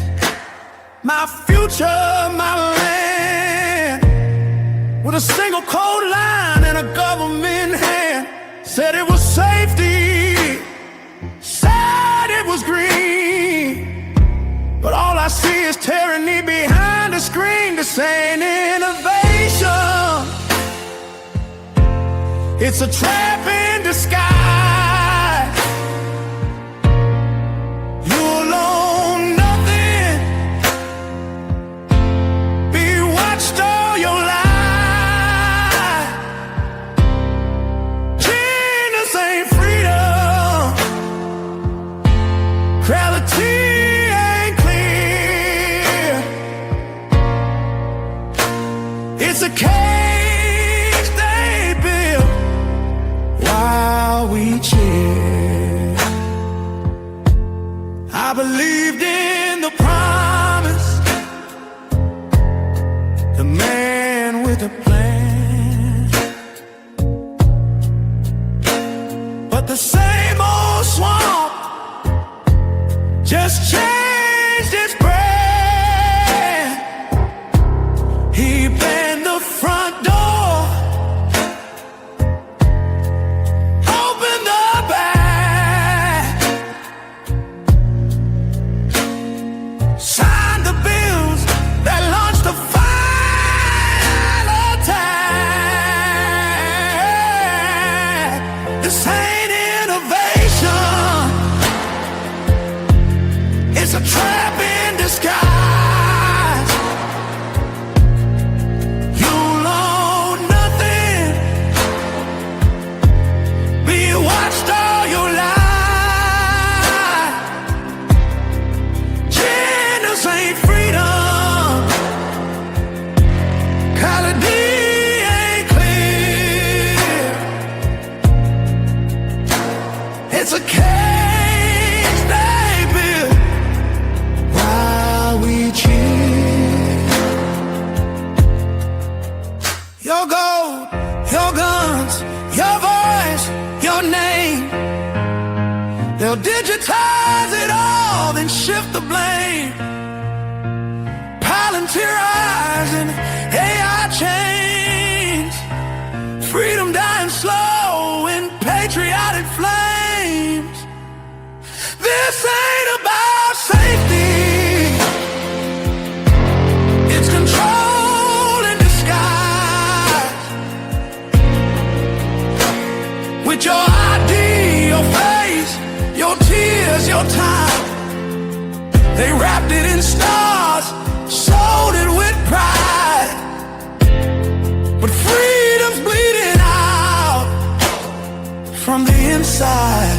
my future, my land, with a single code line and a government hand. Said it was safety, said it was green, but all I see is tyranny behind the screen. This ain't innovation, it's a trap in disguise. You'll own nothing, be watched all your life. Genius ain't freedom, gravity ain't clear. It's a cage they built while we cheer. I believed in the promise, the man with a plan, but the same old swamp just changed its brand. He banned the front door, opened the back, signed the bills that launched the final attack. This ain't innovation, it's a trap in disguise. You'll own nothing, be watched all your life. Genius ain't freedom, quality ain't clear. It's a cage they built while we cheer. Your gold, your guns, your voice, your name, they'll digitize it all, then shift the blame. Palantirizing AI chains, freedom dying slow in patriotic flames. This ain't about safety, it's control in disguise. With your ID, your face, your tears, your time, they wrapped it in stars, sold it with pride. But freedom's bleeding out from the inside.